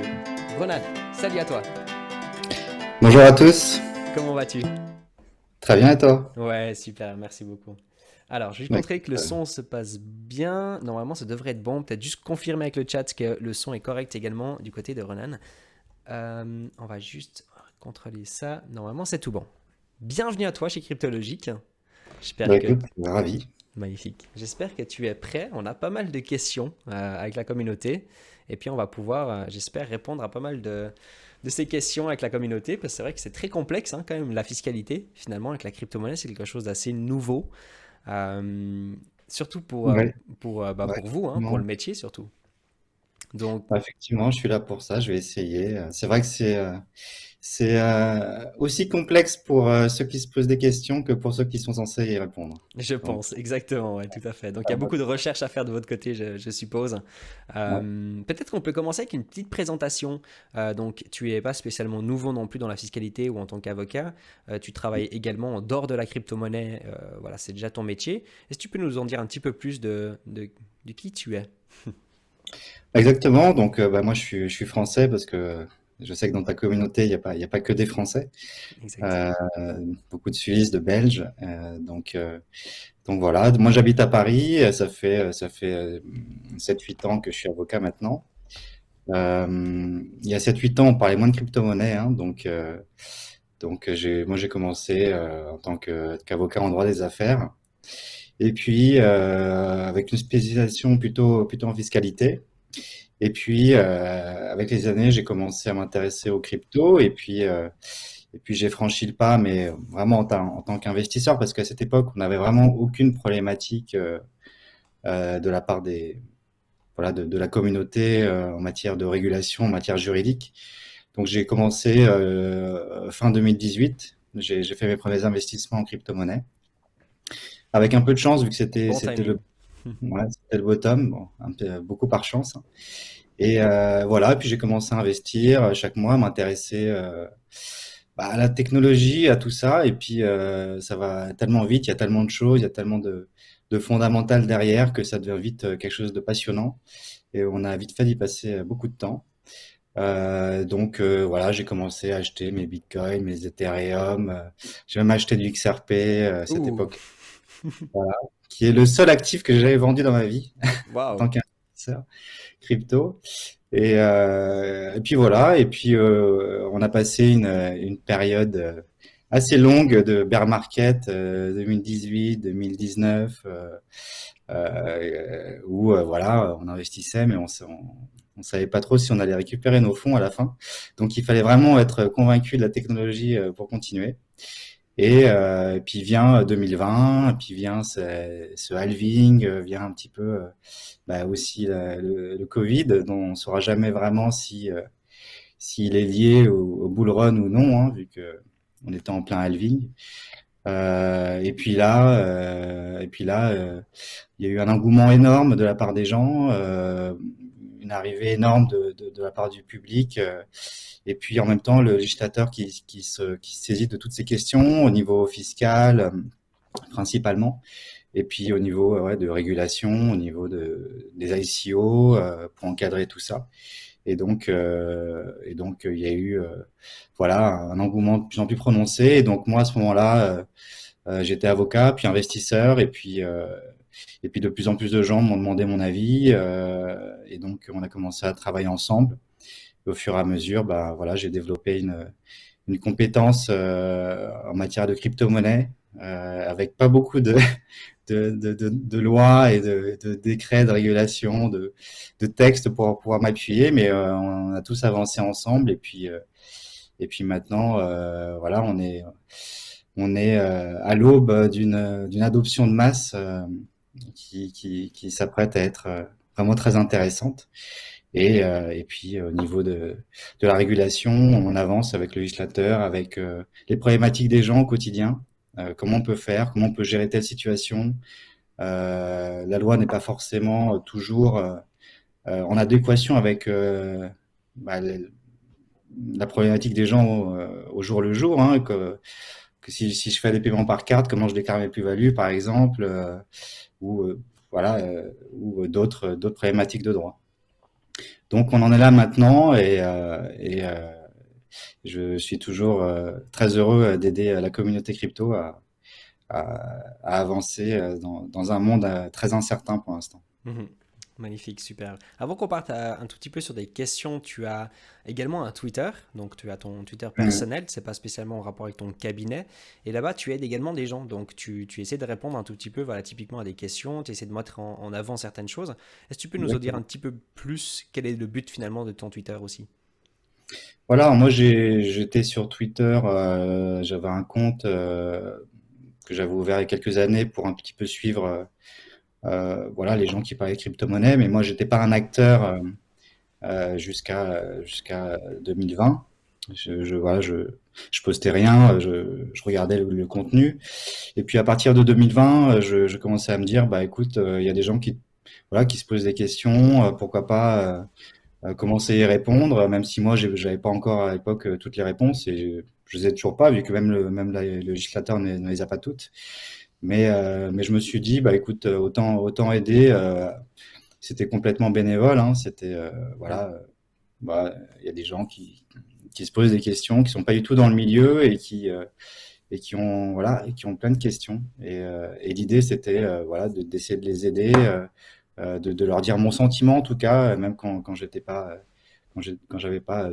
monsieur. Ronald, salut à toi. Bonjour à tous, Comment vas-tu? très bien et toi? Ouais, super, merci beaucoup. Alors, je vais juste Bah, contrôler écoute, que le son se passe bien. Normalement, ça devrait être bon. Peut-être juste confirmer avec le chat que le son est correct également du côté de Ronan. On va juste contrôler ça. Normalement, c'est tout bon. Bienvenue à toi chez Cryptologique. J'espère que... écoute, ravi. Magnifique. J'espère que tu es prêt. On a pas mal de questions avec la communauté. Et puis, on va pouvoir, j'espère, répondre à pas mal de ces questions avec la communauté. Parce que c'est vrai que c'est très complexe, hein, quand même, la fiscalité. Finalement, avec la crypto-monnaie, c'est quelque chose d'assez nouveau. Euh, Surtout Ouais, ouais, pour vous, hein, pour le effectivement. métier surtout. Donc, Effectivement, je suis là pour ça, je vais essayer. C'est vrai que c'est aussi complexe pour ceux qui se posent des questions que pour ceux qui sont censés y répondre. je Donc, pense, exactement, ouais, tout à fait. Donc, il y a voilà. beaucoup de recherches à faire de votre côté, je suppose. Ouais. Peut-être qu'on peut commencer avec une petite présentation. Donc, tu n'es pas spécialement nouveau non plus dans la fiscalité ou en tant qu'avocat. Tu travailles également en dehors de la crypto-monnaie. Voilà, c'est déjà ton métier. Est-ce que tu peux nous en dire un petit peu plus de qui tu es? Exactement, donc moi je suis français parce que je sais que dans ta communauté, il y a pas que des Français. Exact. Euh, Beaucoup de Suisses, de Belges. Donc voilà, moi j'habite à Paris, ça fait 7-8 ans que je suis avocat maintenant. Il y a 7-8 ans, on parlait moins de crypto-monnaie, hein, moi j'ai commencé en tant qu'avocat en droit des affaires. Et puis avec une spécialisation plutôt en fiscalité. Et puis avec les années, j'ai commencé à m'intéresser aux cryptos et puis j'ai franchi le pas, mais vraiment en tant qu'investisseur, parce qu'à cette époque, on n'avait vraiment aucune problématique de la part de la communauté en matière de régulation, en matière juridique. Donc j'ai commencé fin 2018. J'ai fait mes premiers investissements en crypto-monnaie. Avec un peu de chance, vu que Bon c'était timing. ouais, c'était le bottom, bon, un peu, beaucoup par chance, hein. Et voilà, puis j'ai commencé à investir chaque mois, à m'intéresser à la technologie, à tout ça. Et puis ça va tellement vite, il y a tellement de choses, il y a tellement de fondamentales derrière que ça devient vite quelque chose de passionnant. Et on a vite fait d'y passer beaucoup de temps. Voilà, j'ai commencé à acheter mes bitcoins, mes Ethereum. J'ai même acheté du XRP à cette Ouh, époque, voilà, qui est le seul actif que j'avais vendu dans ma vie en waouh. tant qu'investisseur crypto. Et puis voilà, et puis on a passé une période assez longue de bear market 2018-2019 où voilà, on investissait, mais on savait pas trop si on allait récupérer nos fonds à la fin. Donc il fallait vraiment être convaincu de la technologie pour continuer. Et puis vient 2020, puis vient ce halving, vient un petit peu aussi le Covid, dont on ne saura jamais vraiment si s'il est lié au bull run ou non, hein, vu que on était en plein halving. Il y a eu un engouement énorme de la part des gens, une arrivée énorme de la part du public, et puis en même temps le législateur qui se saisit de toutes ces questions au niveau fiscal principalement, et puis au niveau ouais, de régulation, au niveau des ICO pour encadrer tout ça. Il y a eu voilà un engouement de plus en plus prononcé. Et donc moi à ce moment-là, j'étais avocat, puis investisseur, et puis de plus en plus de gens m'ont demandé mon avis, et donc on a commencé à travailler ensemble. Et au fur et à mesure, bah voilà, j'ai développé une compétence en matière de crypto-monnaie, avec pas beaucoup de lois et de décrets, de régulations, de textes pour pouvoir m'appuyer, mais on a tous avancé ensemble. Et puis maintenant, voilà, on est à l'aube d'une adoption de masse qui s'apprête à être vraiment très intéressante. Et puis au niveau de la régulation, on avance avec le législateur, avec les problématiques des gens au quotidien. Comment on peut faire, comment on peut gérer telle situation. La loi n'est pas forcément toujours en adéquation avec bah, la problématique des gens au jour le jour, hein, que si je fais des paiements par carte, comment je déclare mes plus-values, par exemple, ou voilà, ou d'autres problématiques de droit. Donc on en est là maintenant et je suis toujours très heureux d'aider la communauté crypto à avancer dans un monde très incertain pour l'instant. Mhm. Magnifique, super. Avant qu'on parte un tout petit peu sur des questions, tu as également un Twitter, donc tu as ton Twitter Mhm. personnel, c'est pas spécialement en rapport avec ton cabinet, et là-bas tu aides également des gens, donc tu essaies de répondre un tout petit peu, voilà, typiquement à des questions, tu essaies de mettre en avant certaines choses. Est-ce que tu peux nous en dire un Exactement. petit peu plus quel est le but finalement de ton Twitter aussi? Voilà, moi j'étais sur Twitter, j'avais un compte que j'avais ouvert il y a quelques années pour un petit peu suivre voilà, les gens qui parlaient de crypto-monnaie, mais moi j'étais pas un acteur jusqu'à 2020. Voilà, je postais rien, je regardais le contenu. Et puis à partir de 2020, je commençais à me dire, bah écoute, il y a des gens voilà, qui se posent des questions, pourquoi pas commencer à y répondre, même si moi j'avais pas encore à l'époque toutes les réponses et je les ai toujours pas, vu que même le législateur ne les a pas toutes. Mais je me suis dit, bah écoute, autant aider. C'était complètement bénévole, hein, c'était Mhm. voilà, bah il y a des gens qui se posent des questions, qui sont pas du tout dans le milieu et qui ont voilà et qui ont plein de questions. Et l'idée c'était voilà d'essayer de les aider, de leur dire mon sentiment en tout cas, même quand j'étais pas quand j'avais pas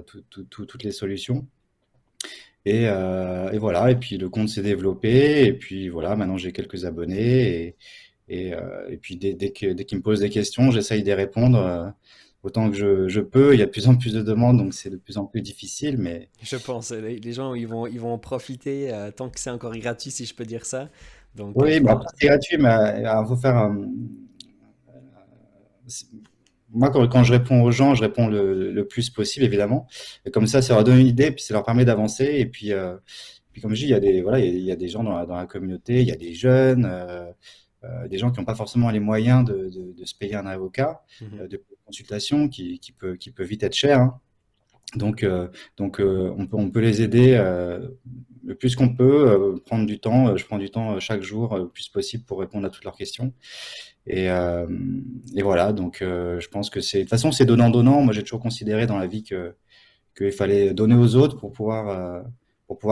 toutes les solutions. Et voilà. Et puis le compte s'est développé. Et puis voilà, maintenant j'ai quelques abonnés. Et puis dès qu'ils me posent des questions, j'essaye d'y répondre autant que je peux. Il y a de plus en plus de demandes, donc c'est de plus en plus difficile. Mais Je pense, les gens ils vont en profiter tant que c'est encore gratuit si je peux dire ça. Donc oui, je bah pense. après c'est gratuit, mais il faut faire. C'est- Moi, quand je réponds aux gens, je réponds le plus possible, évidemment. Et comme ça leur donne une idée, puis ça leur permet d'avancer. Et puis comme je dis, il y a voilà, il y a des gens dans la communauté, il y a des jeunes, des gens qui n'ont pas forcément les moyens de se payer un avocat, Mhm. de consultation qui peut vite être cher, hein. Donc, on peut les aider le plus qu'on peut, prendre du temps. Je prends du temps chaque jour le plus possible pour répondre à toutes leurs questions. Et, euh, et voilà, donc je pense que de toute façon, c'est donnant-donnant. Moi, j'ai toujours considéré dans la vie qu'il fallait donner aux autres pour pouvoir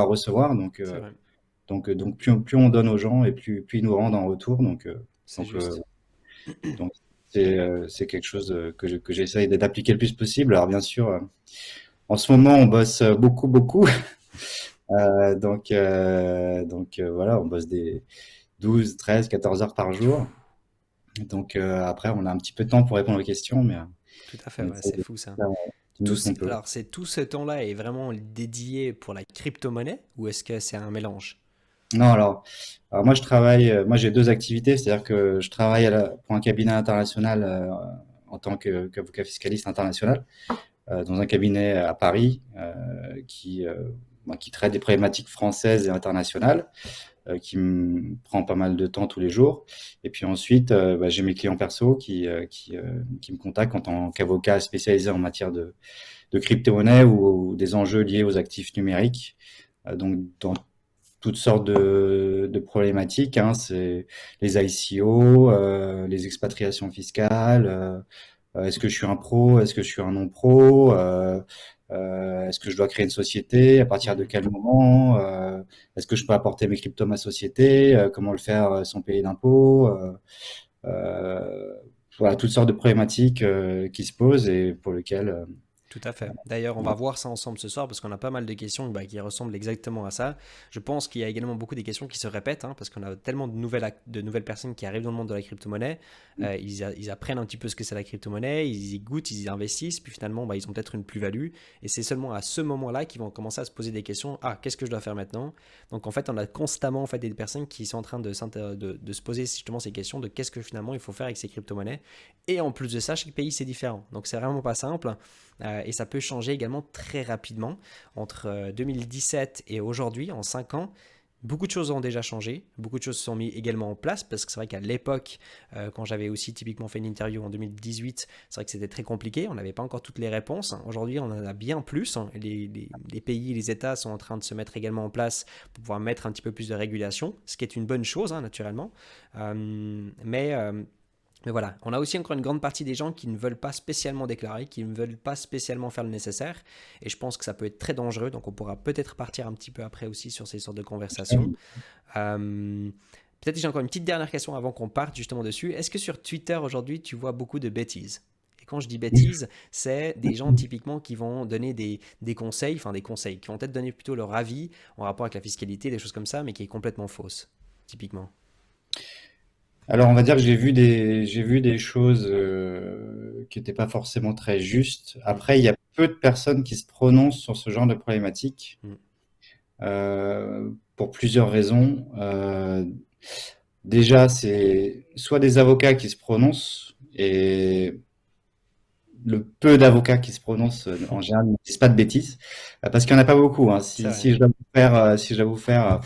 recevoir. C'est vrai, Donc plus on donne aux gens et plus ils nous rendent en retour. c'est Donc, euh, juste. donc c'est quelque chose que j'essaye d'appliquer le plus possible. Alors bien sûr, en ce moment, on bosse beaucoup, beaucoup. Voilà, on bosse des 12, 13, 14 heures par jour. Donc après, on a un petit peu de temps pour répondre aux questions, mais Tout à fait, on ouais, essaie c'est de fou ça. faire du mieux qu'on peut. Alors, c'est tout ce temps-là est vraiment dédié pour la crypto-monnaie ou est-ce que c'est un mélange? Non, alors moi je travaille, moi j'ai deux activités, c'est-à-dire que je travaille pour un cabinet international en tant qu'avocat fiscaliste international dans un cabinet à Paris qui traite des problématiques françaises et internationales, qui me prend pas mal de temps tous les jours. Et puis ensuite, bah, j'ai mes clients perso qui me contactent en tant qu'avocat spécialisé en matière de crypto-monnaie ou des enjeux liés aux actifs numériques. Donc dans toutes sortes de problématiques, hein, c'est les ICO, les expatriations fiscales, est-ce que je suis un pro, est-ce que je suis un non-pro, est-ce que je dois créer une société, à partir de Mhm. quel moment, est-ce que je peux apporter mes cryptos à ma société, comment le faire sans payer d'impôts, euh, voilà, toutes sortes de problématiques qui se posent et pour lesquelles Tout à fait. D'ailleurs, on va voir ça ensemble ce soir parce qu'on a pas mal de questions bah, qui ressemblent exactement à ça. Je pense qu'il y a également beaucoup des questions qui se répètent hein, parce qu'on a tellement de nouvelles personnes qui arrivent dans le monde de la crypto-monnaie. Ils apprennent un petit peu ce que c'est la crypto-monnaie, ils y goûtent, ils y investissent, puis finalement, bah, ils ont peut-être une plus-value. Et c'est seulement à ce moment-là qu'ils vont commencer à se poser des questions. Ah, qu'est-ce que je dois faire maintenant? Donc en fait, on a constamment en fait, des personnes qui sont en train de se poser justement ces questions de qu'est-ce que finalement il faut faire avec ces crypto-monnaies. Et en plus de ça, chaque pays c'est différent. Donc c'est vraiment pas simple. Et ça peut changer également très rapidement. Entre 2017 et aujourd'hui, en 5 ans, beaucoup de choses ont déjà changé, beaucoup de choses se sont mises également en place, parce que c'est vrai qu'à l'époque, quand j'avais aussi typiquement fait une interview en 2018, c'est vrai que c'était très compliqué, on n'avait pas encore toutes les réponses. Aujourd'hui, on en a bien plus. Les pays, les États sont en train de se mettre également en place pour pouvoir mettre un petit peu plus de régulation, ce qui est une bonne chose, hein, naturellement. Mais Mais voilà, on a aussi encore une grande partie des gens qui ne veulent pas spécialement déclarer, qui ne veulent pas spécialement faire le nécessaire. Et je pense que ça peut être très dangereux. Donc on pourra peut-être partir un petit peu après aussi sur ces sortes de conversations. Euh, Peut-être j'ai encore une petite dernière question avant qu'on parte justement dessus. Est-ce que sur Twitter aujourd'hui, tu vois beaucoup de bêtises? Et quand je dis bêtises, c'est des gens typiquement qui vont donner des conseils, enfin des conseils, qui vont peut-être donner plutôt leur avis en rapport avec la fiscalité, des choses comme ça, mais qui est complètement fausse, typiquement. Alors, on va dire que j'ai vu des choses qui n'étaient pas forcément très justes. Mm, Après, il y a peu de personnes qui se prononcent sur ce genre de problématique mm, pour plusieurs raisons. Déjà, c'est soit des avocats qui se prononcent et le peu d'avocats qui se prononcent en général ne disent pas de bêtises parce qu'il n'y en a pas beaucoup, hein. c'est vrai. Si je dois vous faire, si je dois vous faire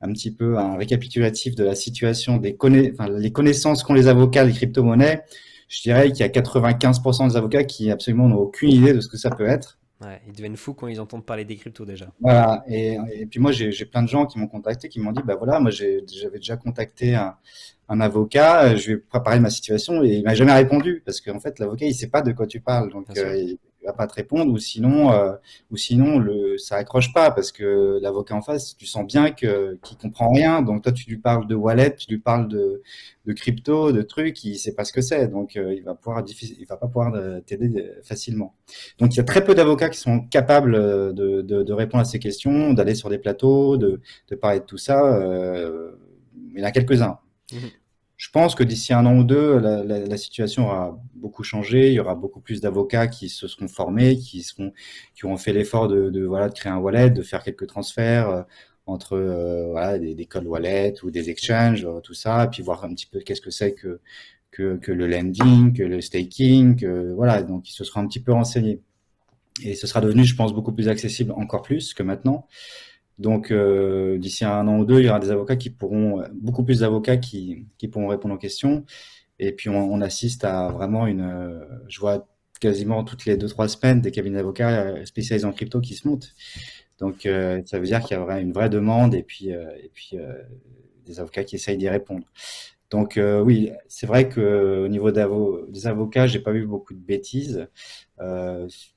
un petit peu un récapitulatif de la situation enfin, les connaissances qu'ont les avocats des crypto-monnaies, je dirais qu'il y a 95% des avocats qui absolument n'ont aucune idée de ce que ça peut être. Ouais, ils deviennent fous quand ils entendent parler des cryptos déjà. Voilà. Et puis moi, j'ai plein de gens qui m'ont contacté, qui m'ont dit, bah voilà, moi j'avais déjà contacté un avocat, je lui ai préparé ma situation et il m'a jamais répondu parce qu'en fait l'avocat il sait pas de quoi tu parles, donc Bien sûr. il va pas te répondre ou sinon ça accroche pas parce que l'avocat en face, tu sens bien que qu'il comprend rien, donc toi tu lui parles de wallet, tu lui parles de crypto, de trucs, il sait pas ce que c'est, donc il va pas pouvoir t'aider facilement. Donc il y a très peu d'avocats qui sont capables de répondre à ces questions, d'aller sur des plateaux, de parler de tout ça. Il y en a quelques-uns. Mhm. Je pense que d'ici un an ou deux, la situation aura beaucoup changé. Il y aura beaucoup plus d'avocats qui se seront formés, qui auront fait l'effort voilà, de créer un wallet, de faire quelques transferts entre voilà, des cold wallets ou des exchanges, tout ça, et puis voir un petit peu qu'est-ce que c'est que le lending, que le staking, voilà. Donc, ils se seront un petit peu renseignés. Et ce sera devenu, je pense, beaucoup plus accessible encore plus que maintenant. Donc, d'ici un an ou deux, il y aura des avocats qui pourront, beaucoup plus d'avocats qui pourront répondre aux questions. Et puis, on assiste à vraiment je vois quasiment toutes les 2, 3 semaines des cabinets d'avocats spécialisés en crypto qui se montent. Donc, ça veut dire qu'il y a une vraie demande et puis des avocats qui essayent d'y répondre. Donc, oui, c'est vrai que au niveau des avocats, j'ai pas vu beaucoup de bêtises,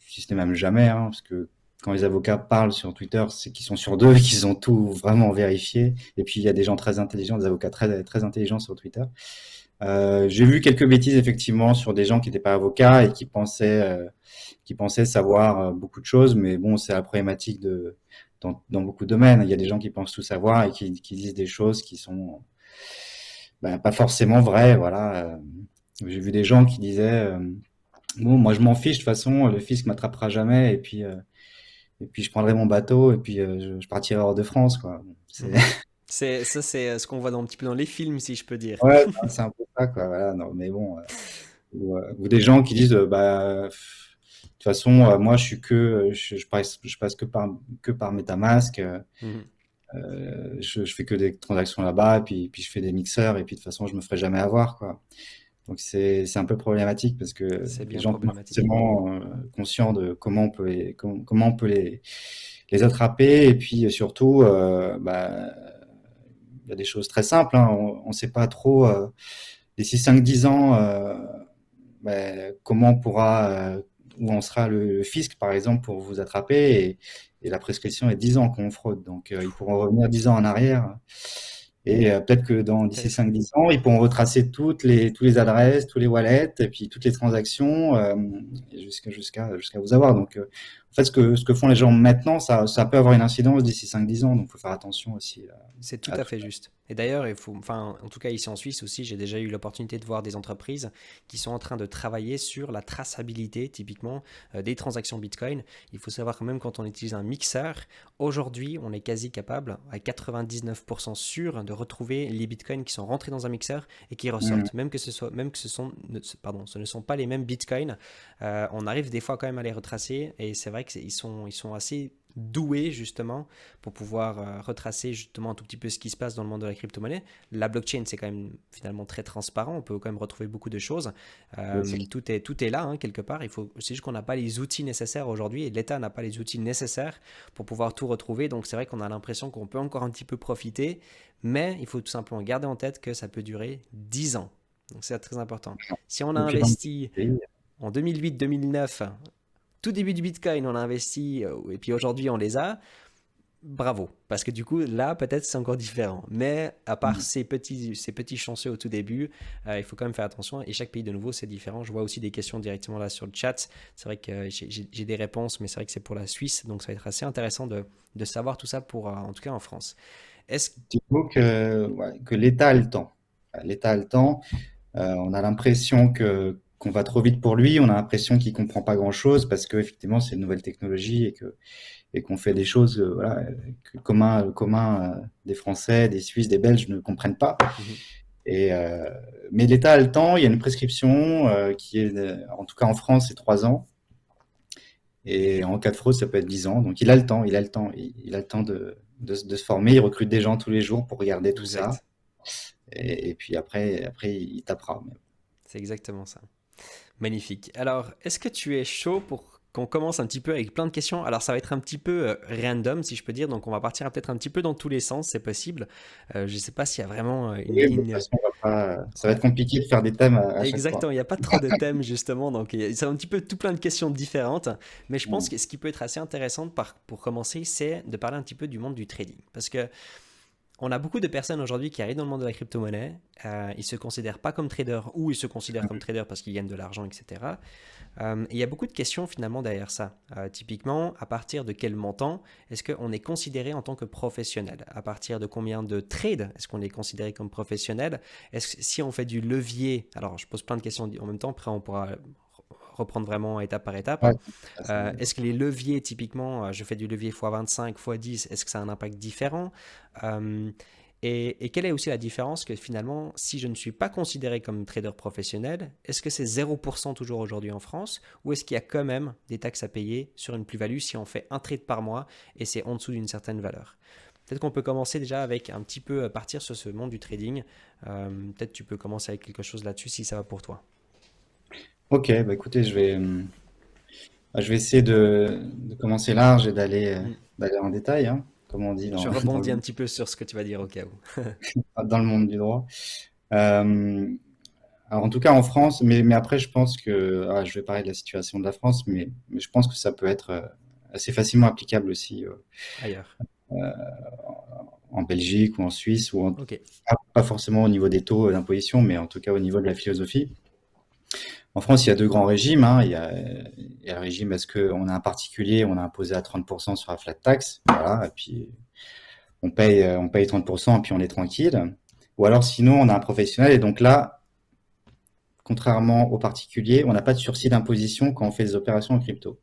si ce n'est même jamais, hein, parce que quand les avocats parlent sur Twitter, c'est qu'ils sont sur d'eux et qu'ils ont tout vraiment vérifié. Et puis, il y a des gens très intelligents, des avocats très intelligents sur Twitter. J'ai vu quelques bêtises effectivement sur des gens qui n'étaient pas avocats et qui pensaient savoir beaucoup de choses, mais bon, c'est la problématique dans beaucoup de domaines. Il y a des gens qui pensent tout savoir et qui disent des choses qui sont pas forcément vraies. Voilà. J'ai vu des gens qui disaient bon, moi je m'en fiche de toute façon, le fisc m'attrapera jamais et puis je prendrai mon bateau et puis je partirai hors de France, quoi. Bon, Mhm. C'est ce qu'on voit un petit peu dans les films, si je peux dire. ouais, c'est un peu ça, quoi. Voilà, non, mais bon. Ou des gens qui disent de toute façon moi je passe que par MetaMask, Mhm. je fais que des transactions là-bas et puis je fais des mixeurs et puis de toute façon je me ferai jamais avoir, quoi. Donc c'est un peu problématique parce que C'est les bien gens sont pas problématique. forcément conscients de comment on peut les attraper et puis surtout il y a des choses très simples, hein. On sait pas trop d'ici 5, 10 ans comment on pourra où en sera le fisc par exemple pour vous attraper et la prescription est 10 ans quand on fraude. Donc ils pourront revenir 10 ans en arrière et peut-être que d'ici Intéressant. 5, 10 ans, ils pourront retracer tous les adresses, tous les wallets, et puis toutes les transactions, et jusqu'à vous avoir. Donc, en fait, ce que font les gens maintenant, ça peut avoir une incidence d'ici 5, 10 ans. Donc, il faut faire attention aussi C'est tout à à tout fait ça. juste. Et d'ailleurs, il faut, enfin, en tout cas ici en Suisse aussi, j'ai déjà eu l'opportunité de voir des entreprises qui sont en train de travailler sur la traçabilité, typiquement, des transactions Bitcoin. Il faut savoir que même quand on utilise un mixeur, aujourd'hui, on est quasi capable, à 99% sûr, de retrouver les Bitcoins qui sont rentrés dans un mixeur et qui Mm. ressortent. Même que pardon, ce ne sont pas les mêmes Bitcoins, on arrive des fois quand même à les retracer. Et c'est vrai ils sont assez doués justement pour pouvoir retracer justement un tout petit peu ce qui se passe dans le monde de la crypto-monnaie. La blockchain, c'est quand même finalement très transparent, on peut quand même retrouver beaucoup de choses. Oui, c'est Tout est là, hein, quelque part. C'est juste qu'on n'a pas les outils nécessaires aujourd'hui et l'État n'a pas les outils nécessaires pour pouvoir tout retrouver. Donc c'est vrai qu'on a l'impression qu'on peut encore un petit peu profiter, mais il faut tout simplement garder en tête que ça peut durer 10 ans. Donc c'est très important. Genre, Si on a depuis dans le investi pays. en 2008-2009, tout début du Bitcoin, on a investi, et puis aujourd'hui on les a, bravo. Parce que du coup, là, peut-être c'est encore différent. Mais à part ces petits chanceux au tout début, il faut quand même faire attention. Et chaque pays, de nouveau, c'est différent. Je vois aussi des questions directement là sur le chat. C'est vrai que j'ai des réponses, mais c'est vrai que c'est pour la Suisse. Donc ça va être assez intéressant de savoir tout ça pour, en tout cas en France. Est-ce Il faut que, ouais, que l'État a le temps. L'État a le temps. On a l'impression que qu'on va trop vite pour lui. On a l'impression qu'il comprend pas grand-chose parce que effectivement c'est une nouvelle technologie et qu'on fait des choses voilà, que le commun des Français, des Suisses, des Belges ne comprennent pas. Mhm. Et mais l'État a le temps. Il y a une prescription qui est, en tout cas en France, c'est 3 ans. Et en cas de fraude, ça peut être 10 ans. Donc il a le temps. Il a le temps. Il a le temps de se former. Il recrute des gens tous les jours pour regarder tout ça. Exact. Et puis après, il tapera. C'est exactement ça. Magnifique. Alors, est-ce que tu es chaud pour qu'on commence un petit peu avec plein de questions? Alors, ça va être un petit peu random, si je peux dire. Donc, on va partir peut-être un petit peu dans tous les sens, c'est possible. Je ne sais pas s'il y a vraiment une Oui, de toute ligne. façon, on va pas, ça va Ouais. être compliqué de faire des thèmes à chaque fois. Exactement, il n'y a pas trop de thèmes justement, donc c'est un petit peu tout plein de questions différentes, mais je pense Mm. que ce qui peut être assez intéressant pour commencer, c'est de parler un petit peu du monde du trading. Parce que on a beaucoup de personnes aujourd'hui qui arrivent dans le monde de la crypto-monnaie, ils ne se considèrent pas comme traders ou ils se considèrent comme traders parce qu'ils gagnent de l'argent, etc. Et il y a beaucoup de questions finalement derrière ça. Typiquement, à partir de quel montant est-ce qu'on est considéré en tant que professionnel? À partir de combien de trades est-ce qu'on est considéré comme professionnel? Est-ce que si on fait du levier, alors je pose plein de questions en même temps, après on pourra reprendre vraiment étape par Ouais, étape. Est-ce que les leviers, typiquement, je fais du levier x25, x10, est-ce que ça a un impact différent? Euh, et quelle est aussi la différence que finalement, si je ne suis pas considéré comme trader professionnel, est-ce que c'est 0% toujours aujourd'hui en France ou est-ce qu'il y a quand même des taxes à payer sur une plus-value si on fait un trade par mois et c'est en dessous d'une certaine valeur? Peut-être qu'on peut commencer déjà avec un petit peu partir sur ce monde du trading. Peut-être tu peux commencer avec quelque chose là-dessus si ça va pour toi. ok, bah écoutez, je vais essayer de commencer large et Hmm. d'aller en détail, hein, comme on dit Je dans rebondis un petit peu sur ce que tu vas dire au cas où. dans le monde du droit. Euh, alors en tout cas en France, mais après je pense que, je vais parler de la situation de la France, mais je pense que ça peut être assez facilement applicable aussi Ailleurs. en Belgique ou en Suisse, Ok. pas forcément au niveau des taux d'imposition, mais en tout cas au niveau de la philosophie. En France, il y a deux grands régimes, hein. Il y a le régime est-ce qu'on a un particulier, on a imposé à 30% sur la flat tax, voilà, et puis on paye 30% et puis on est tranquille. Ou alors sinon, on a un professionnel et donc là, contrairement aux particuliers, on n'a pas de sursis d'imposition quand on fait des opérations en crypto.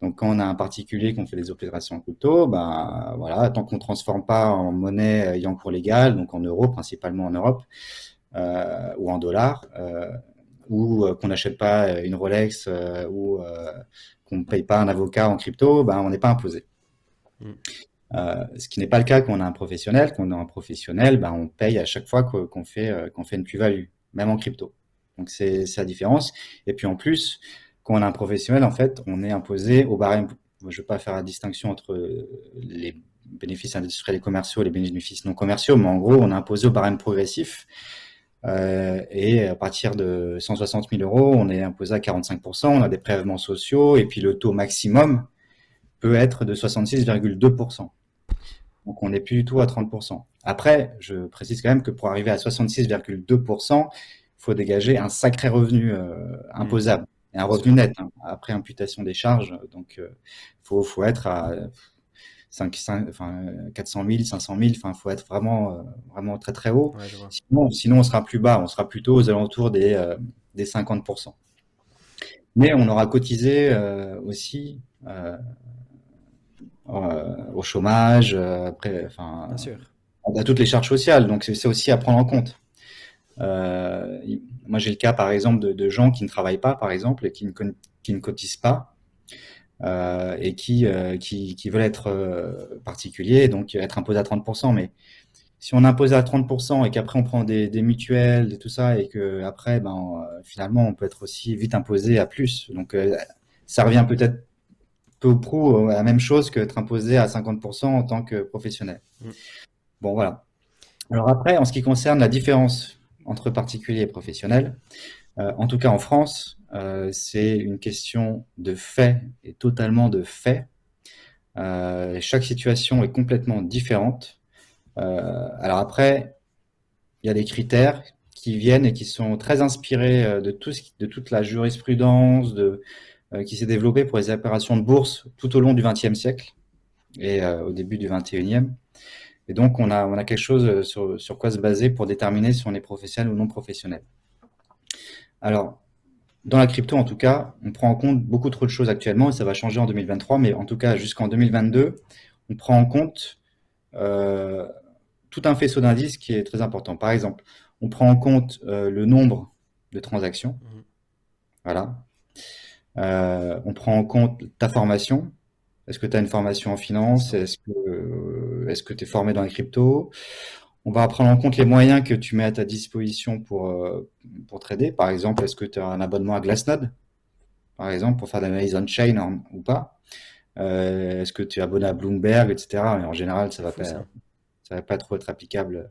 Donc quand on a un particulier qu'on fait des opérations en crypto, ben voilà, tant qu'on ne transforme pas en monnaie ayant cours légal, donc en euros, principalement en Europe, ou en dollars, ou qu'on n'achète pas une Rolex ou qu'on ne paye pas un avocat en crypto, ben, on n'est pas imposé. Hmm. Ce qui n'est pas le cas quand on a un professionnel. Quand on a un professionnel, ben, on paye à chaque fois qu'on fait une plus-value, même en crypto. Donc c'est la différence. Et puis en plus, quand on a un professionnel, en fait, on est imposé au barème. Je ne vais pas faire la distinction entre les bénéfices industriels et commerciaux et les bénéfices non commerciaux, mais en gros, on est imposé au barème progressif. Et à partir de 160 000 euros, on est imposé à 45%, on a des prélèvements sociaux, et puis le taux maximum peut être de 66,2%. Donc on n'est plus du tout à 30%. Après, je précise quand même que pour arriver à 66,2%, il faut dégager un sacré revenu Hmm. imposable, et un Bien revenu sûr. net, hein, après imputation des charges. Donc faut être à 400 000, 500 000, enfin, faut être vraiment très très haut. Ouais, je vois. Sinon, on sera plus bas, on sera plutôt aux alentours des 50%. Mais on aura cotisé aussi au chômage, après, enfin, Bien sûr. à toutes les charges sociales. Donc, c'est aussi à prendre en compte. Moi, j'ai le cas, par exemple, de gens qui ne travaillent pas, par exemple, et qui ne cotisent pas, et qui veulent être particuliers, et donc être imposés à 30%. Mais si on impose à 30% et qu'après on prend des mutuelles et tout ça, et que après, ben, finalement, on peut être aussi vite imposé à plus. Donc, ça revient peut-être peu ou prou à la même chose qu'être imposé à 50% en tant que professionnel. Hmm. Bon, voilà. Alors après, en ce qui concerne la différence, entre particuliers et professionnels. En tout cas, en France, c'est une question de fait et totalement de fait. Chaque situation est complètement différente. Alors après, il y a des critères qui viennent et qui sont très inspirés de toute la jurisprudence qui s'est développée pour les opérations de bourse tout au long du XXe siècle et au début du XXIe. Et donc, on a quelque chose sur quoi se baser pour déterminer si on est professionnel ou non professionnel. Alors, dans la crypto, en tout cas, on prend en compte beaucoup trop de choses actuellement et ça va changer en 2023, mais en tout cas, jusqu'en 2022, on prend en compte euh, tout un faisceau d'indices qui est très important. Par exemple, on prend en compte le nombre de transactions, Mhm. voilà. On prend en compte ta formation. Est-ce que tu as une formation en finance? Ouais. Est-ce que tu es formé dans les cryptos? On va prendre en compte les moyens que tu mets à ta disposition pour trader. Par exemple, est-ce que tu as un abonnement à Glassnode, par exemple, pour faire de l'analyse on-chain ou pas? Est-ce que tu es abonné à Bloomberg, etc. Mais en général, C'est fou ça. ça va pas trop être applicable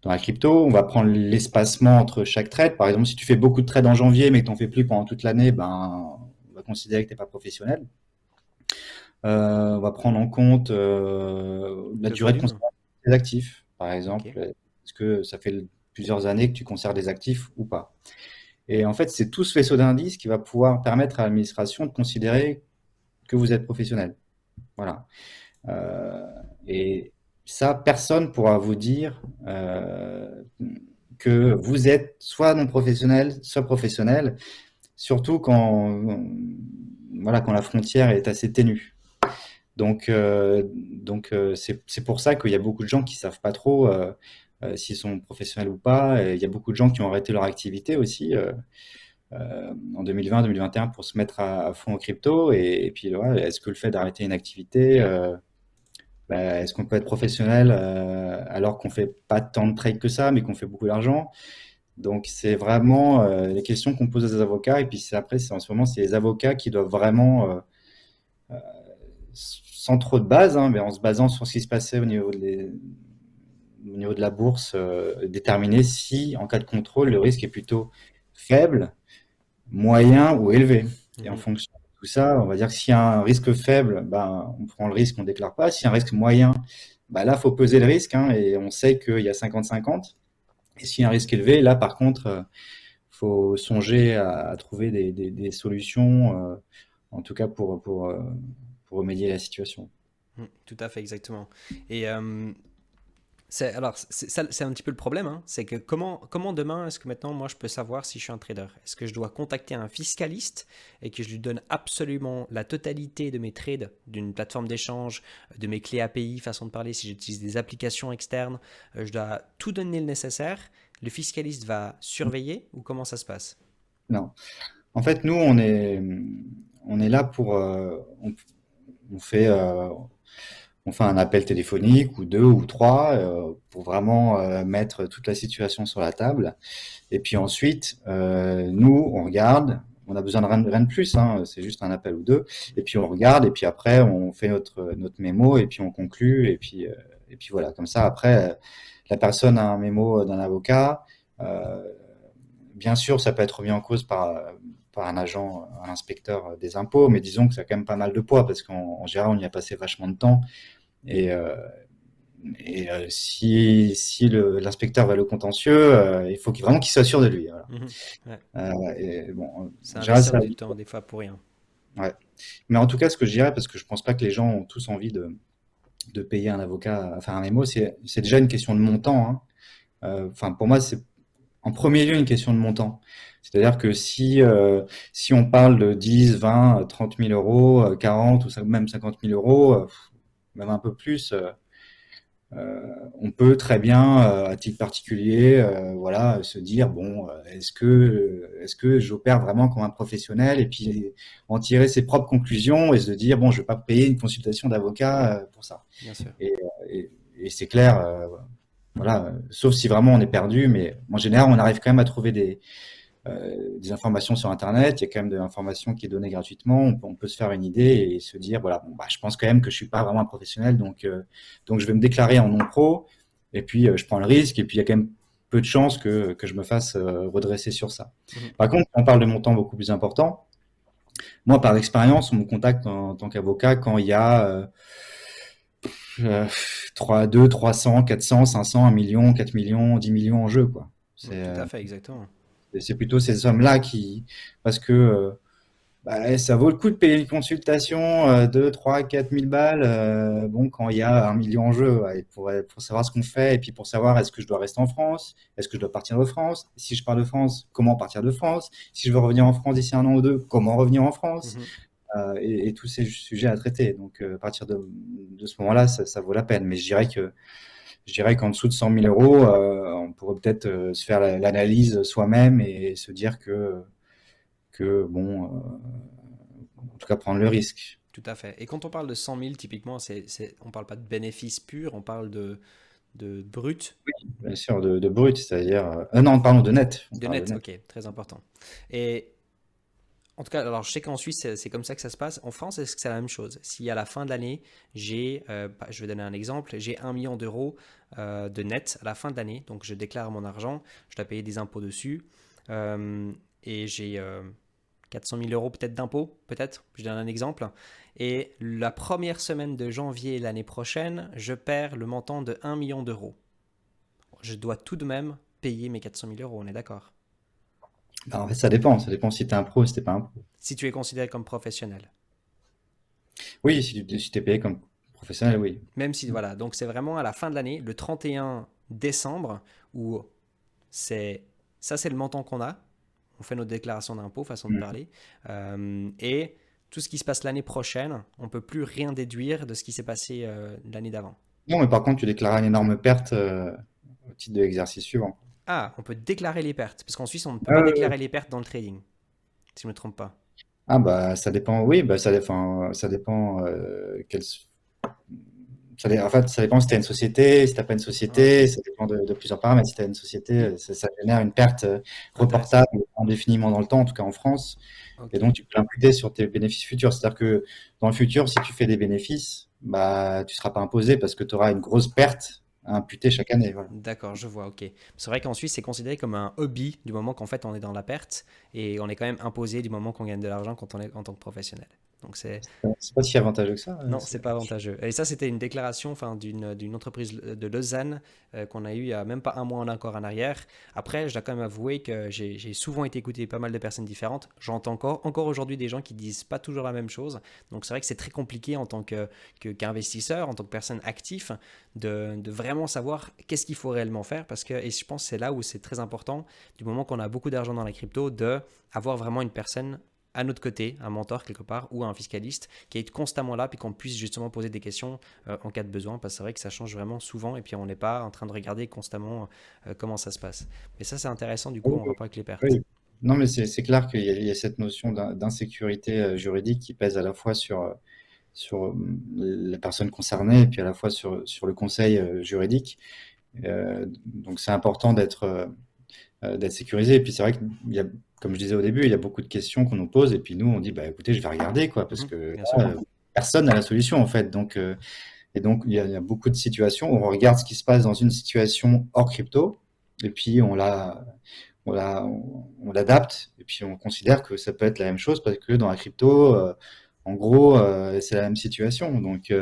dans la crypto. On va prendre l'espacement entre chaque trade. Par exemple, si tu fais beaucoup de trades en janvier, mais que tu n'en fais plus pendant toute l'année, ben, on va considérer que tu n'es pas professionnel. On va prendre en compte la Le durée de volume? conservation des actifs, par Ok. exemple. Est-ce que ça fait plusieurs années que tu conserves des actifs ou pas? Et en fait, c'est tout ce faisceau d'indices qui va pouvoir permettre à l'administration de considérer que vous êtes professionnel. Voilà. Euh, et ça, personne pourra vous dire que vous êtes soit non professionnel, soit professionnel, surtout voilà, quand la frontière est assez ténue. Donc, c'est pour ça qu'il y a beaucoup de gens qui savent pas trop s'ils sont professionnels ou pas. Et il y a beaucoup de gens qui ont arrêté leur activité aussi en 2020-2021 pour se mettre à fond en crypto. Et puis, ouais, est-ce que le fait d'arrêter une activité, bah, est-ce qu'on peut être professionnel alors qu'on fait pas tant de trades que ça, mais qu'on fait beaucoup d'argent? Donc, c'est vraiment les questions qu'on pose aux avocats. Et puis, après, en ce moment, c'est les avocats qui doivent vraiment sans trop de base, hein, mais en se basant sur ce qui se passait au niveau de la bourse, déterminer si, en cas de contrôle, le risque est plutôt faible, moyen ou élevé. Et en Mhm. fonction de tout ça, on va dire que s'il y a un risque faible, ben, on prend le risque, on ne déclare pas. S'il y a un risque moyen, ben là, il faut peser le risque, hein, et on sait qu'il y a 50-50. Et s'il y a un risque élevé, là, par contre, faut songer à trouver des solutions, en tout cas pour remédier à la situation. Tout à fait, exactement. Et c'est un petit peu le problème, hein. C'est que comment demain est-ce que maintenant moi je peux savoir si je suis un trader? Est-ce que je dois contacter un fiscaliste et que je lui donne absolument la totalité de mes trades d'une plateforme d'échange, de mes clés API, façon de parler, si j'utilise des applications externes, je dois tout donner le nécessaire. Le fiscaliste va surveiller ou comment ça se passe? Non. En fait, nous, on est là on fait, euh, on fait un appel téléphonique ou deux ou trois pour vraiment mettre toute la situation sur la table. Et puis ensuite, nous, on regarde. On a besoin de rien de plus, hein, c'est juste un appel ou deux. Et puis on regarde, et puis après, on fait notre mémo, et puis on conclut, et puis voilà. Comme ça, après, la personne a un mémo d'un avocat. Euh, Bien sûr, ça peut être remis en cause par un agent, un inspecteur des impôts, mais disons que ça a quand même pas mal de poids parce qu'en général, on y a passé vachement de temps. Et, si l'inspecteur va le contentieux, il faut vraiment qu'il s'assure de lui. Voilà. Mhm. Ouais. Et bon, C'est en général, investir ça. du temps des fois pour rien. Ouais. Mais en tout cas, ce que je dirais, parce que je pense pas que les gens ont tous envie de payer un avocat à faire un mémo, c'est déjà une question de montant, hein. Enfin, pour moi, c'est en premier lieu une question de montant. C'est-à-dire que si on parle de 10, 20, 30 000 euros, 40 ou même 50 000 euros, même un peu plus, on peut très bien, à titre particulier, voilà, se dire bon, est-ce que j'opère vraiment comme un professionnel et puis en tirer ses propres conclusions et se dire bon, je vais pas payer une consultation d'avocat pour ça. Bien sûr. Et c'est clair, voilà, sauf si vraiment on est perdu, mais en général, on arrive quand même à trouver des informations sur Internet. Il y a quand même de l'information qui est donnée gratuitement. On peut se faire une idée et se dire, voilà, bon, bah, je pense quand même que je suis pas vraiment un professionnel, donc je vais me déclarer en non pro. Et puis, je prends le risque. Et puis, il y a quand même peu de chances que je me fasse redresser sur ça. Mhm. Par contre, on parle de montants beaucoup plus importants. Moi, par expérience, on me contacte en tant qu'avocat quand il y a 2, 300, 400, 500, 1 million, 4 millions, 10 millions en jeu, quoi. Mm, C'est tout euh, à fait, exactement. c'est plutôt ces sommes-là parce que bah, ça vaut le coup de payer une consultation 2, 3, 4 000 balles. Bon, quand il y a 1 million en jeu, ouais, pour savoir ce qu'on fait et puis pour savoir est-ce que je dois rester en France, est-ce que je dois partir de France, si je pars de France, comment partir de France, si je veux revenir en France d'ici 1 an ou 2, comment revenir en France, Mhm. et tous ces sujets à traiter. Donc, à partir de ce moment-là, ça vaut la peine. Mais je dirais qu'en dessous de 100 000 euros, on pourrait peut-être se faire l'analyse soi-même et se dire que bon, en tout cas, prendre le risque. Tout à fait. Et quand on parle de 100 000, typiquement, on parle pas de bénéfices purs, on parle de brut, Bien sûr, de brut, c'est-à-dire. Non, pardon, de net. On de parle de net. net. Ok, très important. Et en tout cas, alors je sais qu'en Suisse, c'est comme ça que ça se passe. En France, est-ce que c'est la même chose? Si à la fin de l'année, je vais donner un exemple, j'ai 1 million d'euros de net à la fin de l'année, donc je déclare mon argent, je dois payer des impôts dessus, euh, et j'ai 400 000 euros peut-être d'impôts, peut-être, je donne un exemple. Et la première semaine de janvier l'année prochaine, je perds le montant de 1 million d'euros. Je dois tout de même payer mes 400 000 euros, on est d'accord? Alors, en fait, ça dépend. Ça dépend si tu es un pro ou si tu pas un pro. Si tu es considéré comme professionnel. Oui, si tu es payé comme professionnel, oui. Même si, voilà, donc c'est vraiment à la fin de l'année, le 31 décembre, où c'est ça, c'est le montant qu'on a. On fait notre déclaration d'impôt, façon de Mm. parler. Et tout ce qui se passe l'année prochaine, on ne peut plus rien déduire de ce qui s'est passé l'année d'avant. Non, mais par contre, tu déclares une énorme perte au titre de l'exercice suivant. Ah, on peut déclarer les pertes, parce qu'en Suisse, on ne peut pas Euh, déclarer les pertes dans le trading, si je ne me trompe pas. ah, bah, ça dépend, oui, bah, ça dépend en fait, ça dépend si tu as une société, si tu pas une Ah, ok, société, ça dépend de plusieurs paramètres. Si tu as une société, hmm, ça génère une perte intéressant. reportable indéfiniment dans le temps, en tout cas en France. Et Ok, donc, tu peux l'imputer sur tes bénéfices futurs. C'est-à-dire que dans le futur, si tu fais des bénéfices, bah, tu ne seras pas imposé parce que tu auras une grosse perte à imputer chaque année. Voilà. d'accord, je vois, ok. C'est vrai qu'en Suisse, c'est considéré comme un hobby du moment qu'en fait on est dans la perte, et on est quand même imposé du moment qu'on gagne de l'argent quand on est en tant que professionnel. Donc C'est pas si avantageux que ça. non, c'est pas avantageux. Et ça, c'était une déclaration, enfin, d'une entreprise de Lausanne qu'on a eue il y a même pas un mois encore en arrière. Après, je dois quand même avouer que j'ai souvent été écouté pas mal de personnes différentes. J'entends encore aujourd'hui des gens qui disent pas toujours la même chose. Donc c'est vrai que c'est très compliqué en tant qu'investisseur, en tant que personne active, de vraiment savoir qu'est-ce qu'il faut réellement faire. Parce que, et je pense que c'est là où c'est très important, du moment qu'on a beaucoup d'argent dans la crypto, de avoir vraiment une personne à notre côté, un mentor quelque part ou un fiscaliste qui est constamment là puis qu'on puisse justement poser des questions en cas de besoin parce que c'est vrai que ça change vraiment souvent et puis on n'est pas en train de regarder constamment comment ça se passe. Mais ça c'est intéressant du coup Oui, en rapport avec les pertes. oui. Non, mais c'est clair qu'il y a cette notion d'insécurité juridique qui pèse à la fois sur la personne concernée et puis à la fois sur le conseil juridique. Donc c'est important d'être sécurisé. Et puis c'est vrai que, comme je disais au début, il y a beaucoup de questions qu'on nous pose. Et puis nous, on dit, bah écoutez, je vais regarder, quoi, parce Mhm, que bien sûr. là, personne n'a la solution, en fait. Donc il y a beaucoup de situations où on regarde ce qui se passe dans une situation hors crypto. Et puis on l'adapte. Et puis on considère que ça peut être la même chose parce que dans la crypto, en gros, c'est la même situation. Donc,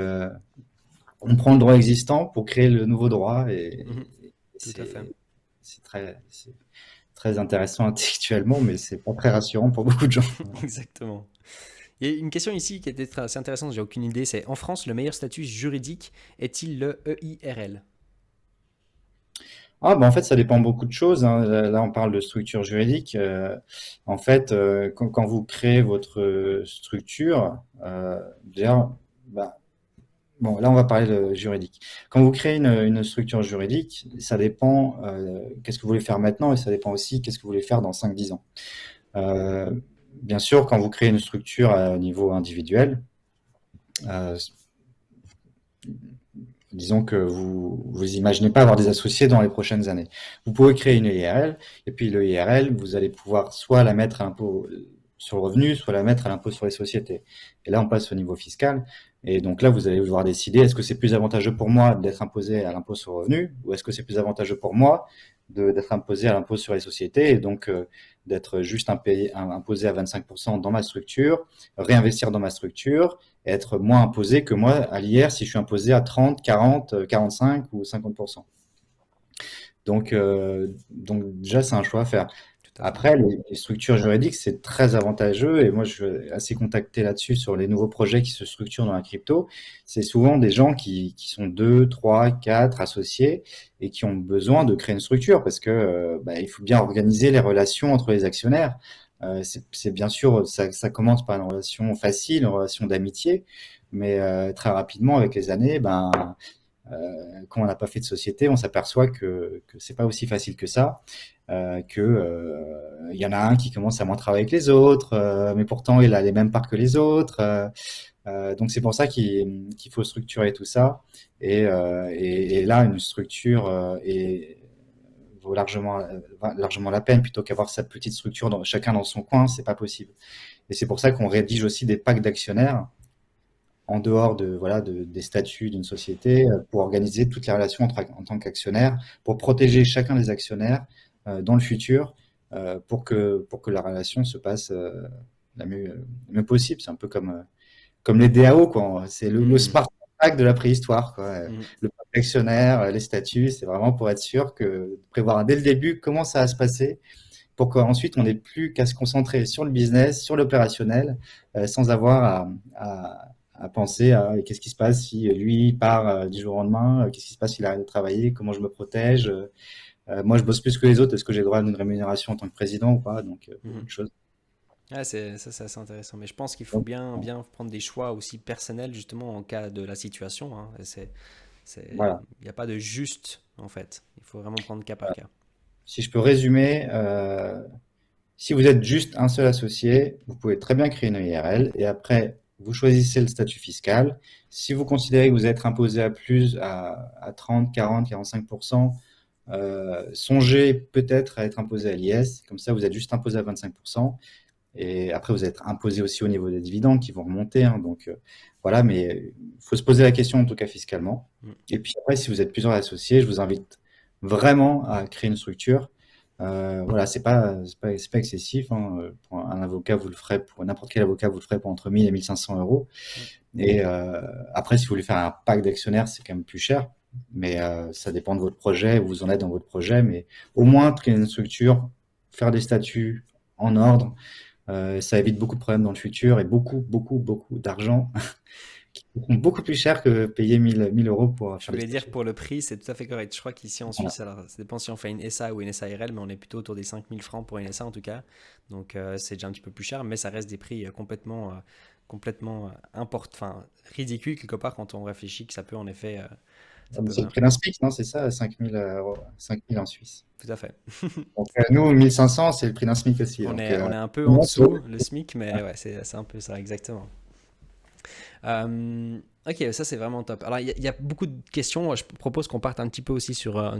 on prend le droit existant pour créer le nouveau droit Mhm, et tout à fait. c'est très intéressant intellectuellement, mais c'est pas très rassurant pour beaucoup de gens. Exactement. Il y a une question ici qui était assez intéressante, j'ai aucune idée, c'est en France, le meilleur statut juridique est-il le EIRL? Ah, bah, en fait, ça dépend beaucoup de choses, hein. Là, on parle de structure juridique. En fait, quand vous créez votre structure, déjà, bah, bon, là, on va parler de juridique. Quand vous créez une structure juridique, ça dépend qu'est-ce que vous voulez faire maintenant et ça dépend aussi qu'est-ce que vous voulez faire dans 5 10 ans. Euh, Bien sûr, quand vous créez une structure à niveau individuel, euh, disons que vous imaginez pas avoir des associés dans les prochaines années. Vous pouvez créer une IRL et puis le IRL, vous allez pouvoir soit la mettre à l'impôt sur le revenu, soit la mettre à l'impôt sur les sociétés. Et là, on passe au niveau fiscal. Et donc là, vous allez devoir décider, est-ce que c'est plus avantageux pour moi d'être imposé à l'impôt sur le revenu ou est-ce que c'est plus avantageux pour moi d'être imposé à l'impôt sur les sociétés et donc d'être juste imposé à 25% dans ma structure, réinvestir dans ma structure et être moins imposé que moi à l'IR si je suis imposé à 30, 40, 45 ou 50%. Donc déjà, c'est un choix à faire. Tout à fait. Après, les structures juridiques, c'est très avantageux et moi, je suis assez contacté là-dessus sur les nouveaux projets qui se structurent dans la crypto. C'est souvent des gens qui sont deux, trois, quatre associés et qui ont besoin de créer une structure parce que bah, il faut bien organiser les relations entre les actionnaires. C'est bien sûr, ça commence par une relation facile, une relation d'amitié, mais très rapidement, avec les années, ben, quand on n'a pas fait de société, on s'aperçoit que c'est pas aussi facile que ça, il y en a un qui commence à moins travailler que les autres, mais pourtant il a les mêmes parts que les autres. Donc c'est pour ça qu'il faut structurer tout ça. Et là, une structure vaut largement la peine plutôt qu'avoir sa petite structure chacun dans son coin, c'est pas possible. Et c'est pour ça qu'on rédige aussi des packs d'actionnaires en dehors des statuts d'une société pour organiser toutes les relations en tant qu'actionnaire, pour protéger chacun des actionnaires dans le futur, pour que la relation se passe le mieux possible. C'est un peu comme les DAO, quoi. C'est le smart contract de la préhistoire, quoi. Le pacte d'actionnaire, les statuts, c'est vraiment pour être sûr de prévoir dès le début comment ça va se passer pour qu'ensuite on n'ait plus qu'à se concentrer sur le business, sur l'opérationnel, sans avoir à penser à qu'est-ce qui se passe si lui part du jour au lendemain, qu'est-ce qui se passe s'il arrête de travailler, comment je me protège. Moi, je bosse plus que les autres, est-ce que j'ai droit à une rémunération en tant que président ou pas? Donc, beaucoup de choses. Ah, c'est assez intéressant. Mais je pense qu'il faut Donc, bien prendre des choix aussi personnels, justement, en cas de la situation, hein. voilà. Il n'y a pas de juste, en fait. Il faut vraiment prendre cas par cas. Si je peux résumer, si vous êtes juste un seul associé, vous pouvez très bien créer une IRL et après, vous choisissez le statut fiscal. Si vous considérez que vous êtes imposé à 30, 40, 45%, songez peut-être à être imposé à l'IS. Comme ça, vous êtes juste imposé à 25%. Et après, vous êtes imposé aussi au niveau des dividendes qui vont remonter, hein. Donc, voilà, mais il faut se poser la question, en tout cas fiscalement. Et puis après, si vous êtes plusieurs associés, je vous invite vraiment à créer une structure. Voilà, c'est pas excessif, hein. Pour un avocat, vous le ferez, pour n'importe quel avocat, vous le ferez pour entre 1000 et 1500 euros. Et après, si vous voulez faire un pack d'actionnaires, c'est quand même plus cher. Mais ça dépend de votre projet, où vous en êtes dans votre projet. Mais au moins, créer une structure, faire des statuts en ordre, ça évite beaucoup de problèmes dans le futur et beaucoup, beaucoup, beaucoup d'argent qui coûteront beaucoup plus cher que payer 1000 euros pour Je faire des voulais dire statuts. pour le prix, c'est tout à fait correct. Je crois qu'ici en Voilà. Suisse, alors ça dépend si on fait une SA ou une SARL, mais on est plutôt autour des 5000 francs pour une SA en tout cas. Donc c'est déjà un petit peu plus cher, mais ça reste des prix complètement enfin, ridicules quelque part quand on réfléchit que ça peut en effet, ça peut C'est le vraiment. prix d'un SMIC, non? C'est ça, 5000 euros, 5000 en Suisse. Tout à fait. Donc, nous, 1500, c'est le prix d'un SMIC aussi. On Donc, est, on est un peu en non, dessous, le SMIC, mais ouais, c'est un peu ça, exactement. Ok, ça c'est vraiment top. Alors il y a beaucoup de questions. Je propose qu'on parte un petit peu aussi sur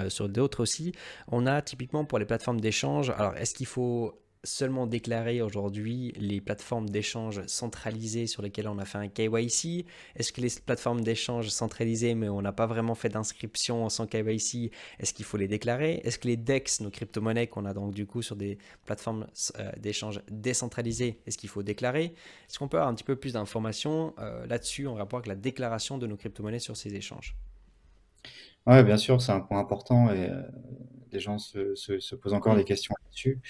sur d'autres aussi. On a typiquement pour les plateformes d'échange. Alors est-ce qu'il faut seulement déclarer aujourd'hui les plateformes d'échange centralisées sur lesquelles on a fait un KYC? Est-ce que les plateformes d'échange centralisées mais on n'a pas vraiment fait d'inscription sans KYC, est-ce qu'il faut les déclarer? Est-ce que les DEX, nos crypto-monnaies qu'on a donc du coup sur des plateformes d'échange décentralisées, est-ce qu'il faut déclarer? Est-ce qu'on peut avoir un petit peu plus d'informations là-dessus en rapport avec la déclaration de nos crypto-monnaies sur ces échanges? ouais, bien sûr, c'est un point important et les gens se posent encore des Hmm. questions là-dessus.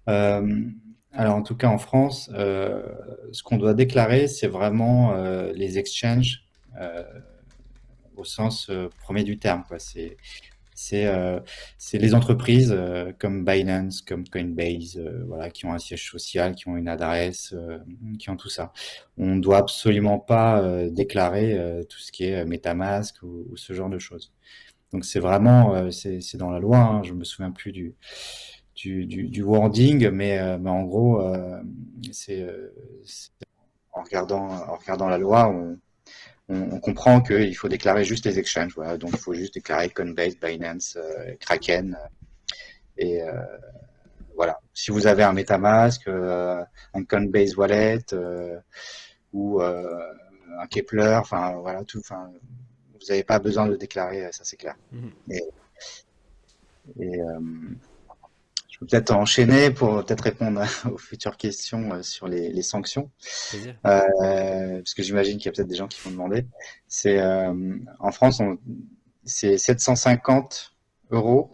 Euh, alors, en tout cas, en France, ce qu'on doit déclarer, c'est vraiment les exchanges euh, au sens premier du terme, quoi. C'est euh, c'est les entreprises comme Binance, comme Coinbase, voilà, qui ont un siège social, qui ont une adresse, qui ont tout ça. On doit absolument pas déclarer tout ce qui est MetaMask ou ce genre de choses. Donc c'est vraiment, c'est dans la loi, hein. Je me souviens plus du wording, mais en gros, c'est- en regardant la loi, on comprend qu'il faut déclarer juste les exchanges. Voilà. Donc il faut juste déclarer Coinbase, Binance, Kraken. Et voilà. Si vous avez un MetaMask, un Coinbase Wallet ou un Kepler, enfin voilà, tout, enfin, vous n'avez pas besoin de déclarer, ça c'est clair. Mhm. Et Et je peux peut-être enchaîner pour peut-être répondre aux futures questions sur les sanctions. Plaisir. Parce que j'imagine qu'il y a peut-être des gens qui vont demander. C'est en France, c'est 750 euros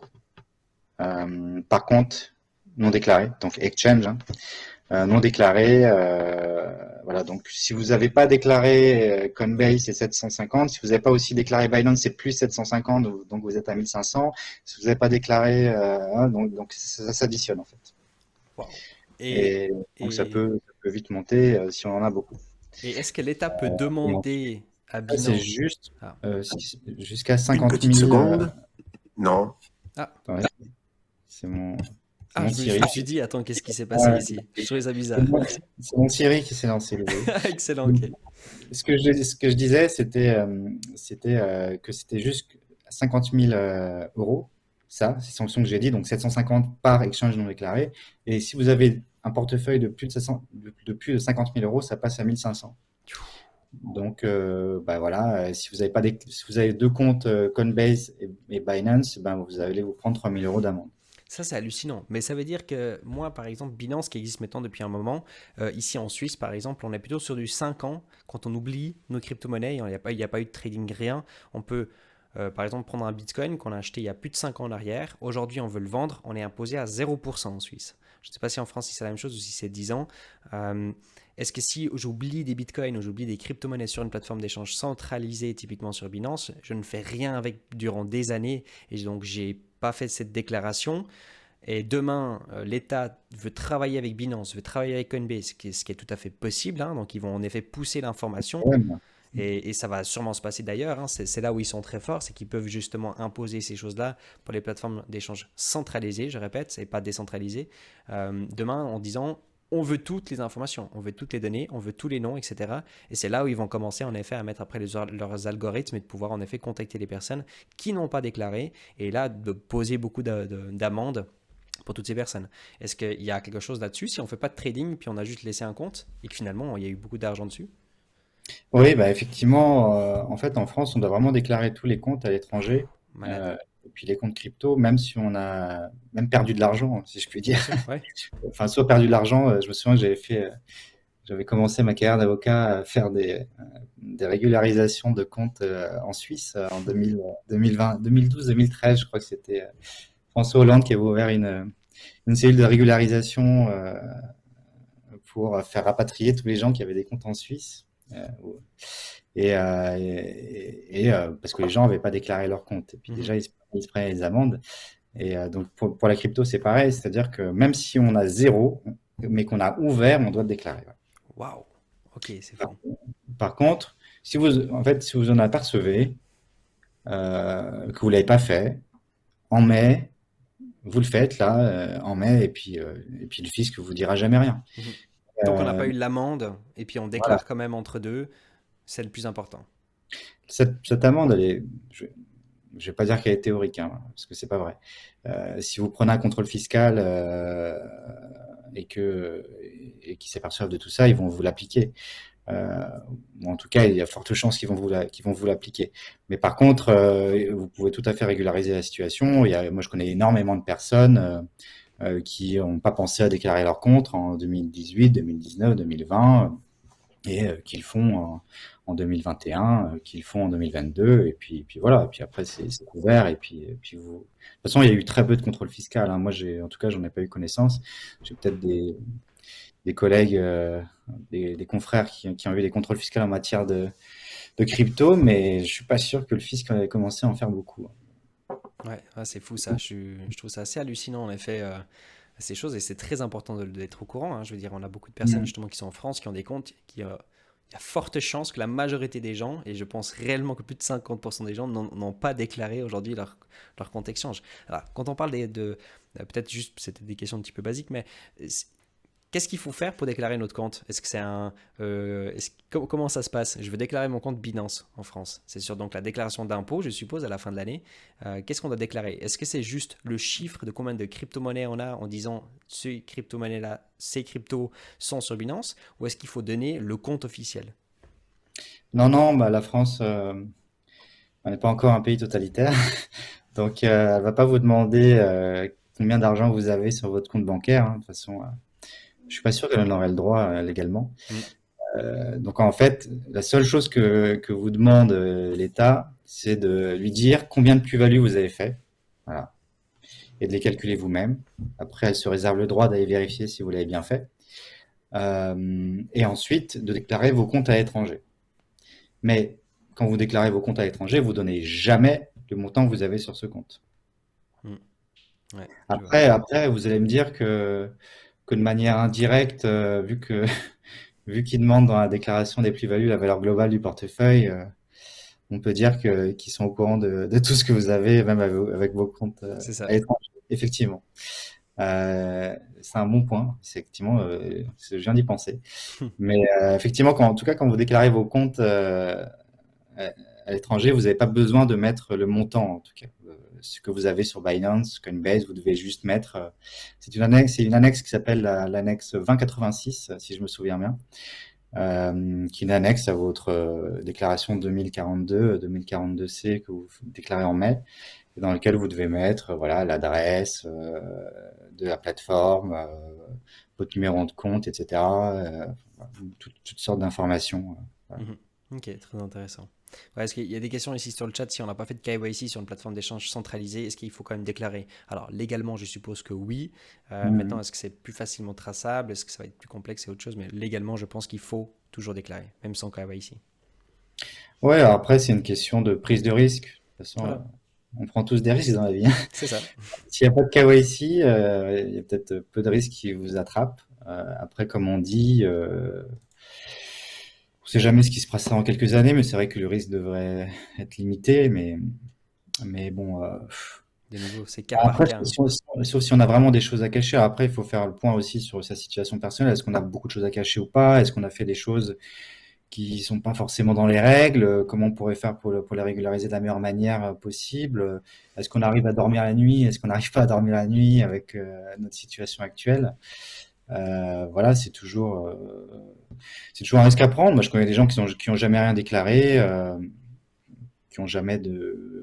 par compte non déclaré, donc exchange, hein, non déclaré. Voilà, donc si vous n'avez pas déclaré Coinbase, c'est 750. Si vous n'avez pas aussi déclaré Binance, c'est plus 750, donc vous êtes à 1500. Si vous n'avez pas déclaré, donc ça s'additionne en fait. Wow. Et, Et donc et, ça peut vite monter si on en a beaucoup. et est-ce que l'État peut Et ensuite, demander à ça, c'est Binance? juste Ah, jusqu'à Une 50 petite 000. seconde. Non. ah, Attends, c'est ah, mon je Siri. me suis dit, attends, qu'est-ce qui s'est passé Ouais, ici? Je trouvais ça c'est bizarre. mon Siri qui s'est lancé le bruit. Excellent, ok. Ce que je disais, que c'était juste 50 000 euros. Ça, c'est sanctions que j'ai dit, donc 750 par exchange non déclaré. Et si vous avez un portefeuille de plus de 700 de plus de 50 000 euros, ça passe à 1500. Donc, bah voilà, si vous avez pas si vous avez deux comptes Coinbase et Binance, ben vous allez vous prendre 3 000 euros d'amende. Ça, c'est hallucinant. Mais ça veut dire que moi, par exemple, Binance, qui existe maintenant depuis un moment, ici en Suisse, par exemple, on est plutôt sur du 5 ans. Quand on oublie nos crypto-monnaies, il n'y a pas eu de trading, rien. On peut, par exemple, prendre un Bitcoin qu'on a acheté il y a plus de 5 ans en arrière. Aujourd'hui, on veut le vendre. On est imposé à 0% en Suisse. Je ne sais pas si en France, si c'est la même chose ou si c'est 10 ans. Euh, Est-ce que si j'oublie des bitcoins ou j'oublie des crypto-monnaies sur une plateforme d'échange centralisée, typiquement sur Binance, je ne fais rien avec durant des années et donc j'ai pas fait cette déclaration. Et demain, l'État veut travailler avec Binance, veut travailler avec Coinbase, ce qui est tout à fait possible, hein. Donc ils vont en effet pousser l'information. Ouais, Et ça va sûrement se passer d'ailleurs, hein. C'est là où ils sont très forts, c'est qu'ils peuvent justement imposer ces choses-là pour les plateformes d'échange centralisées, je répète, c'est pas décentralisé. Demain, en disant, on veut toutes les informations, on veut toutes les données, on veut tous les noms, etc. Et c'est là où ils vont commencer en effet à mettre après leurs algorithmes et de pouvoir en effet contacter les personnes qui n'ont pas déclaré et là de poser beaucoup d'amendes pour toutes ces personnes. Est-ce qu'il y a quelque chose là-dessus si on ne fait pas de trading puis on a juste laissé un compte et que finalement il y a eu beaucoup d'argent dessus? Oui, bah effectivement, en fait, en France, on doit vraiment déclarer tous les comptes à l'étranger, Malade. et puis les comptes crypto, même si on a même perdu de l'argent, si je puis dire. Bien sûr, ouais. Enfin, soit perdu de l'argent, je me souviens que j'avais commencé ma carrière d'avocat à faire des régularisations de comptes en Suisse en 2020, 2012, 2013, je crois que c'était François Hollande qui avait ouvert une cellule de régularisation pour faire rapatrier tous les gens qui avaient des comptes en Suisse. Euh, parce que les gens n'avaient pas déclaré leur compte. Et puis Mhm. déjà, ils se prenaient les amendes. Et donc pour la crypto, c'est pareil, c'est-à-dire que même si on a zéro, mais qu'on a ouvert, on doit déclarer. Waouh. Ok, c'est Par, fou. par contre, si vous en apercevez que vous l'avez pas fait, en mai, vous le faites là, en mai, et puis le fisc vous dira jamais rien. Mhm. Tant qu'on n'a Euh, pas eu l'amende et puis on voilà. déclare quand même entre deux, c'est le plus important. Cette amende, je vais pas dire qu'elle est théorique, hein, parce que c'est pas vrai. Si vous prenez un contrôle fiscal et que et qu'ils s'aperçoivent de tout ça, ils vont vous l'appliquer. Euh, ou en tout cas, il y a forte chance qu'ils vont vous l'appliquer. Mais par contre, vous pouvez tout à fait régulariser la situation. Moi, je connais énormément de personnes qui n'ont pas pensé à déclarer leur compte en 2018, 2019, 2020 et qu'ils font en 2021, qu'ils font en 2022, puis voilà. Et puis après, c'est couvert. Et puis vous. De toute façon, il y a eu très peu de contrôle fiscal, hein. Moi, en tout cas, j'en ai pas eu connaissance. J'ai peut-être des collègues, des confrères qui ont eu des contrôles fiscaux en matière de crypto, mais je suis pas sûr que le fisc ait commencé à en faire beaucoup. Ouais, ah, c'est fou ça. Je trouve ça assez hallucinant en effet, ces choses et c'est très important d'être au courant, hein. Je veux dire, on a beaucoup de personnes Mm. justement qui sont en France, qui ont des comptes, il y a forte chance que la majorité des gens, et je pense réellement que plus de 50% des gens n'ont pas déclaré aujourd'hui leur compte exchange. Alors, quand on parle peut-être juste, c'était des questions un petit peu basiques, mais qu'est-ce qu'il faut faire pour déclarer notre compte? Est-ce que c'est un, comment ça se passe? Je veux déclarer mon compte Binance en France. C'est sur donc la déclaration d'impôt, je suppose, à la fin de l'année. Qu'est-ce qu'on doit déclarer? Est-ce que c'est juste le chiffre de combien de crypto-monnaies on a en disant ces crypto-monnaies-là, ces cryptos sont sur Binance? Ou est-ce qu'il faut donner le compte officiel? Non, non, bah, la France, on n'est pas encore un pays totalitaire. Donc, elle va pas vous demander combien d'argent vous avez sur votre compte bancaire, hein. De toute façon, je suis pas sûr qu'elle en aurait le droit légalement. Mm. Donc, en fait, la seule chose que vous demande l'État, c'est de lui dire combien de plus-value vous avez fait. Voilà. Et de les calculer vous-même. Après, elle se réserve le droit d'aller vérifier si vous l'avez bien fait. Et ensuite, de déclarer vos comptes à l'étranger. Mais quand vous déclarez vos comptes à l'étranger, vous donnez jamais le montant que vous avez sur ce compte. Mm. Ouais, je vois. Après, vous allez me dire que de manière indirecte, vu qu'ils demandent dans la déclaration des plus-values la valeur globale du portefeuille, on peut dire qu'ils sont au courant de tout ce que vous avez, même avec vos comptes C'est ça. à l'étranger. Effectivement. C'est un bon point. C'est effectivement, je viens d'y penser. Mais effectivement, en tout cas, quand vous déclarez vos comptes à à l'étranger, vous n'avez pas besoin de mettre le montant, en tout cas. Ce que vous avez sur Binance, Coinbase, vous devez juste mettre. C'est une annexe qui s'appelle l'annexe 2086, si je me souviens bien, qui est une annexe à votre déclaration 2042C que vous déclarez en mai, et dans lequel vous devez mettre voilà l'adresse de la plateforme, votre numéro de compte, etc. Toutes sortes d'informations. Voilà. Mhm. Ok, très intéressant. Ouais, est-ce qu'il y a des questions ici sur le chat? Si on n'a pas fait de KYC sur une plateforme d'échange centralisée, est-ce qu'il faut quand même déclarer? Alors, légalement, je suppose que oui. Maintenant, Mhm. est-ce que c'est plus facilement traçable? Est-ce que ça va être plus complexe? C'est autre chose. Mais légalement, je pense qu'il faut toujours déclarer, même sans KYC. Ouais, alors après, c'est une question de prise de risque. De toute façon, Voilà, on prend tous des risques dans la vie, hein. c'est ça. S'il n'y a pas de KYC, il y a peut-être peu de risques qui vous attrapent. Après, comme on dit, on ne sait jamais ce qui se passera dans quelques années, mais c'est vrai que le risque devrait être limité. Mais bon, De nouveau, c'est cas par après, cas, hein. sauf si on a vraiment des choses à cacher. Après, il faut faire le point aussi sur sa situation personnelle. Est-ce qu'on a beaucoup de choses à cacher ou pas? Est-ce qu'on a fait des choses qui sont pas forcément dans les règles? Comment on pourrait faire pour les régulariser de la meilleure manière possible? Est-ce qu'on arrive à dormir la nuit? Est-ce qu'on n'arrive pas à dormir la nuit avec notre situation actuelle? Voilà, c'est toujours un risque à prendre. Moi, je connais des gens qui ont jamais rien déclaré, qui ont jamais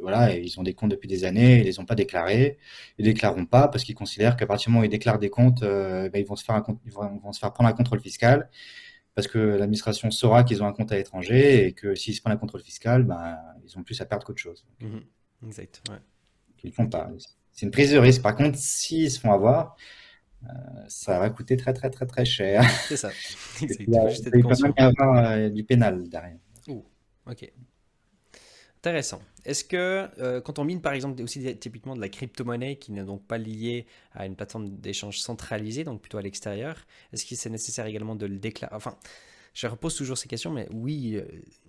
voilà, et ils ont des comptes depuis des années, ils les ont pas déclarés, ils déclareront pas parce qu'ils considèrent qu'à partir du moment où ils déclarent des comptes, ben, ils vont se faire prendre un contrôle fiscal parce que l'administration saura qu'ils ont un compte à l'étranger et que s'ils se prennent un contrôle fiscal, ben, ils ont plus à perdre qu'autre chose. Mhm. Exact, ouais. Ils le font Ok, pas. C'est une prise de risque. Par contre, s'ils se font avoir, ça va coûter très très très très cher. c'est ça. Et Exact, puis, il faut juste être il peut même conscient. y avoir du pénal derrière. Ouh, ok. Intéressant. Est-ce que quand on mine par exemple aussi typiquement de la crypto-monnaie qui n'est donc pas liée à une plateforme d'échange centralisée, donc plutôt à l'extérieur, est-ce que c'est nécessaire également de le déclarer? Enfin, je repose toujours ces questions, mais oui,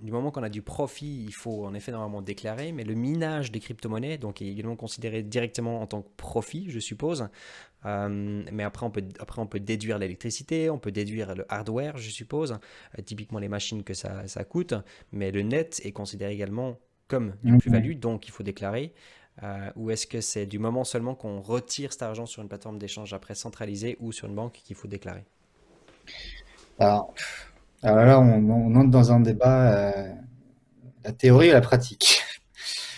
du moment qu'on a du profit, il faut en effet normalement déclarer, mais le minage des crypto-monnaies donc, est également considéré directement en tant que profit, je suppose. Mais après, on peut déduire l'électricité, on peut déduire le hardware, je suppose, typiquement les machines que ça coûte, mais le net est considéré également comme une Mhm. plus-value, donc il faut déclarer. Ou est-ce que c'est du moment seulement qu'on retire cet argent sur une plateforme d'échange après centralisée ou sur une banque qu'il faut déclarer? Alors, alors là, on entre dans un débat, la théorie et la pratique.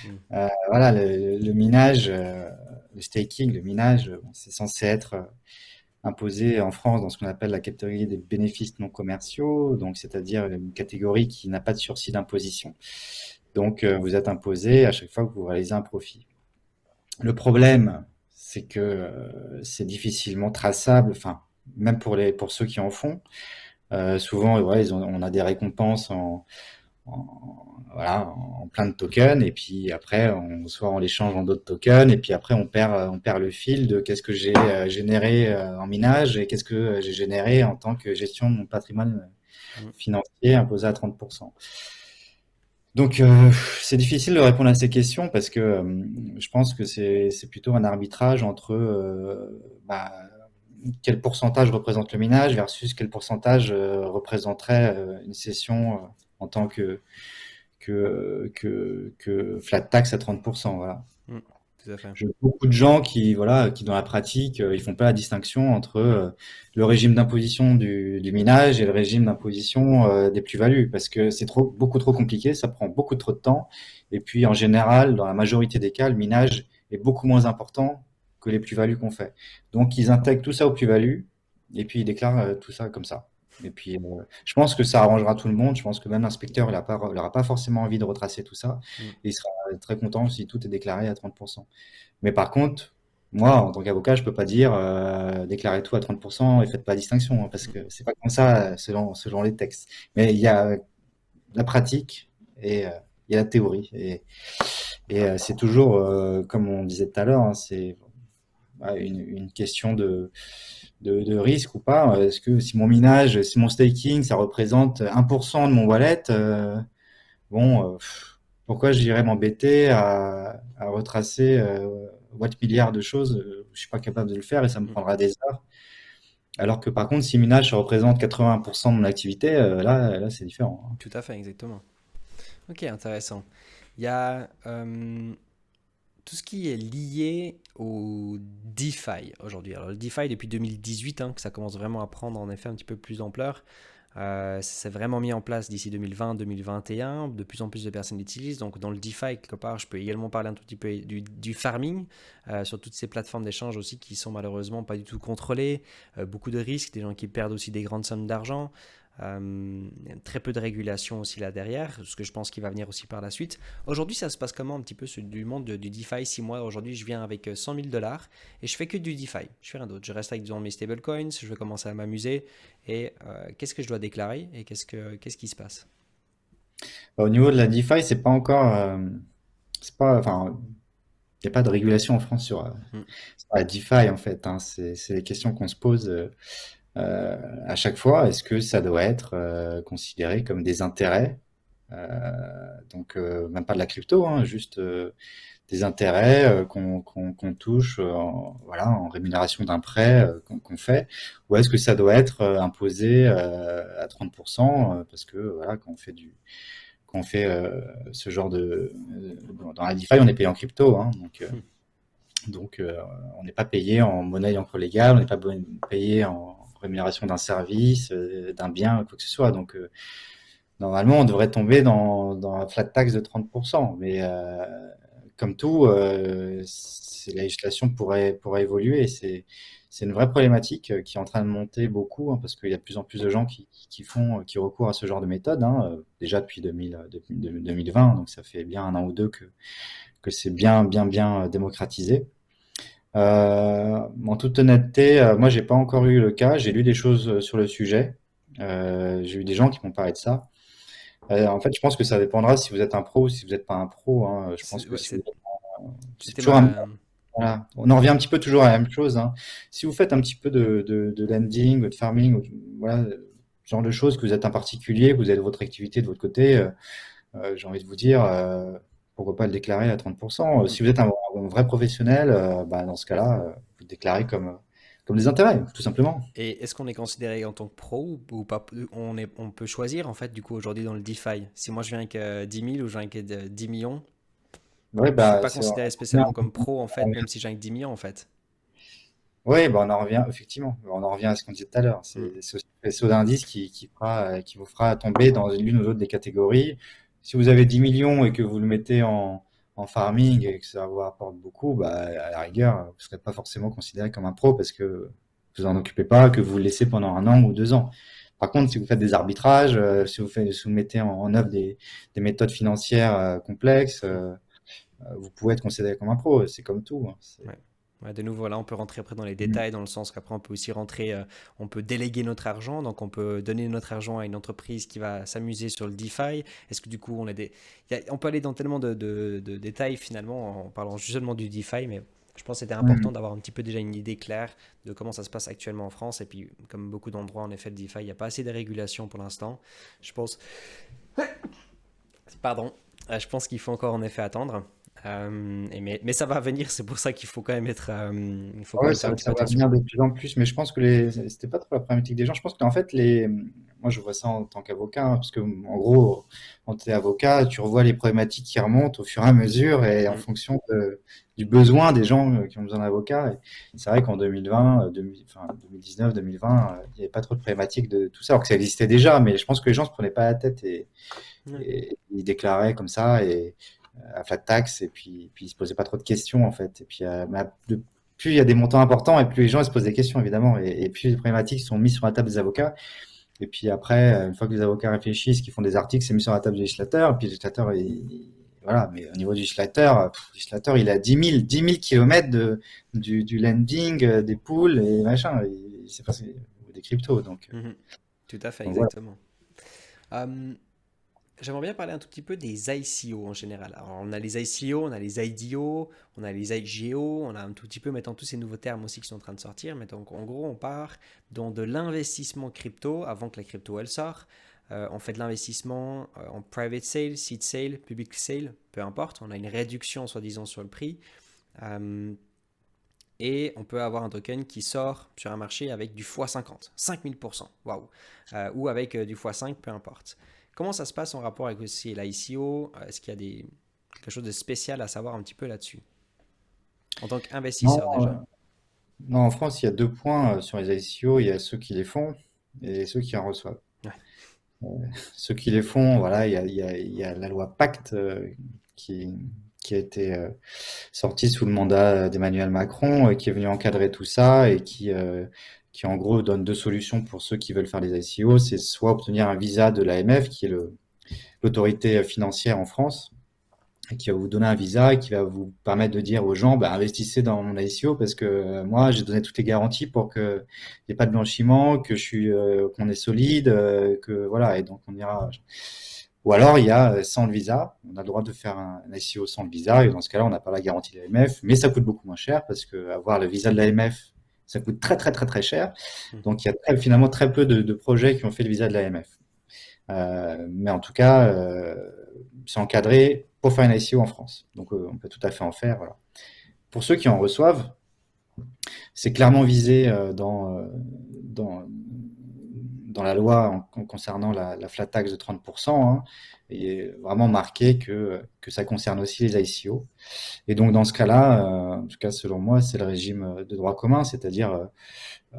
Hmm. Voilà, le minage, le staking, le minage, bon, c'est censé être imposé en France dans ce qu'on appelle la catégorie des bénéfices non commerciaux, donc c'est-à-dire une catégorie qui n'a pas de sursis d'imposition. Donc, vous êtes imposé à chaque fois que vous réalisez un profit. Le problème, c'est que c'est difficilement traçable, enfin, même pour ceux qui en font. Souvent, ouais, on a des récompenses voilà, en plein de tokens, et puis après, soit on les change en d'autres tokens, et puis après, on perd le fil de qu'est-ce que j'ai généré en minage et qu'est-ce que j'ai généré en tant que gestion de mon patrimoine Hmm. financier imposé à 30%. Donc, c'est difficile de répondre à ces questions parce que je pense que c'est plutôt un arbitrage entre bah, quel pourcentage représente le minage versus quel pourcentage représenterait une cession en tant que flat tax à 30%. Voilà. Hmm. tout à fait. Je vois beaucoup de gens qui, voilà, qui dans la pratique, ils font pas la distinction entre le régime d'imposition du minage et le régime d'imposition des plus-values, parce que c'est beaucoup trop compliqué, ça prend beaucoup trop de temps. Et puis, en général, dans la majorité des cas, le minage est beaucoup moins important que les plus-values qu'on fait. Donc, ils intègrent tout ça aux plus-values et puis ils déclarent tout ça comme ça. Et puis, je pense que ça arrangera tout le monde. Je pense que même l'inspecteur, il aura pas forcément envie de retracer tout ça. Mm. Et il sera très content si tout est déclaré à 30%. Mais par contre, moi, en tant qu'avocat, je peux pas dire déclarez tout à 30% et faites pas distinction, hein, parce Mm. que c'est pas comme ça selon les textes. Mais il y a la pratique et il y a la théorie. Et c'est toujours, comme on disait tout à l'heure, hein, c'est une question de risque ou pas. Est-ce que si mon minage, si mon staking, ça représente 1% de mon wallet, bon, pourquoi j'irais m'embêter à retracer what milliards de choses? Je suis pas capable de le faire et ça me Mm. prendra des heures. Alors que par contre, si minage, ça représente 80% de mon activité, là, c'est différent, hein. Tout à fait, exactement. Ok, intéressant. Il y a tout ce qui est lié au DeFi aujourd'hui. Alors le DeFi depuis 2018, hein, que ça commence vraiment à prendre en effet un petit peu plus d'ampleur. Ça s'est vraiment mis en place d'ici 2020-2021. De plus en plus de personnes l'utilisent. Donc dans le DeFi, quelque part, je peux également parler un tout petit peu du farming sur toutes ces plateformes d'échange aussi qui sont malheureusement pas du tout contrôlées. Beaucoup de risques, des gens qui perdent aussi des grandes sommes d'argent. Très peu de régulation aussi là derrière, ce que je pense qu'il va venir aussi par la suite. Aujourd'hui, ça se passe comment un petit peu du monde du DeFi? Si moi, aujourd'hui, je viens avec 100 000 dollars et je fais que du DeFi, je fais rien d'autre. Je reste avec disons, mes stablecoins, je vais commencer à m'amuser et qu'est-ce que je dois déclarer et qu'est-ce qui se passe? Au niveau de la DeFi, c'est pas encore, c'est pas, enfin, il n'y a pas de régulation en France Hmm. sur la DeFi en fait, hein. C'est des questions qu'on se pose à chaque fois. Est-ce que ça doit être considéré comme des intérêts? Donc même pas de la crypto, hein, juste des intérêts qu'on touche voilà, en rémunération d'un prêt qu'on fait, ou est-ce que ça doit être imposé à 30% parce que voilà, quand on fait ce genre dans la DeFi, on est payé en crypto, hein, donc on n'est pas payé en monnaie encore légale, on n'est pas payé en rémunération d'un service, d'un bien, quoi que ce soit. Donc normalement, on devrait tomber dans la flat tax de 30%. Mais comme tout, la législation pourrait évoluer. C'est une vraie problématique qui est en train de monter beaucoup, hein, parce qu'il y a de plus en plus de gens qui recourent à ce genre de méthode, hein, déjà depuis 2020, donc ça fait bien un an ou deux que c'est bien démocratisé. En toute honnêteté, moi, j'ai pas encore eu le cas. J'ai lu des choses sur le sujet. J'ai eu des gens qui m'ont parlé de ça. En fait, je pense que ça dépendra si vous êtes un pro ou si vous n'êtes pas un pro, hein. Je pense que Ouais, si vous c'est c'était toujours un, ma... voilà. On en revient un petit peu toujours à la même chose, hein. Si vous faites un petit peu de lending, de farming, voilà, ce genre de choses, que vous êtes un particulier, que vous avez votre activité de votre côté, j'ai envie de vous dire, pourquoi pas le déclarer à 30%. Hmm. Si vous êtes un vrai professionnel, bah, dans ce cas-là, vous le déclarez comme des intérêts, tout simplement. Et est-ce qu'on est considéré en tant que pro ou pas? On peut choisir en fait du coup aujourd'hui dans le DeFi. Si moi je viens avec 10 000 ou je viens avec 10 millions, Ouais, je suis bah, pas considéré spécialement comme pro en fait, même si j'ai avec 10 millions en fait. ouais, bah, on en revient, effectivement, on en revient à ce qu'on disait tout à l'heure. Hmm. C'est ce faisceau d'indices qui vous fera tomber dans l'une ou l'autre des catégories. Si vous avez 10 millions et que vous le mettez en farming et que ça vous rapporte beaucoup, bah, à la rigueur, vous ne serez pas forcément considéré comme un pro parce que vous en occupez pas, que vous le laissez pendant un an ou 2 ans. Par contre, si vous faites des arbitrages, si vous mettez en œuvre des méthodes financières complexes, Hmm. vous pouvez être considéré comme un pro. C'est comme tout, hein. Ouais. Ouais, de nouveau, là, on peut rentrer après dans les Mm. détails, dans le sens qu'après, on peut aussi rentrer, on peut déléguer notre argent, donc on peut donner notre argent à une entreprise qui va s'amuser sur le DeFi. Est-ce que du coup, on peut aller dans tellement de détails finalement en parlant seulement du DeFi, mais je pense que c'était important Mm. d'avoir un petit peu déjà une idée claire de comment ça se passe actuellement en France. Et puis, comme beaucoup d'endroits, en effet, le DeFi, il n'y a pas assez de régulation pour l'instant. Je pense, pardon, je pense qu'il faut encore en effet attendre. Mais ça va venir, c'est pour ça qu'il faut quand même être, il faut quand Ouais, même faire un petit peu ça va attention. venir de plus en plus, mais je pense que c'était pas trop la problématique des gens. Je pense qu'en fait, moi, je vois ça en tant qu'avocat, hein, parce que, en gros, quand tu es avocat, tu revois les problématiques qui remontent au fur et à mesure et en Mm. fonction du besoin des gens qui ont besoin d'avocats. Et c'est vrai qu'en 2020, 2019, 2020, il n'y avait pas trop de problématiques de tout ça, alors que ça existait déjà, mais je pense que les gens se prenaient pas la tête Ouais. et ils déclaraient comme ça à flat tax, et puis ils se posaient pas trop de questions, en fait. Et puis, plus il y a des montants importants, et plus les gens ils se posent des questions, évidemment, et plus les problématiques sont mises sur la table des avocats. Et puis après, une fois que les avocats réfléchissent, qu'ils font des articles, c'est mis sur la table du législateur, et puis le législateur, voilà. Mais au niveau du législateur, il est à 10 000 kilomètres du lending, des pools et machin, c'est pas des cryptos, Mhm. Tout à fait, donc voilà. exactement. Euh, J'aimerais bien parler un tout petit peu des ICO en général. Alors, on a les ICO, on a les IDO, on a les IGO, on a un tout petit peu maintenant tous ces nouveaux termes aussi qui sont en train de sortir. Mais donc, en gros, on part dans de l'investissement crypto avant que la crypto elle sort. On fait de l'investissement en private sale, seed sale, public sale, peu importe. On a une réduction soi-disant sur le prix. Euh, et on peut avoir un token qui sort sur un marché avec du x50, 5000%, waouh, ou avec du x5, peu importe. Comment ça se passe en rapport avec aussi l'ICO? Est-ce qu'il y a quelque chose de spécial à savoir un petit peu là-dessus? En tant Non, qu'investisseur déjà. non, en France, il y a deux points sur les ICO. Il y a ceux qui les font et ceux qui en reçoivent. Ouais. Ceux qui les font, voilà, il y a la loi Pacte qui, qui a été sortie sous le mandat d'Emmanuel Macron, qui est venu encadrer tout ça et qui en gros donne deux solutions pour ceux qui veulent faire des ICO. C'est soit obtenir un visa de l'AMF, qui est l'autorité financière en France, et qui va vous donner un visa et qui va vous permettre de dire aux gens, bah, investissez dans mon ICO parce que moi, j'ai donné toutes les garanties pour que il n'y ait pas de blanchiment, qu'on est solide, que voilà, et donc on ira. Ou alors il y a sans le visa, on a le droit de faire un ICO sans le visa, et dans ce cas-là, on n'a pas la garantie de l'AMF, mais ça coûte beaucoup moins cher parce que avoir le visa de l'AMF, ça coûte très très très très cher. Mhm. Donc il y a finalement très peu de projets qui ont fait le visa de l'AMF. Mais en tout cas, c'est encadré pour faire une ICO en France. Donc, on peut tout à fait en faire. Voilà. Pour ceux qui en reçoivent, c'est clairement visé dans, dans la loi concernant la flat tax de 30%, hein, et vraiment marqué que ça concerne aussi les ICO. Et donc, dans ce cas-là, en tout cas, selon moi, c'est le régime de droit commun, c'est-à-dire, euh,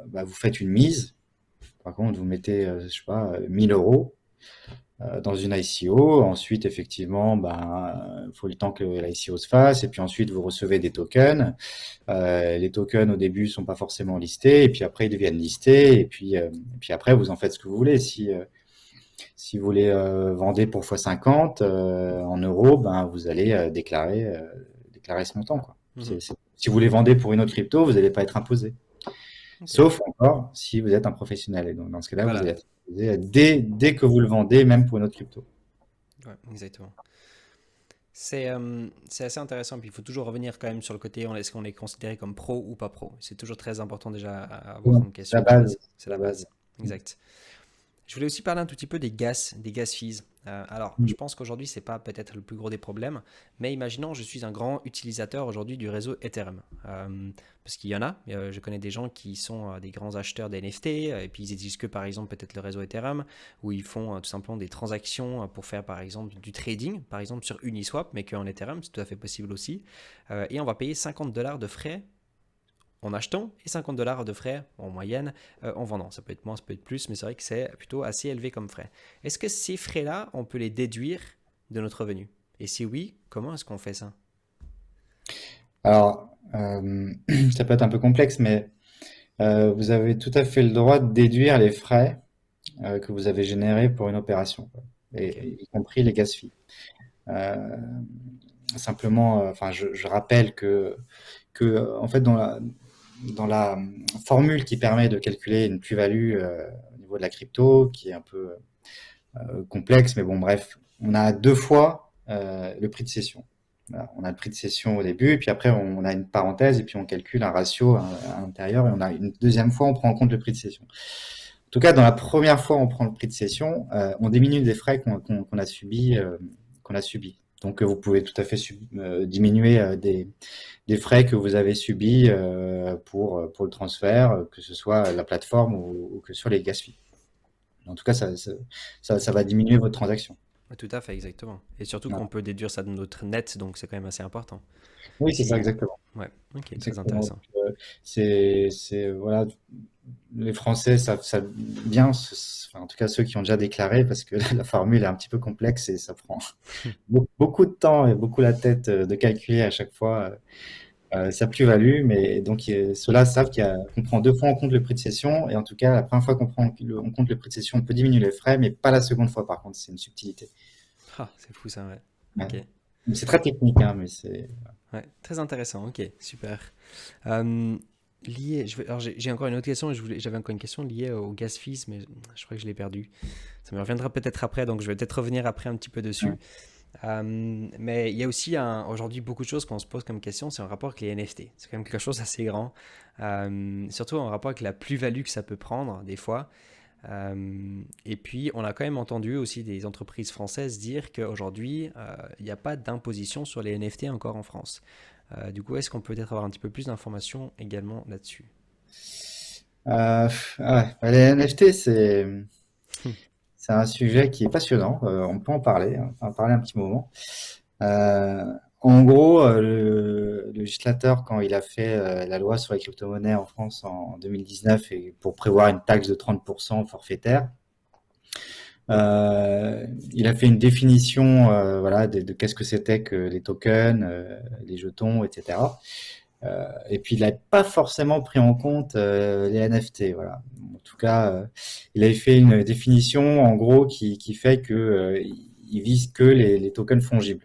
bah, vous faites une mise. Par contre, vous mettez, je sais pas, 1 000 € dans une ICO. Ensuite, effectivement, ben, il faut le temps que l'ICO se fasse. Et puis ensuite, vous recevez des tokens. Les tokens, au début, sont pas forcément listés. Et puis après, ils deviennent listés. Et puis après, vous en faites ce que vous voulez. Si vous les vendez pour x50 en euros, ben, vous allez déclarer ce montant, quoi. Mhm. Si vous les vendez pour une autre crypto, vous n'allez pas être imposé. Ok. Sauf encore si vous êtes un professionnel. Et donc, dans ce cas-là, vous allez Voilà. être imposé dès que vous le vendez, même pour une autre crypto. Ouais, exactement. C'est assez intéressant. Puis il faut toujours revenir quand même sur le côté, est-ce qu'on est considéré comme pro ou pas pro? C'est toujours très important déjà à avoir Ouais, comme c'est la question. base, C'est c'est la la base. base. Exact. Je voulais aussi parler un tout petit peu des gas fees. Alors, je Mm. pense qu'aujourd'hui, c'est pas peut-être le plus gros des problèmes, mais imaginons, je suis un grand utilisateur aujourd'hui du réseau Ethereum. Parce qu'il y en a, je connais des gens qui sont des grands acheteurs d'NFT, et puis ils utilisent que par exemple peut-être le réseau Ethereum, où ils font tout simplement des transactions pour faire par exemple du trading, par exemple sur Uniswap, mais qu'en Ethereum, c'est tout à fait possible aussi. Et on va payer $50 de frais en achetant et $50 de frais en moyenne en vendant. Ça peut être moins, ça peut être plus, mais c'est vrai que c'est plutôt assez élevé comme frais. Est-ce que ces frais-là, on peut les déduire de notre revenu? Et si oui, comment est-ce qu'on fait ça? Alors, ça peut être un peu complexe, mais vous avez tout à fait le droit de déduire les frais que vous avez générés pour une opération, quoi. Ok. Y compris les gas fees. Euh, Simplement, enfin, je rappelle en fait, dans la formule qui permet de calculer une plus-value au niveau de la crypto, qui est un peu complexe, mais bon, bref, on a deux fois le prix de cession. Voilà, on a le prix de cession au début, et puis après, on a une parenthèse, et puis on calcule un ratio à l'intérieur, et on a une deuxième fois, on prend en compte le prix de cession. En tout cas, dans la première fois, on prend le prix de cession, on diminue des frais qu'on a subis. Donc, vous pouvez tout à fait diminuer des frais que vous avez subis pour le transfert, que ce soit la plateforme ou que ce soit les gas fees. En tout cas, ça va diminuer votre transaction. Ouais, tout à fait, exactement. Et surtout qu'on Voilà. peut déduire ça de notre net, donc c'est quand même assez important. Oui, c'est ça, Et exactement. ouais, ok, très Exactement. Donc, intéressant. voilà, les Français savent bien, enfin, en tout cas ceux qui ont déjà déclaré, parce que la formule est un petit peu complexe et ça prend beaucoup de temps et beaucoup la tête de calculer à chaque fois sa plus-value. Mais donc, ceux-là savent qu'on prend 2 fois en compte le prix de cession. Et en tout cas, la première fois qu'on prend en compte le prix de cession, on peut diminuer les frais, mais pas la seconde fois, par contre. C'est une subtilité. Ah, c'est fou ça, ouais. Ouais. Ok, C'est très technique, hein, mais c'est. ouais, très intéressant, ok, super. Euh, alors j'ai encore une autre question, j'avais encore une question liée au gas fees, mais je crois que je l'ai perdu. Ça me reviendra peut-être après, donc je vais peut-être revenir après un petit peu Ouais. dessus. Mais il y a aussi aujourd'hui beaucoup de choses qu'on se pose comme question, c'est en rapport avec les NFT. C'est quand même quelque chose d'assez grand, surtout en rapport avec la plus-value que ça peut prendre des fois. Et puis, on a quand même entendu aussi des entreprises françaises dire qu'aujourd'hui, il n'y a pas d'imposition sur les NFT encore en France. Du coup, est-ce qu'on peut peut-être avoir un petit peu plus d'informations également là-dessus? Ah ouais. Bah, les NFT, c'est un sujet qui est passionnant. On peut en parler, hein, on peut en parler un petit moment. Euh, En gros, le législateur, quand il a fait la loi sur les crypto-monnaies en France en 2019 et pour prévoir une taxe de 30% forfaitaire, il a fait une définition voilà, de qu'est-ce que c'était que les tokens, les jetons, etc. Et puis il n'a pas forcément pris en compte les NFT. Voilà. En tout cas, il avait fait une définition en gros qui fait que il vise que les tokens fongibles.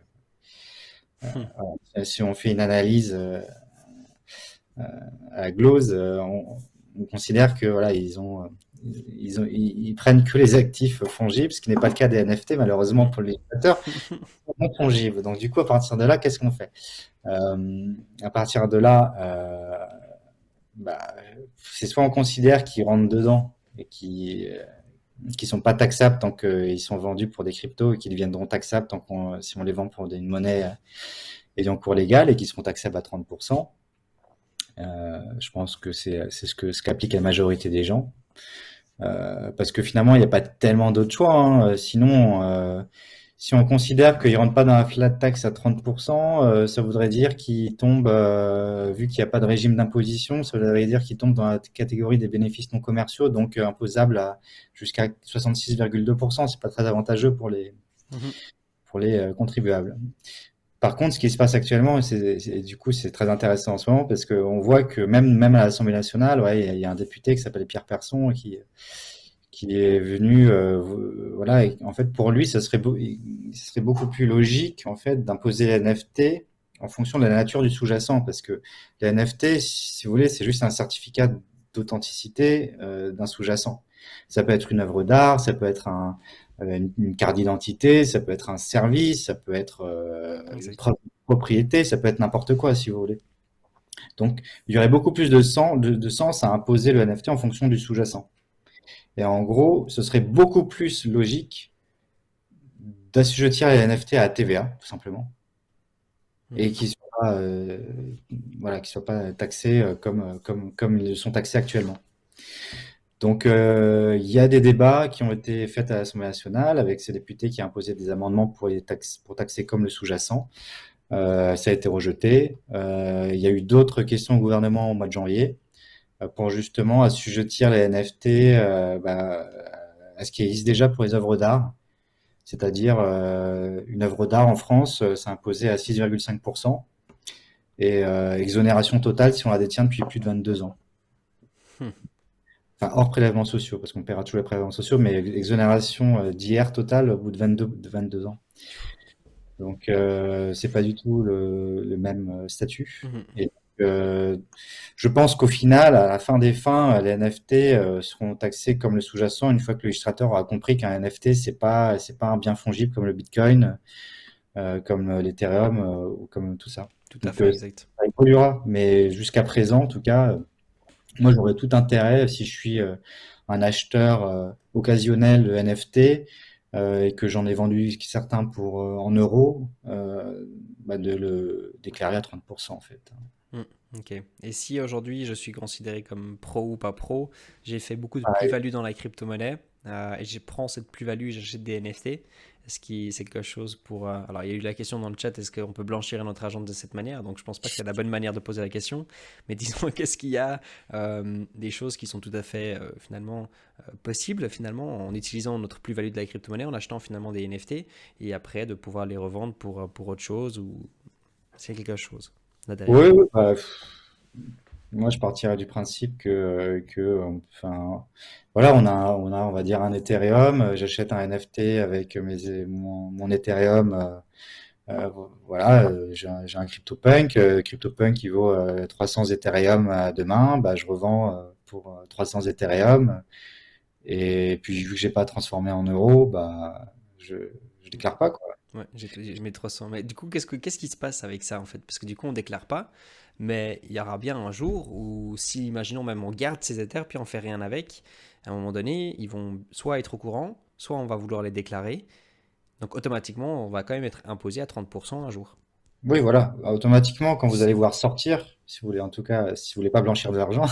Si on fait une analyse à glose, on considère que voilà, ils prennent que les actifs fongibles, ce qui n'est pas le cas des NFT malheureusement pour les législateurs, non fongibles. Donc du coup, à partir de là, qu'est-ce qu'on fait À partir de là, bah, c'est soit on considère qu'ils rentrent dedans et qui sont pas taxables tant qu'ils sont vendus pour des cryptos et qu'ils deviendront taxables si on les vend pour une monnaie ayant cours légal et qui seront taxables à 30%. Je pense que c'est ce qu'applique la majorité des gens. Parce que finalement, il n'y a pas tellement d'autres choix, hein. Sinon, si on considère qu'ils ne rentrent pas dans la flat tax à 30%, ça voudrait dire qu'ils tombent, vu qu'il n'y a pas de régime d'imposition, ça voudrait dire qu'ils tombent dans la catégorie des bénéfices non commerciaux, donc imposables jusqu'à 66,2%. C'est pas très avantageux pour les contribuables. Par contre, ce qui se passe actuellement, du coup, c'est très intéressant en ce moment parce qu'on voit que même à l'Assemblée nationale, ouais, il y a un député qui s'appelle Pierre Persson qui est venu, voilà, et en fait, pour lui, ce serait beaucoup plus logique, en fait, d'imposer les NFT en fonction de la nature du sous-jacent, parce que les NFT, si vous voulez, c'est juste un certificat d'authenticité d'un sous-jacent. Ça peut être une œuvre d'art, ça peut être une carte d'identité, ça peut être un service, ça peut être une Exact. preuve de propriété, ça peut être n'importe quoi, si vous voulez. Donc, il y aurait beaucoup plus de sens à imposer le NFT en fonction du sous-jacent. Et en gros, ce serait beaucoup plus logique d'assujettir les NFT à la TVA, tout simplement, et Mhm. voilà, qu'ils soient pas taxés comme ils le sont taxés actuellement. Donc, il y a des débats qui ont été faits à l'Assemblée nationale avec ces députés qui ont imposé des amendements pour taxer comme le sous-jacent. Ça a été rejeté. Il y a eu d'autres questions au gouvernement au mois de janvier pour justement assujettir les NFT à ce qui existe déjà pour les œuvres d'art. C'est-à-dire une œuvre d'art en France, c'est imposé à 6,5% et exonération totale si on la détient depuis plus de 22 ans. Hmm. Enfin, hors prélèvements sociaux, parce qu'on paiera tous les prélèvements sociaux, mais exonération d'IR totale au bout de 22 ans. Donc, c'est pas du tout le même statut. Mhm. Et euh, je pense qu'au final, à la fin des fins, les NFT seront taxés comme le sous-jacent une fois que le législateur aura compris qu'un NFT, c'est pas un bien fongible comme le Bitcoin, comme l'Ethereum ou comme tout ça. Tout à Donc, fait, exact. ça évoluera, mais jusqu'à présent, en tout cas, moi, j'aurais tout intérêt, si je suis un acheteur occasionnel de NFT, et que j'en ai vendu certains en euros, bah, de le déclarer à 30% en fait. Hmm, ok. Et si aujourd'hui je suis considéré comme pro ou pas pro, j'ai fait beaucoup de Pareil. plus-value dans la crypto-monnaie et je prends cette plus-value et j'achète des NFT. Est-ce que c'est quelque chose pour... alors il y a eu la question dans le chat, est-ce qu'on peut blanchir notre argent de cette manière? Donc je pense pas que c'est la bonne manière de poser la question. Mais disons, qu'est-ce qu'il y a des choses qui sont tout à fait finalement possibles finalement en utilisant notre plus-value de la crypto-monnaie, en achetant finalement des NFT et après de pouvoir les revendre pour autre chose ou c'est quelque chose là derrière. Oui, oui, bah, moi, je partirais du principe enfin, voilà, on va dire un Ethereum. J'achète un NFT avec mon Ethereum. Euh, voilà, j'ai un CryptoPunk. CryptoPunk qui vaut 300 Ethereum demain. Bah, je revends pour 300 Ethereum. Et puis, vu que j'ai pas transformé en euros, bah, je, je déclare pas, quoi. Ouais, j'ai mes 300. Mais du coup, qu'est-ce qui se passe avec ça en fait? Parce que du coup, on déclare pas, mais il y aura bien un jour où, si, imaginons même, on garde ces Ethers puis on fait rien avec, à un moment donné, ils vont soit être au courant, soit on va vouloir les déclarer. Donc automatiquement, on va quand même être imposé à 30% un jour. Oui, voilà. Automatiquement, quand vous allez vouloir sortir, si vous voulez, en tout cas, si vous voulez pas blanchir de l'argent,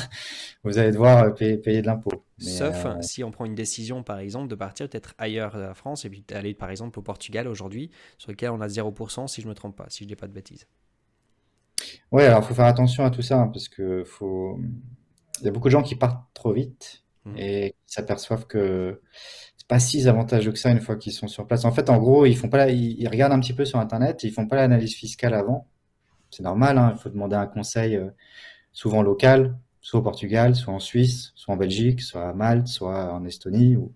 vous allez devoir payer de l'impôt. Mais Sauf si on prend une décision, par exemple, de partir peut-être ailleurs de la France et puis d'aller, par exemple, au Portugal aujourd'hui, sur lequel on a 0% si je me trompe pas, si je dis pas de bêtises. ouais, alors faut faire attention à tout ça, hein, parce que il y a beaucoup de gens qui partent trop vite Mhm. et qui s'aperçoivent que c'est pas si avantageux que ça une fois qu'ils sont sur place. En fait, en gros, ils font pas ils regardent un petit peu sur Internet, et ils font pas l'analyse fiscale avant. C'est normal, hein, il faut demander un conseil souvent local, soit au Portugal, soit en Suisse, soit en Belgique, soit à Malte, soit en Estonie ou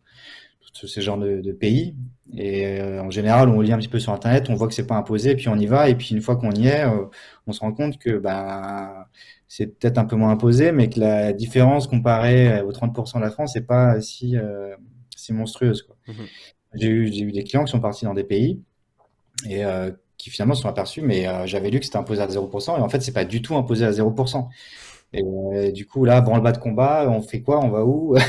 tous ces genres de pays. Et en général, on lit un petit peu sur Internet, on voit que c'est pas imposé, et puis on y va. Et puis une fois qu'on y est, on se rend compte que bah, c'est peut-être un peu moins imposé, mais que la différence comparée aux 30% de la France n'est pas si monstrueuse, quoi. Mhm. J'ai eu des clients qui sont partis dans des pays et qui finalement se sont aperçus, mais j'avais lu que c'était imposé à 0%, et en fait, c'est pas du tout imposé à 0%. Et du coup, là, branle-bas de combat, on fait quoi? On va où? Ouais.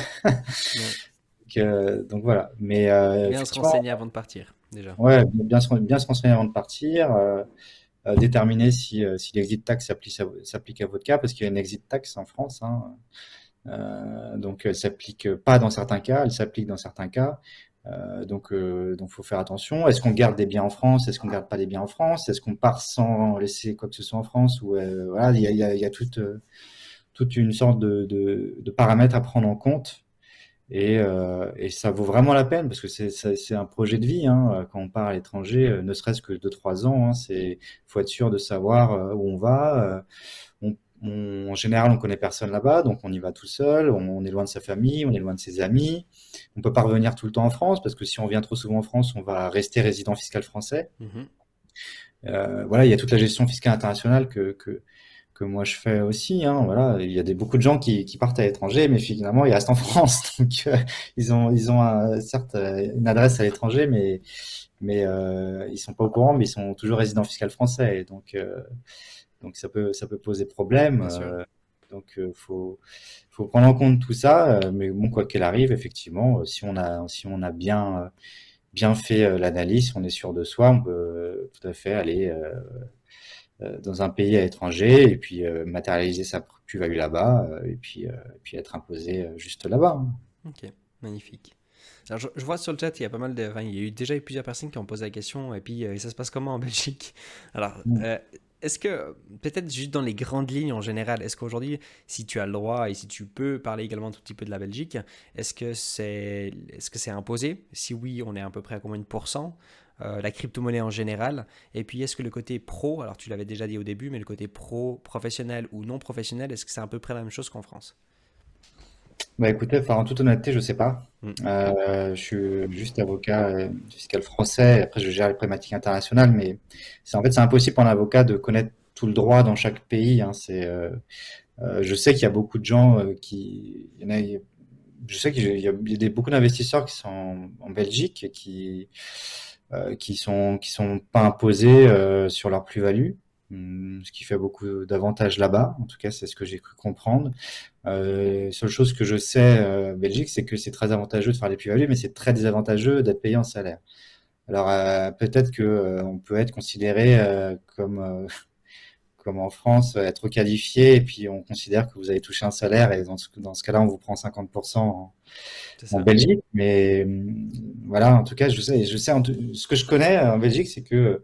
Donc voilà. Mais Bien se effectivement, renseigner avant de partir, déjà. ouais, bien se renseigner avant de partir, déterminer si l'exit tax s'applique à votre cas, parce qu'il y a une exit tax en France, hein. Donc elle s'applique pas dans certains cas, elle s'applique dans certains cas. Donc faut faire attention. Est-ce qu'on garde des biens en France? Est-ce qu'on garde pas des biens en France? Est-ce qu'on part sans laisser quoi que ce soit en France? Ou voilà, il y a toute une sorte de paramètres à prendre en compte. Et ça vaut vraiment la peine parce que c'est un projet de vie, hein, quand on part à l'étranger, ne serait-ce que 2 3 ans, hein, faut être sûr de savoir où on va. En général, on connaît personne là-bas, donc on y va tout seul. On est loin de sa famille, on est loin de ses amis. On peut pas revenir tout le temps en France parce que si on vient trop souvent en France, on va rester résident fiscal français. Mhm. Voilà, il y a toute la gestion fiscale internationale que moi je fais aussi, hein, voilà, il y a beaucoup de gens qui partent à l'étranger, mais finalement ils restent en France. Donc ils ont certes une adresse à l'étranger, mais ils sont pas au courant, mais ils sont toujours résidents fiscaux français. Et donc ça peut poser problème. Bien sûr. Donc faut prendre en compte tout ça. Mais bon, quoi qu'il arrive, effectivement, si on a bien fait l'analyse, si on est sûr de soi, on peut tout à fait aller dans un pays à l'étranger et puis matérialiser sa plus-value là-bas et puis être imposé juste là-bas, hein. Ok, magnifique. Alors, je vois sur le chat, il y a pas mal de. Enfin, il y a eu déjà eu plusieurs personnes qui ont posé la question, et puis ça se passe comment en Belgique? Alors, Mm. est-ce que, peut-être juste dans les grandes lignes en général, est-ce qu'aujourd'hui, si tu as le droit et si tu peux parler également un tout petit peu de la Belgique, est-ce que c'est imposé? Si oui, on est à peu près à combien de pourcents? La crypto-monnaie en général. Et puis, est-ce que le côté pro, alors tu l'avais déjà dit au début, mais le côté pro, professionnel ou non professionnel, est-ce que c'est à peu près la même chose qu'en France? Bah écoutez, enfin, en toute honnêteté, je sais pas. Hmm. Je suis juste avocat fiscal français. Après, je gère les problématiques internationales, mais en fait, c'est impossible pour un avocat de connaître tout le droit dans chaque pays, hein. Je sais qu'il y a beaucoup de gens il y en a, je sais qu'il y a beaucoup d'investisseurs qui sont en Belgique et qui sont pas imposés sur leur plus-value. ce qui fait beaucoup d'avantages là-bas. En tout cas, c'est ce que j'ai cru comprendre. Seule chose que je sais, Belgique, c'est que c'est très avantageux de faire les plus-values, mais c'est très désavantageux d'être payé en salaire. Alors, peut-être que on peut être considéré comme en France, être qualifié, et puis on considère que vous avez touché un salaire, et dans ce cas-là, on vous prend 50% C'est en ça. Belgique. Mais voilà, en tout cas, ce que je connais en Belgique, c'est que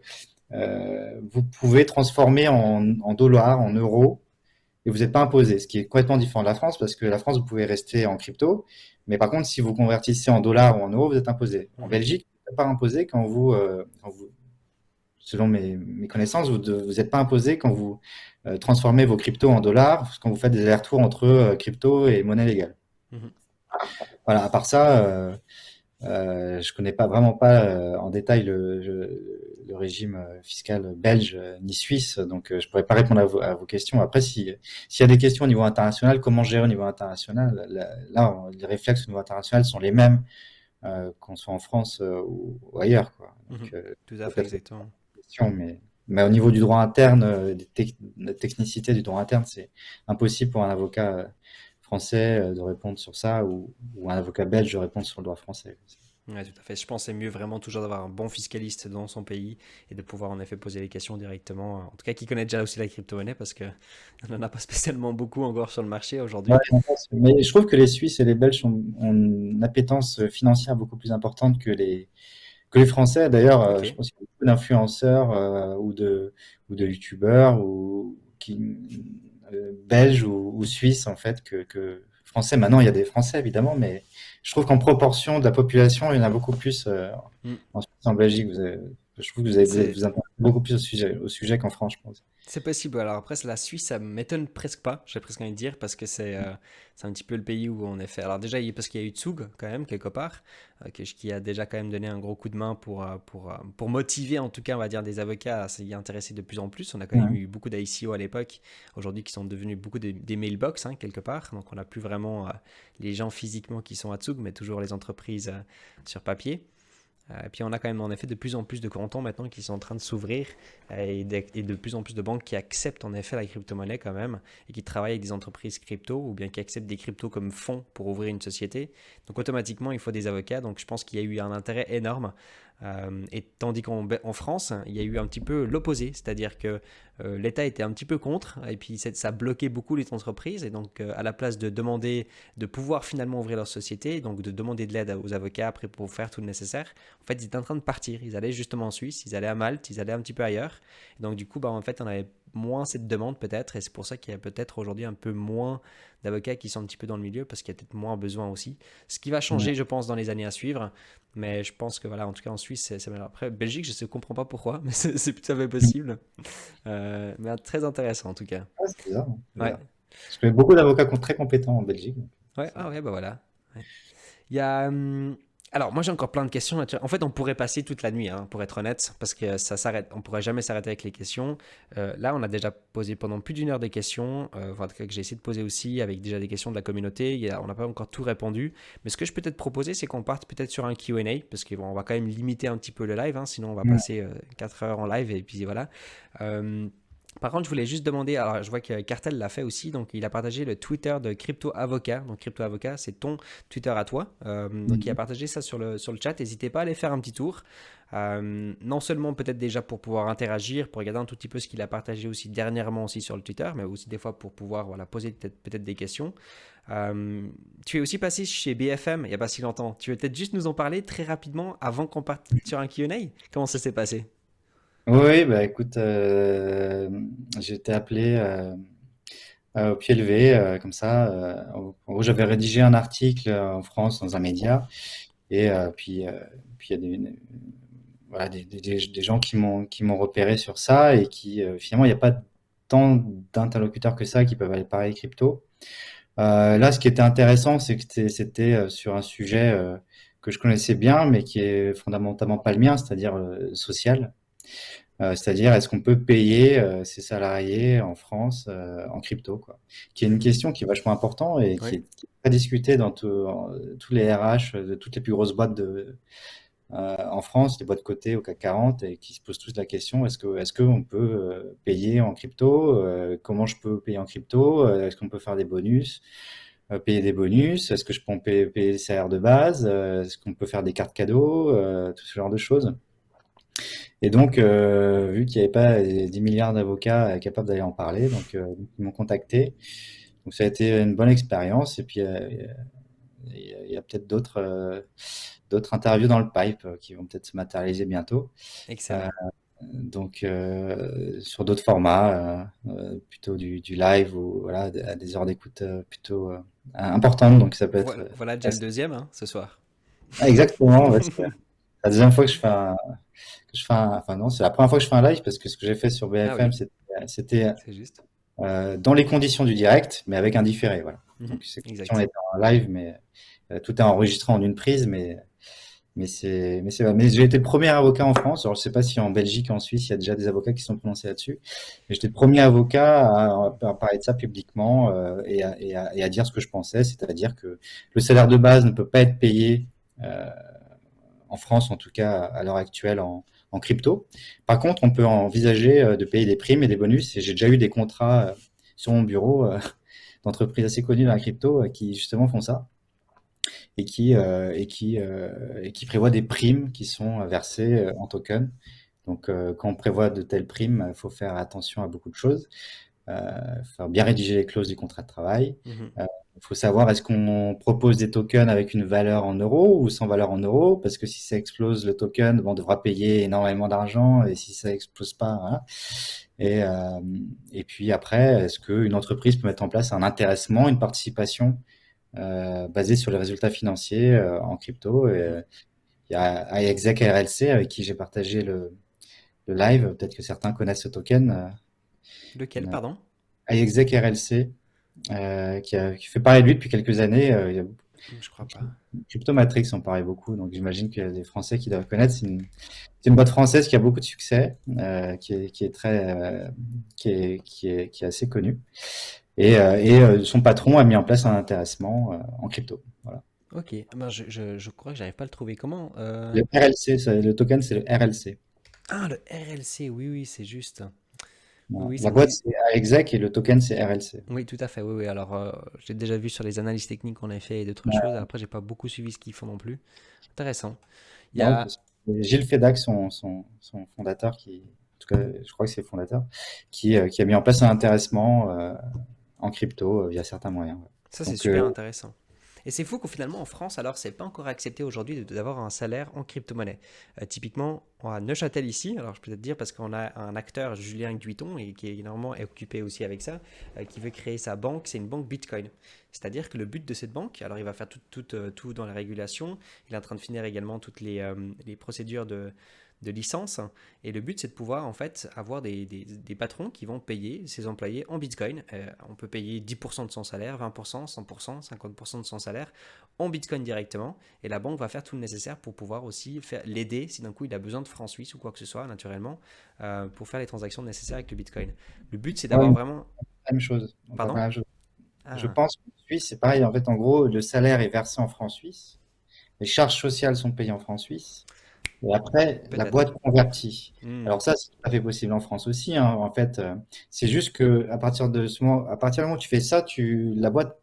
vous pouvez transformer en dollars, en euros, et vous n'êtes pas imposé, ce qui est complètement différent de la France, parce que la France, vous pouvez rester en crypto, mais par contre, si vous convertissez en dollars ou en euros, vous êtes imposé. En Mhm. Belgique, vous n'êtes pas imposé quand vous selon mes connaissances, vous n'êtes pas imposé quand vous transformez vos cryptos en dollars, quand vous faites des allers-retours entre crypto et monnaie légale. Mhm. Voilà, à part ça, je connais pas vraiment pas en détail le régime fiscal belge ni suisse, donc je pourrais pas répondre à vos questions. Après, s'il y a des questions au niveau international, comment gérer au niveau international, les réflexes au niveau international sont les mêmes qu'on soit en France ou ailleurs, quoi. Donc, Mhm. Tout à fait, peut-être exactement. question, mais au niveau du droit interne, la technicité du droit interne, c'est impossible pour un avocat français de répondre sur ça, ou un avocat belge de répondre sur le droit français. Ouais, tout à fait. Je pense que c'est mieux vraiment toujours d'avoir un bon fiscaliste dans son pays et de pouvoir en effet poser les questions directement. En tout cas, qui connaît déjà aussi la crypto-monnaie parce que on n'en a pas spécialement beaucoup encore sur le marché Ouais, aujourd'hui. mais je trouve que les Suisses et les Belges ont une appétence financière beaucoup plus importante que les Français. D'ailleurs, Ok. je pense qu'il y a beaucoup d'influenceurs ou de youtubeurs belges ou suisses en fait que français. Maintenant, il y a des Français évidemment, mais je trouve qu'en proportion de la population, il y en a beaucoup plus Hmm. en Suisse, en Belgique. Je trouve que C'est vous intéressez beaucoup plus au sujet qu'en France, je pense. C'est possible. Alors après, c'est la Suisse, ça m'étonne presque pas, j'ai presque envie de dire, parce que c'est un petit peu le pays où on est fait. Alors déjà, parce qu'il y a eu Tsug, quand même, quelque part, qui a déjà quand même donné un gros coup de main pour motiver, en tout cas, on va dire, des avocats à s'y intéresser de plus en plus. On a quand même Ouais. eu beaucoup d'ICO à l'époque, aujourd'hui, qui sont devenus beaucoup des mailbox, hein, quelque part. Donc on n'a plus vraiment les gens physiquement qui sont à Tsug, mais toujours les entreprises sur papier. Et puis on a quand même en effet de plus en plus de cantons maintenant qui sont en train de s'ouvrir et de plus en plus de banques qui acceptent en effet la crypto-monnaie quand même et qui travaillent avec des entreprises crypto ou bien qui acceptent des cryptos comme fonds pour ouvrir une société. Donc automatiquement il faut des avocats. Donc je pense qu'il y a eu un intérêt énorme. Et tandis qu'en France, il y a eu un petit peu l'opposé, c'est-à-dire que l'État était un petit peu contre, et puis ça bloquait beaucoup les entreprises, et donc à la place de demander de pouvoir finalement ouvrir leur société, donc de demander de l'aide aux avocats après pour faire tout le nécessaire, en fait, ils étaient en train de partir. Ils allaient justement en Suisse, ils allaient à Malte, ils allaient un petit peu ailleurs. Et donc, du coup, bah, en fait, on avait moins cette demande peut-être. Et c'est pour ça qu'il y a peut-être aujourd'hui un peu moins d'avocats qui sont un petit peu dans le milieu parce qu'il y a peut-être moins besoin aussi. Ce qui va Ouais. changer, je pense, dans les années à suivre. Mais je pense que, voilà, en tout cas, en Suisse, c'est meilleur. Après, Belgique, je ne comprends pas pourquoi, mais c'est tout à fait possible. Mais très intéressant, en tout cas. Ouais, c'est bizarre, hein, c'est Ouais, bizarre. Je connais beaucoup d'avocats très compétents en Belgique. ouais, ah ouais, bah voilà. Ouais. Il y a. Alors, moi, j'ai encore plein de questions. En fait, on pourrait passer toute la nuit, hein, pour être honnête, parce que ça s'arrête. On pourrait jamais s'arrêter avec les questions. Là, on a déjà posé pendant plus d'une heure des questions, enfin, en tout cas, que j'ai essayé de poser aussi, avec déjà des questions de la communauté. On n'a pas encore tout répondu. Mais ce que je peux peut-être proposer, c'est qu'on parte peut-être sur un Q&A, parce qu'on va quand même limiter un petit peu le live, hein, sinon on va Ouais. passer 4 heures en live, et puis voilà. Euh, Par contre, je voulais juste demander, alors je vois que Cartel l'a fait aussi, donc il a partagé le Twitter de Crypto Avocat. Donc Crypto Avocat, c'est ton Twitter à toi. Donc il a Mhm. partagé ça sur le chat. N'hésitez pas à aller faire un petit tour. Non seulement peut-être déjà pour pouvoir interagir, pour regarder un tout petit peu ce qu'il a partagé aussi dernièrement aussi sur le Twitter, mais aussi des fois pour pouvoir voilà, poser peut-être des questions. Tu es aussi passé chez BFM il n'y a pas si longtemps. Tu veux peut-être juste nous en parler très rapidement avant qu'on parte sur un Q&A? Comment ça s'est passé? Oui, bah écoute, j'ai été appelé au pied levé, comme ça. En gros, j'avais rédigé un article en France dans un média, et puis il y a voilà, des gens qui m'ont repéré sur ça, et qui finalement, il n'y a pas tant d'interlocuteurs que ça qui peuvent aller parler crypto. Là, ce qui était intéressant, c'est que c'était sur un sujet que je connaissais bien, mais qui est fondamentalement pas le mien, c'est-à-dire social. C'est-à-dire, est-ce qu'on peut payer ses salariés en France en crypto, quoi? Qui est une question qui est vachement importante et Oui. qui est très discutée dans tous les RH de toutes les plus grosses boîtes en France, les boîtes cotées au CAC 40 et qui se posent tous la question, est-ce qu'on peut payer en crypto? Comment je peux payer en crypto? Est-ce qu'on peut faire des bonus? Payer des bonus? Est-ce que je peux payer les salaires de base? Est-ce qu'on peut faire des cartes cadeaux? Tout ce genre de choses. Et donc, vu qu'il n'y avait pas 10 milliards d'avocats capables d'aller en parler, donc ils m'ont contacté. Donc ça a été une bonne expérience. Et puis il y a peut-être d'autres interviews dans le pipe qui vont peut-être se matérialiser bientôt. Euh, Excellent. donc sur d'autres formats, plutôt du live ou voilà, à des heures d'écoute plutôt importantes. Donc ça peut être Voilà déjà le deuxième hein, ce soir. Ah, exactement. Ouais, c'est la deuxième fois que enfin non, c'est la première fois que je fais un live parce que ce que j'ai fait sur Ah BFM, oui, c'était c'est juste. dans les conditions du direct, mais avec un différé, voilà. Mhm, Donc c'est comme si on exact. était en live, mais tout est enregistré en une prise, mais j'ai été le premier avocat en France. Alors je sais pas si en Belgique, en Suisse, il y a déjà des avocats qui sont prononcés là-dessus, mais j'étais le premier avocat à parler de ça publiquement et à dire ce que je pensais, c'est-à-dire que le salaire de base ne peut pas être payé. euh, en France en tout cas à l'heure actuelle en crypto. Par contre, on peut envisager de payer des primes et des bonus. Et j'ai déjà eu des contrats sur mon bureau d'entreprises assez connues dans la crypto qui justement font ça et qui prévoient des primes qui sont versées en token. Donc, quand on prévoit de telles primes, il faut faire attention à beaucoup de choses. Faire bien rédiger les clauses du contrat de travail. Mhm. Il faut savoir est-ce qu'on propose des tokens avec une valeur en euros ou sans valeur en euros, parce que si ça explose le token, bon, on devra payer énormément d'argent, et si ça explose pas, voilà. Et puis après, est-ce qu'une entreprise peut mettre en place un intéressement, une participation basée sur les résultats financiers en crypto? Mhm. Il y a iExec RLC avec qui j'ai partagé le live. Peut-être que certains connaissent ce token. Lequel, pardon? iExec RLC, qui fait parler de lui depuis quelques années. Il y a Je crois pas. Cryptomatrix en parlait beaucoup, donc j'imagine qu'il y a des Français qui doivent connaître. C'est une boîte française qui a beaucoup de succès, qui est assez connue. Et son patron a mis en place un intéressement en crypto. Voilà. Ok, ah ben, je crois que j'arrive pas à le trouver. Comment Le RLC, le token, c'est le RLC. Ah, le RLC, oui, oui, c'est juste. Oui, Voilà. oui, ça La me boîte, dit. c'est exec et le token, c'est RLC. Oui, tout à fait, oui, oui. Alors, j'ai déjà vu sur les analyses techniques qu'on a fait et d'autres choses. Après, j'ai pas beaucoup suivi ce qu'ils font non plus. Intéressant. Il y Non, a. parce que Gilles Fedac, son fondateur, en tout cas, je crois que c'est le fondateur, qui a mis en place un intéressement en crypto via certains moyens. Ouais. Ça, c'est Donc, super intéressant. Et c'est fou qu'au finalement en France, alors c'est pas encore accepté aujourd'hui d'avoir un salaire en crypto-monnaie. Typiquement, on a Neuchâtel ici, alors je peux te dire parce qu'on a un acteur, Julien Guiton, et qui est énormément occupé aussi avec ça, qui veut créer sa banque, c'est une banque Bitcoin. C'est-à-dire que le but de cette banque, alors il va faire tout dans la régulation, il est en train de finir également toutes les procédures de licence. Et le but, c'est de pouvoir en fait avoir des patrons qui vont payer ses employés en Bitcoin. On peut payer 10% de son salaire, 20%, 100%, 50% de son salaire en Bitcoin directement. Et la banque va faire tout le nécessaire pour pouvoir aussi l'aider si d'un coup il a besoin de francs suisses ou quoi que ce soit, naturellement, pour faire les transactions nécessaires avec le Bitcoin. Le but, c'est d'avoir ouais, vraiment. même chose. Enfin, Pardon? voilà, je Ah, pense qu'en Suisse, c'est pareil. En fait, en gros, le salaire est versé en francs suisses, les charges sociales sont payées en francs suisses, et après, la peut-être. boîte convertit. Hmm, Alors ça, c'est tout à fait possible en France aussi, hein. En fait, c'est juste que à partir du moment où tu fais ça, la boîte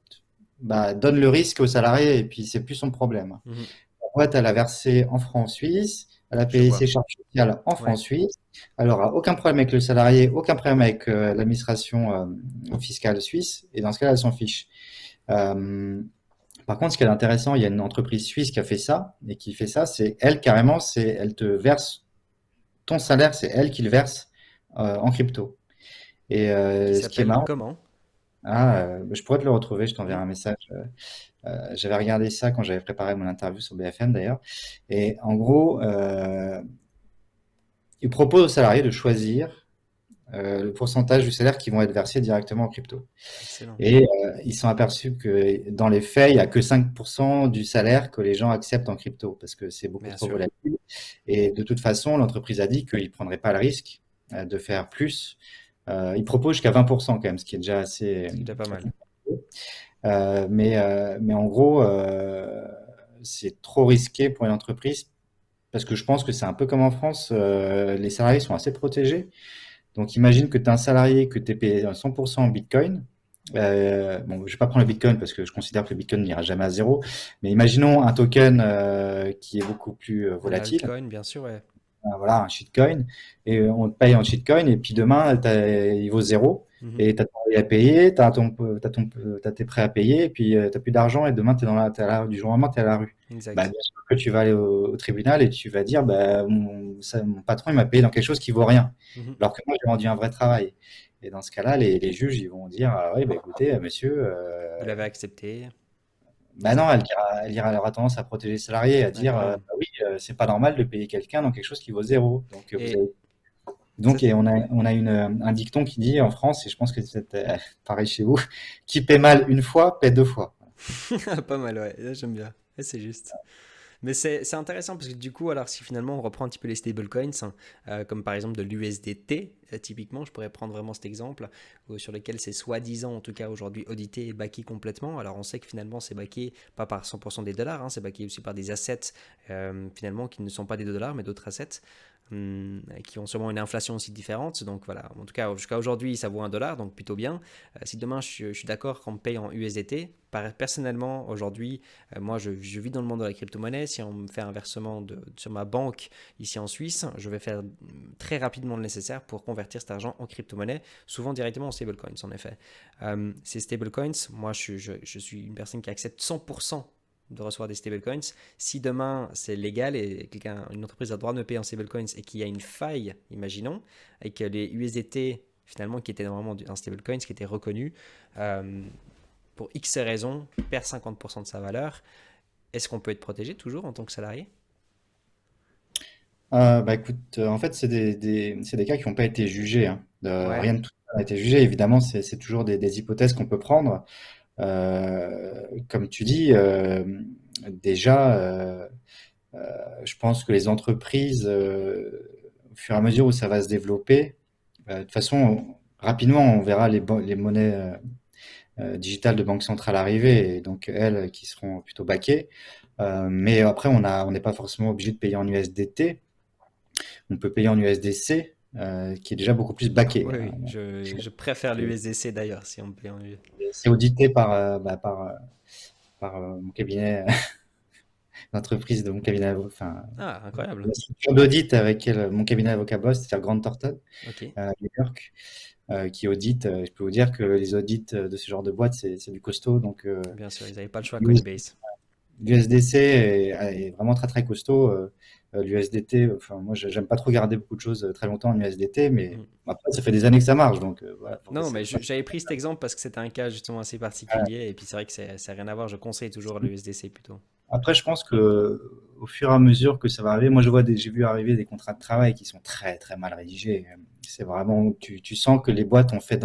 donne le risque au salarié et puis c'est plus son problème. mhm, La boîte, elle a versé en francs suisses, elle a je payé vois. ses charges sociales en Ouais. francs suisses, elle aura aucun problème avec le salarié, aucun problème avec l'administration fiscale suisse, et dans ce cas-là, elle s'en fiche. Euh, Par contre, ce qui est intéressant, il y a une entreprise suisse qui a fait ça, et qui fait ça, c'est elle carrément, elle te verse ton salaire, c'est elle qui le verse en crypto. Et Qui ce qui est s'appelle marrant, comment? je pourrais te le retrouver, je t'enverrai Mhm. un message. J'avais regardé ça quand j'avais préparé mon interview sur BFM d'ailleurs. Et en gros, il propose aux salariés de choisir le pourcentage du salaire qui vont être versés directement en crypto. Excellent. Et ils sont aperçus que dans les faits, il n'y a que 5% du salaire que les gens acceptent en crypto parce que c'est beaucoup Bien trop sûr. volatile. Et de toute façon, l'entreprise a dit qu'ils ne prendraient pas le risque de faire plus. Ils proposent jusqu'à 20% quand même, ce qui est déjà assez. C'est déjà pas mal. Mais en gros, c'est trop risqué pour une entreprise parce que je pense que c'est un peu comme en France, les salariés sont assez protégés. Donc, imagine que tu as un salarié que tu es payé à 100% en Bitcoin. Bon, je vais pas prendre le Bitcoin parce que je considère que le Bitcoin n'ira jamais à zéro. Mais imaginons un token qui est beaucoup plus Un volatile. altcoin, bien sûr, ouais. Voilà, un shitcoin. Et on te paye en shitcoin. Et puis demain, il vaut zéro. Mhm. Et tu as ton loyer à payer, t'as tes prêts à payer. Et puis tu n'as plus d'argent. Et demain, du jour au lendemain, tu es à la rue. Bah, Exact. bien sûr que tu vas aller au tribunal et tu vas dire bah, mon patron il m'a payé dans quelque chose qui vaut rien. Mhm. Alors que moi, j'ai rendu un vrai travail. Et dans ce cas-là, les juges ils vont dire ah, oui, bah, écoutez, monsieur, Vous l'avez accepté. bah non, elle aura tendance à protéger les salariés, à Ouais, dire quand même. bah oui, c'est pas normal de payer quelqu'un dans quelque chose qui vaut zéro. Donc, vous Et avez ça, donc, et on a un dicton qui dit en France, et je pense que c'est pareil chez vous, qui paie mal une fois, paie deux fois. pas mal, ouais. Là, j'aime bien. Ouais, c'est juste. Mais c'est intéressant parce que du coup, alors si finalement on reprend un petit peu les stablecoins, hein, comme par exemple de l'USDT, typiquement, je pourrais prendre vraiment cet exemple, sur lequel c'est soi-disant, en tout cas aujourd'hui, audité et backé complètement. Alors on sait que finalement c'est backé pas par 100% des dollars, hein, c'est backé aussi par des assets finalement qui ne sont pas des dollars mais d'autres assets. Qui ont sûrement une inflation aussi différente. Donc voilà, en tout cas, jusqu'à aujourd'hui, ça vaut un dollar, donc plutôt bien. Si demain, je suis d'accord qu'on me paye en USDT, personnellement, aujourd'hui, moi, je vis dans le monde de la crypto-monnaie. Si on me fait un versement sur ma banque ici en Suisse, je vais faire très rapidement le nécessaire pour convertir cet argent en crypto-monnaie, souvent directement en stablecoins, en effet. Ces stablecoins, moi, je suis une personne qui accepte 100% de recevoir des stablecoins. Si demain c'est légal et une entreprise a le droit de me payer en stablecoins et qu'il y a une faille, imaginons, et que les USDT finalement qui étaient normalement un stablecoin, qui était reconnu, euh, pour X raisons, perd 50% de sa valeur, est-ce qu'on peut être protégé toujours en tant que salarié? Bah écoute, en fait, c'est des cas qui n'ont pas été jugés, hein. Ouais, Rien de tout ça n'a été jugé. Évidemment, c'est toujours des hypothèses qu'on peut prendre. Comme tu dis, déjà, je pense que les entreprises, au fur et à mesure où ça va se développer, de toute façon, rapidement, on verra les monnaies digitales de banque centrale arriver, et donc elles qui seront plutôt backées. Mais après, on n'est pas forcément obligé de payer en USDT. On peut payer en USDC, qui est déjà beaucoup plus backé, oui, hein. oui, je préfère l'USDC d'ailleurs si on me paye en USDC. C'est audité par mon cabinet d'entreprise, de mon cabinet, enfin, Ah, incroyable. la structure d'audit avec laquelle mon cabinet avocat bosse, c'est-à-dire Grant Thornton, Ok, à New York, qui audite. Je peux vous dire que les audits de ce genre de boîte, c'est du costaud. Donc, bien sûr, ils n'avaient pas le choix Coinbase. l'USDC est vraiment très très costaud. L'USDT, enfin, moi, j'aime pas trop garder beaucoup de choses très longtemps en USDT, mais Mhm. après, ça fait des années que ça marche. Donc, voilà, Non, mais j'avais pris cet exemple parce que c'était un cas justement assez particulier et puis c'est vrai que ça n'a rien à voir. Je conseille toujours l'USDC plutôt. Après, je pense que au fur et à mesure que ça va arriver, moi j'ai vu arriver des contrats de travail qui sont très très mal rédigés. C'est vraiment, tu sens que les boîtes ont fait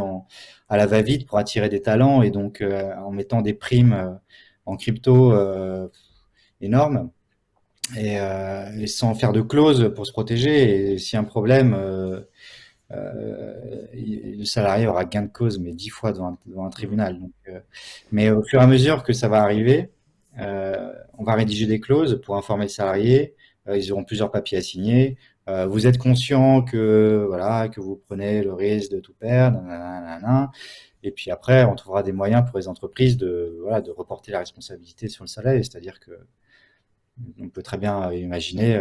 à la va-vite pour attirer des talents, et donc en mettant des primes en crypto énormes, et sans faire de clause pour se protéger. Et s'il y a un problème, le salarié aura gain de cause, mais 10 fois devant un Mhm. tribunal. Donc, mais au fur et à mesure que ça va arriver, on va rédiger des clauses pour informer le salarié. Ils auront plusieurs papiers à signer. Vous êtes conscient que voilà que vous prenez le risque de tout perdre, nanana, nanana. Et puis après, on trouvera des moyens pour les entreprises de reporter la responsabilité sur le salarié. C'est-à-dire que on peut très bien imaginer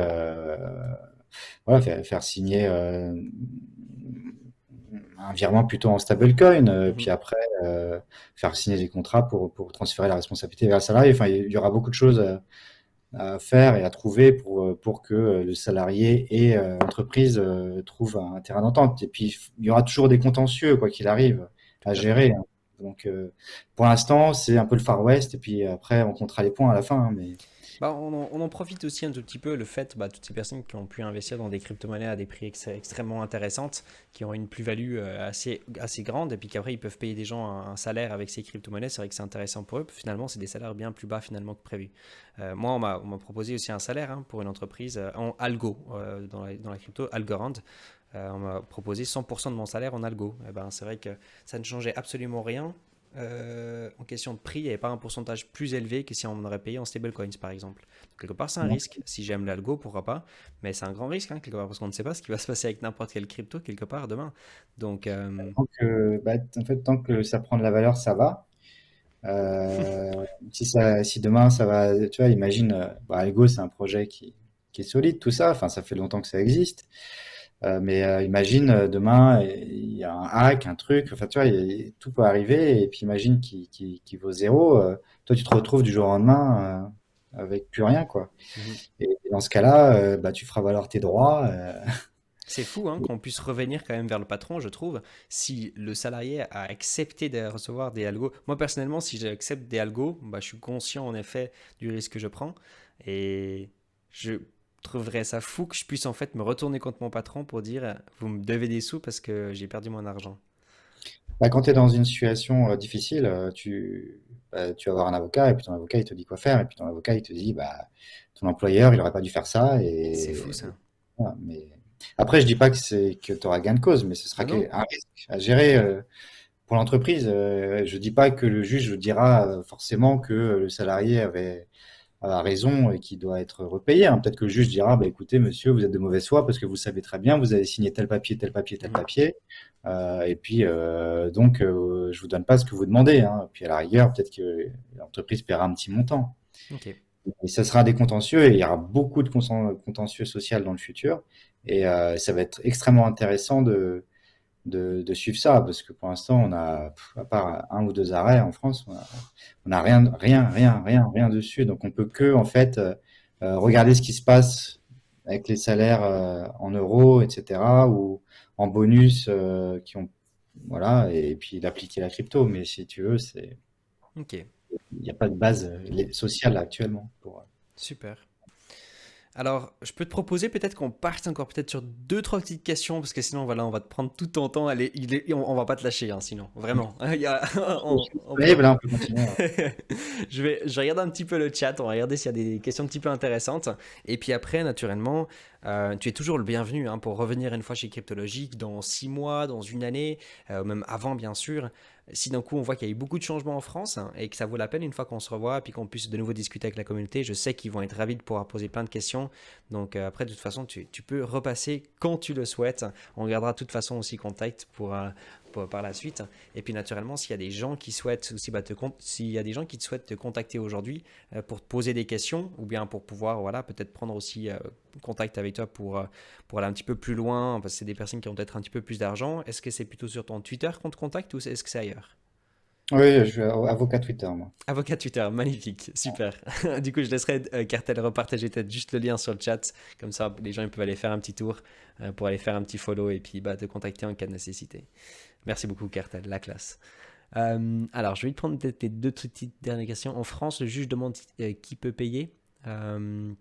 voilà, faire signer un virement plutôt en stablecoin, Mhm. puis après faire signer des contrats pour transférer la responsabilité vers le salarié. Enfin, il y aura beaucoup de choses à faire et à trouver pour que le salarié et l'entreprise trouvent un terrain d'entente. Et puis, il y aura toujours des contentieux, quoi qu'il arrive, à Tout à fait. gérer, hein. Donc, pour l'instant, c'est un peu le Far West, et puis après, on comptera les points à la fin, hein, mais Bah, on en profite aussi un tout petit peu, le fait, bah, toutes ces personnes qui ont pu investir dans des crypto-monnaies à des prix extrêmement intéressantes, qui ont une plus-value assez grande, et puis qu'après ils peuvent payer des gens un salaire avec ces crypto-monnaies, c'est vrai que c'est intéressant pour eux. Finalement, c'est des salaires bien plus bas finalement que prévu. Moi, on m'a proposé aussi un salaire hein, pour une entreprise en algo, dans la crypto, Algorand. On m'a proposé 100% de mon salaire en algo. Eh ben, c'est vrai que ça ne changeait absolument rien En question de prix, il n'y avait pas un pourcentage plus élevé que si on aurait payé en stablecoins, par exemple. Donc, quelque part, c'est un Non. risque. Si j'aime l'algo, pourquoi pas? Mais c'est un grand risque, hein, quelque part, parce qu'on ne sait pas ce qui va se passer avec n'importe quelle crypto, quelque part, demain. Donc, En fait, tant que ça prend de la valeur, ça va. Euh, si demain ça va, tu vois, imagine, Algo, c'est un projet qui est solide, tout ça. Enfin, ça fait longtemps que ça existe. Mais imagine demain, il y a un hack, un truc. Enfin, tu vois, tout peut arriver. Et puis imagine qu'il vaut zéro. Toi, tu te retrouves du jour au lendemain avec plus rien, quoi. mhm. Et dans ce cas-là, tu feras valoir tes droits. C'est fou hein, Et- qu'on puisse revenir quand même vers le patron, je trouve, si le salarié a accepté de recevoir des algos. Moi, personnellement, si j'accepte des algos, bah, je suis conscient en effet du risque que je prends. Et je trouverais ça fou que je puisse en fait me retourner contre mon patron pour dire, vous me devez des sous parce que j'ai perdu mon argent. Quand tu es dans une situation difficile, tu vas avoir un avocat et puis ton avocat il te dit quoi faire et puis ton avocat il te dit ton employeur il aurait pas dû faire ça C'est fou et ça. voilà. Mais après je dis pas que tu auras gain de cause, mais ce sera Non, non. un risque à gérer pour l'entreprise. Je dis pas que le juge dira forcément que le salarié a raison et qui doit être repayé, hein. Peut-être que le juge dira, bah, écoutez, monsieur, vous êtes de mauvaise foi parce que vous savez très bien, vous avez signé tel papier, tel papier, tel Mhm. papier, et puis donc je vous donne pas ce que vous demandez, hein. Puis à la rigueur, peut-être que l'entreprise paiera un petit montant. Ok. Et ça sera des contentieux et il y aura beaucoup de contentieux social dans le futur. Et ça va être extrêmement intéressant de suivre ça parce que pour l'instant, à part un ou deux arrêts en France, on a rien dessus. Donc, on peut que, en fait, regarder ce qui se passe avec les salaires en euros, etc., ou en bonus voilà, et puis d'appliquer la crypto. Mais si tu veux, Ok. il n'y a pas de base sociale actuellement Super. Alors, je peux te proposer peut-être qu'on parte encore peut-être sur deux, trois petites questions, parce que sinon, voilà, on va te prendre tout ton temps. Allez, on va pas te lâcher, hein, sinon, vraiment. Je suis On disponible, pourra- là, on peut continuer. je regarde un petit peu le chat, on va regarder s'il y a des questions un petit peu intéressantes. Et puis après, naturellement, tu es toujours le bienvenu hein, pour revenir une fois chez Cryptologique dans 6 mois, dans une année, même avant, bien sûr. Si d'un coup on voit qu'il y a eu beaucoup de changements en France hein, et que ça vaut la peine une fois qu'on se revoit, puis qu'on puisse de nouveau discuter avec la communauté, je sais qu'ils vont être ravis de pouvoir poser plein de questions. Donc après, de toute façon, tu peux repasser quand tu le souhaites. On gardera de toute façon aussi contact par la suite. Et puis naturellement, s'il y a des gens qui souhaitent aussi s'il y a des gens qui souhaitent te contacter aujourd'hui pour te poser des questions ou bien pour pouvoir voilà peut-être prendre aussi contact avec toi pour aller un petit peu plus loin parce que c'est des personnes qui ont peut-être un petit peu plus d'argent. Est-ce que c'est plutôt sur ton Twitter qu'on te contacte ou est-ce que c'est ailleurs? Oui, je suis avocat Twitter, moi. Avocat Twitter, magnifique, super. Du coup, je laisserai Cartel repartager peut-être juste le lien sur le chat, comme ça les gens ils peuvent aller faire un petit tour pour aller faire un petit follow et puis bah, te contacter en cas de nécessité. Merci beaucoup Cartel, la classe. Alors, je vais te prendre tes deux petites dernières questions. En France, le juge demande qui peut payer euh,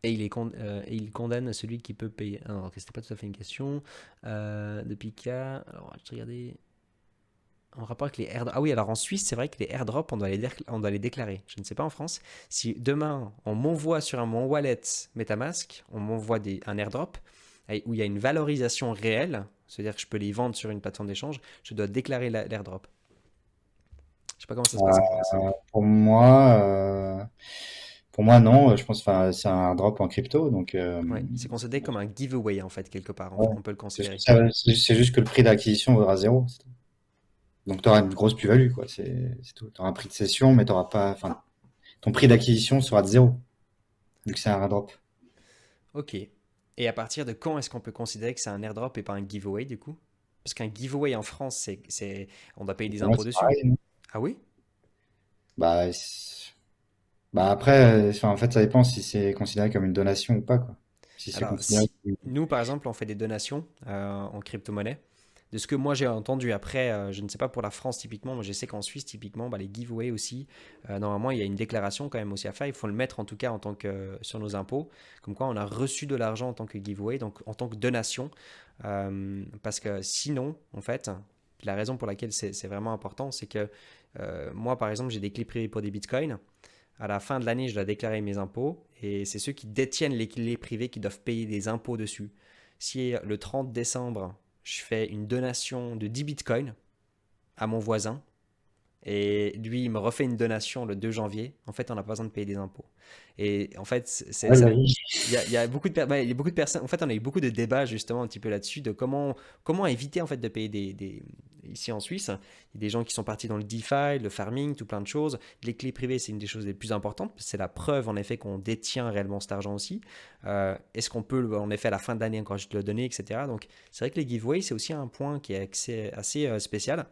et il condamne celui qui peut payer. Alors, ok, c'était pas tout à fait une question. De Pika. Alors, je vais regarder. En rapport avec les airdrops. Ah oui, alors en Suisse, c'est vrai que les airdrops, on doit les déclarer. Je ne sais pas en France. Si demain, on m'envoie sur mon wallet MetaMask, on m'envoie un airdrop où il y a une valorisation réelle, c'est-à-dire que je peux les vendre sur une plateforme d'échange, je dois déclarer l'airdrop. Je sais pas comment ça se passe en France. Pour moi, pour moi, non. Je pense, enfin, c'est un drop en crypto, donc Ouais, c'est considéré comme un giveaway en fait, quelque part. ouais. On peut le considérer. C'est juste que le prix d'acquisition vaudra zéro. C'est tout. Donc, tu auras une grosse plus-value, quoi. C'est tout. Tu auras un prix de cession, mais t'auras pas, enfin, ton prix d'acquisition sera de zéro, vu que c'est un drop. Ok. Et à partir de quand est-ce qu'on peut considérer que c'est un airdrop et pas un giveaway du coup? Parce qu'un giveaway en France, on doit payer des Pour moi, impôts c'est dessus. pareil, non. Ah oui? Bah, après, enfin, en fait, ça dépend si c'est considéré comme une donation ou pas, quoi. Si c'est Alors, considéré si nous, par exemple, on fait des donations en crypto-monnaie, de ce que moi j'ai entendu après, je ne sais pas pour la France typiquement, mais je sais qu'en Suisse typiquement, bah, les giveaways aussi, normalement il y a une déclaration quand même aussi à faire. Il faut le mettre en tout cas en tant que sur nos impôts, comme quoi on a reçu de l'argent en tant que giveaway, donc en tant que donation, parce que sinon, en fait, la raison pour laquelle c'est vraiment important, c'est que moi par exemple j'ai des clés privées pour des bitcoins. À la fin de l'année, je dois déclarer mes impôts et c'est ceux qui détiennent les clés privées qui doivent payer des impôts dessus. Si le 30 décembre, je fais une donation de 10 bitcoins à mon voisin, et lui, il me refait une donation le 2 janvier. En fait, on n'a pas besoin de payer des impôts. Et en fait, Ouais, bah oui. il y a beaucoup il y a beaucoup de personnes. En fait, on a eu beaucoup de débats justement un petit peu là-dessus de comment éviter en fait de payer ici en Suisse. Il y a des gens qui sont partis dans le DeFi, le farming, tout plein de choses. Les clés privées, c'est une des choses les plus importantes. C'est la preuve en effet qu'on détient réellement cet argent aussi. Est-ce qu'on peut en effet à la fin de l'année encore juste le donner, etc. Donc, c'est vrai que les giveaways, c'est aussi un point qui est assez spécial.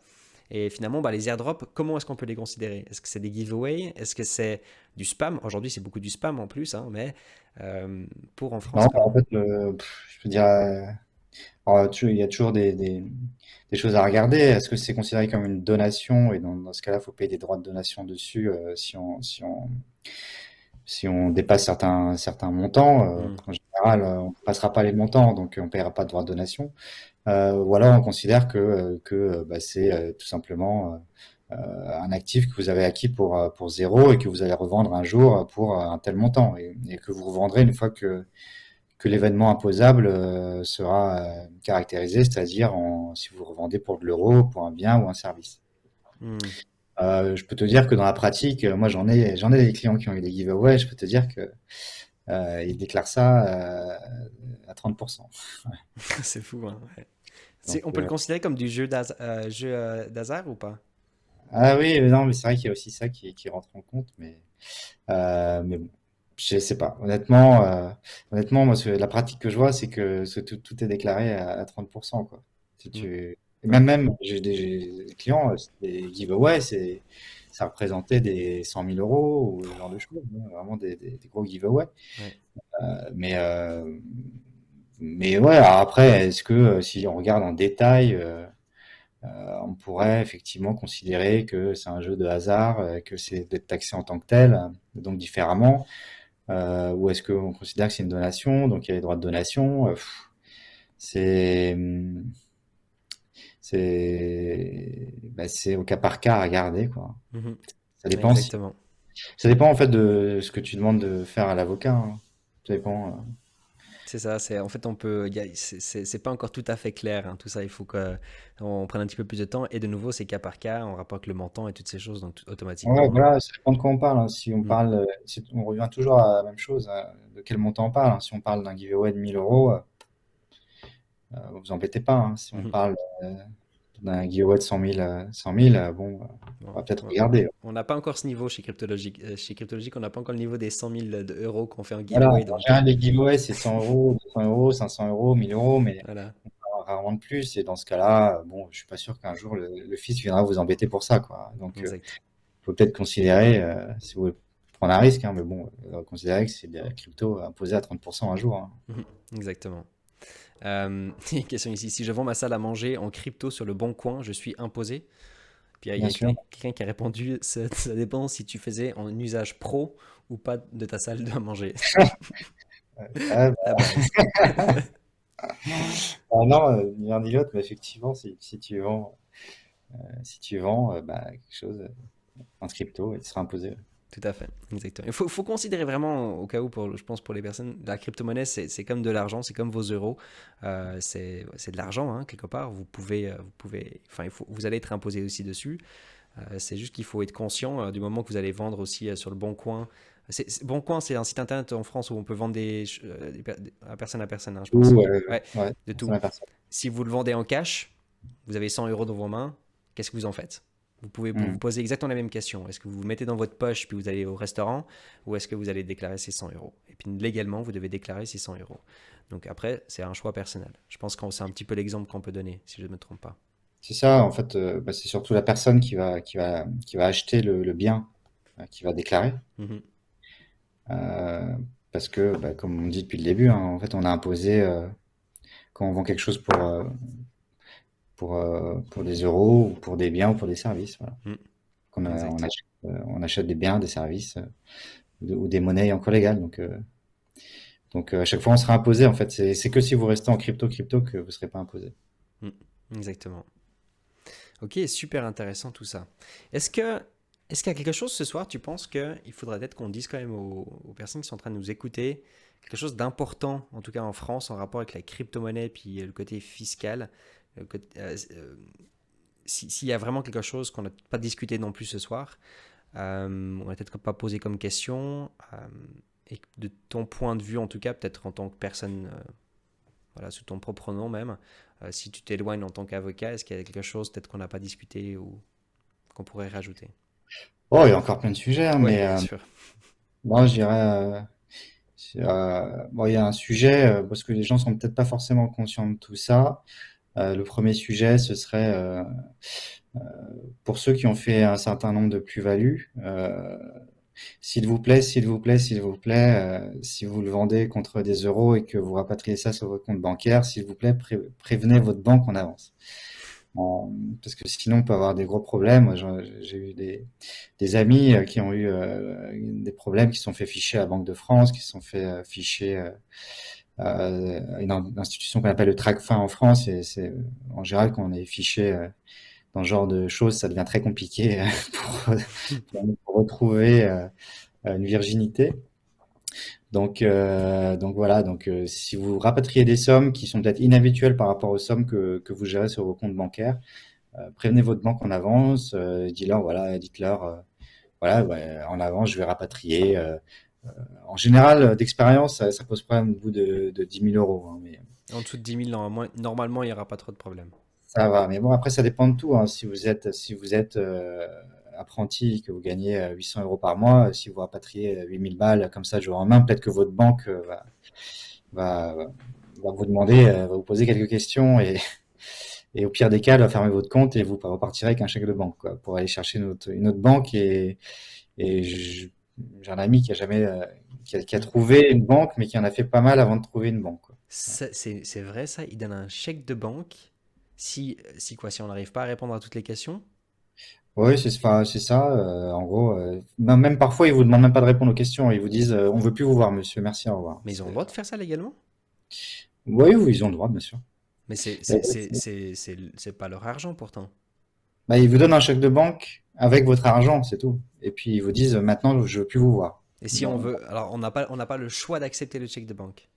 Et finalement, bah, les airdrops, comment est-ce qu'on peut les considérer? Est-ce que c'est des giveaways? Est-ce que c'est du spam? Aujourd'hui, c'est beaucoup du spam en plus, hein, mais pour en France, Non, bah, en comment? fait, je veux dire, alors, il y a toujours des choses à regarder. Est-ce que c'est considéré comme une donation? Et dans ce cas-là, il faut payer des droits de donation dessus si on dépasse certains montants. Hmm. En général, on ne passera pas les montants, donc on ne paiera pas de droits de donation. Ou alors on considère que bah, c'est tout simplement un actif que vous avez acquis pour zéro et que vous allez revendre un jour pour un tel montant et que vous revendrez une fois que l'événement imposable sera caractérisé, c'est-à-dire si vous revendez pour de l'euro, pour un bien ou un service. Hmm. Je peux te dire que dans la pratique, moi j'en ai des clients qui ont eu des giveaways, je peux te dire que ils déclarent ça à 30%. Ouais. C'est fou, hein, ouais. Donc, On peut le considérer comme du d'hasard ou pas? ah oui, mais non, mais c'est vrai qu'il y a aussi ça qui rentre en compte, mais bon, je sais pas. Honnêtement, moi, la pratique que je vois, c'est que tout est déclaré à 30%, quoi. Si Hmm. tu, et même, j'ai des clients, c'est des giveaways, ça représentait des 100 000 € ou ce genre de choses, hein, vraiment des gros giveaways. Ouais. Mais, mais ouais, alors après, est-ce que si on regarde en détail, on pourrait effectivement considérer que c'est un jeu de hasard, que c'est d'être taxé en tant que tel, donc différemment, ou est-ce qu'on considère que c'est une donation, donc il y a les droits de donation, c'est c'est au cas par cas à regarder, quoi. Mhm. Ça dépend si, Exactement. ça dépend en fait de ce que tu demandes de faire à l'avocat, hein. Ça dépend. C'est ça, en fait on peut, c'est pas encore tout à fait clair, hein, tout ça, il faut qu'on prenne un petit peu plus de temps et de nouveau c'est cas par cas, on rapporte le montant et toutes ces choses donc Ouais, automatiquement. voilà, ça dépend de quoi on parle, hein. Si on Mm. parle, on revient toujours à la même chose, de quel montant on parle, hein. Si on parle d'un giveaway de 1 000 €, vous embêtez pas, hein. Si on Mhm. parle d'un giveaway de 100 000, bon, on Bon, va peut-être regarder. on n'a pas encore ce niveau chez Cryptologique. Chez Cryptologique, on n'a pas encore le niveau des 100 000 euros qu'on fait en Voilà, giveaway, en donc général, les giveaways, c'est 100 €, 200 €, 500 €, 1000 €, mais voilà, rarement de plus. Et dans ce cas-là, bon, je suis pas sûr qu'un jour le fisc viendra vous embêter pour ça, quoi. Donc, exact. faut peut-être considérer, si vous voulez prendre un risque, hein, mais bon, considérer que c'est de la crypto imposée à 30% un jour, hein. Mhm. Exactement. Il y a une question ici, si je vends ma salle à manger en crypto sur le bon coin, je suis imposé? Puis il y Bien a sûr. quelqu'un qui a répondu, ça dépend si tu faisais en usage pro ou pas de ta salle à manger. Ouais, La base. bah, non, ni l'un ni l'autre, mais effectivement, si tu vends, bah, quelque chose en crypto, il sera imposé. Tout à fait, exactement. Il faut considérer vraiment, au cas où, je pense pour les personnes, la crypto-monnaie, c'est comme de l'argent, c'est comme vos euros. C'est de l'argent, hein, quelque part. Enfin, vous allez être imposé aussi dessus. C'est juste qu'il faut être conscient du moment que vous allez vendre aussi sur le Bon Coin. Bon Coin, c'est un site internet en France où on peut vendre à personne, hein, je Ou, pense. Ouais, ouais, de ça tout. la personne. Si vous le vendez en cash, vous avez 100 euros dans vos mains, qu'est-ce que vous en faites? Vous pouvez vous Hmm. poser exactement la même question. Est-ce que vous vous mettez dans votre poche puis vous allez au restaurant ou est-ce que vous allez déclarer ces 100 euros? Et puis légalement, vous devez déclarer ces 100 euros. Donc après, c'est un choix personnel. Je pense que c'est un petit peu l'exemple qu'on peut donner, si je ne me trompe pas. C'est ça, en fait, bah, c'est surtout la personne qui va acheter le bien, qui va déclarer. Mhm. Euh, Parce que, bah, comme on dit depuis le début, hein, en fait, on a imposé, quand on vend quelque chose pour des euros, ou pour des biens, ou pour des services. Voilà. Mhm. On Exact. achète des biens, des services, ou des monnaies encore légales. Donc, à chaque fois, on sera imposé. En fait, c'est que si vous restez en crypto que vous ne serez pas imposé. Mhm. Exactement. Ok, super intéressant tout ça. Est-ce que est-ce qu'il y a quelque chose ce soir, tu penses qu'il faudrait peut-être qu'on dise quand même aux personnes qui sont en train de nous écouter, quelque chose d'important, en tout cas en France, en rapport avec la crypto-monnaie puis le côté fiscal, le côté- s'il y a vraiment quelque chose qu'on n'a pas discuté non plus ce soir, on n'a peut-être pas posé comme question, et de ton point de vue en tout cas, peut-être en tant que personne, voilà, sous ton propre nom même, si tu t'éloignes en tant qu'avocat, est-ce qu'il y a quelque chose peut-être qu'on n'a pas discuté ou qu'on pourrait rajouter? Oh, il y a encore plein de sujets, hein, Oui, mais bien sûr. moi, je dirais, bon, il y a un sujet, parce que les gens sont peut-être pas forcément conscients de tout ça. Le premier sujet, ce serait pour ceux qui ont fait un certain nombre de plus-values. S'il vous plaît, s'il vous plaît, s'il vous plaît, si vous le vendez contre des euros et que vous rapatriez ça sur votre compte bancaire, s'il vous plaît, prévenez votre banque en avance. En- Parce que sinon, on peut avoir des gros problèmes. Moi, j'ai eu des amis qui ont eu des problèmes, qui se sont fait ficher à la Banque de France, qui se sont fait ficher à une institution qu'on appelle le TRACFIN en France. Et c'est en général quand on est fiché dans ce genre de choses, ça devient très compliqué pour, pour retrouver une virginité. Donc voilà, si vous rapatriez des sommes qui sont peut-être inhabituelles par rapport aux sommes que vous gérez sur vos comptes bancaires, prévenez votre banque en avance, dites-leur, voilà, dites-leur, voilà, ouais, en avance, je vais rapatrier. En général, d'expérience, ça pose problème au bout de 10 000 euros, hein, mais En dessous de 10 000, normalement, il n'y aura pas trop de problèmes. ça va. Mais bon, après, ça dépend de tout, hein. Si vous êtes apprenti, que vous gagnez 800 euros par mois, si vous rapatriez 8 000 balles comme ça du jour au lendemain, peut-être que votre banque va, va vous demander, va vous poser quelques questions et au pire des cas, elle va fermer votre compte et vous repartirez avec un chèque de banque, quoi, pour aller chercher une autre banque. Et j'ai un ami qui a jamais, qui a Il- trouvé une banque, mais qui en a fait pas mal avant de trouver une banque, quoi. c'est vrai ça, il donne un chèque de banque si quoi, si on n'arrive pas à répondre à toutes les questions, Oui, enfin, c'est ça. En gros, même parfois, ils vous demandent même pas de répondre aux questions. Ils vous disent, on veut plus vous voir, monsieur. Merci, au revoir. mais ils ont le droit de faire ça légalement. Oui, oui, ils ont le droit, bien sûr. Mais Et, c'est pas leur argent pourtant. bah, ils vous donnent un chèque de banque avec votre argent, c'est tout. Et puis ils vous disent, maintenant, je veux plus vous voir. Et si on Bon, veut, alors on n'a pas le choix d'accepter le chèque de banque.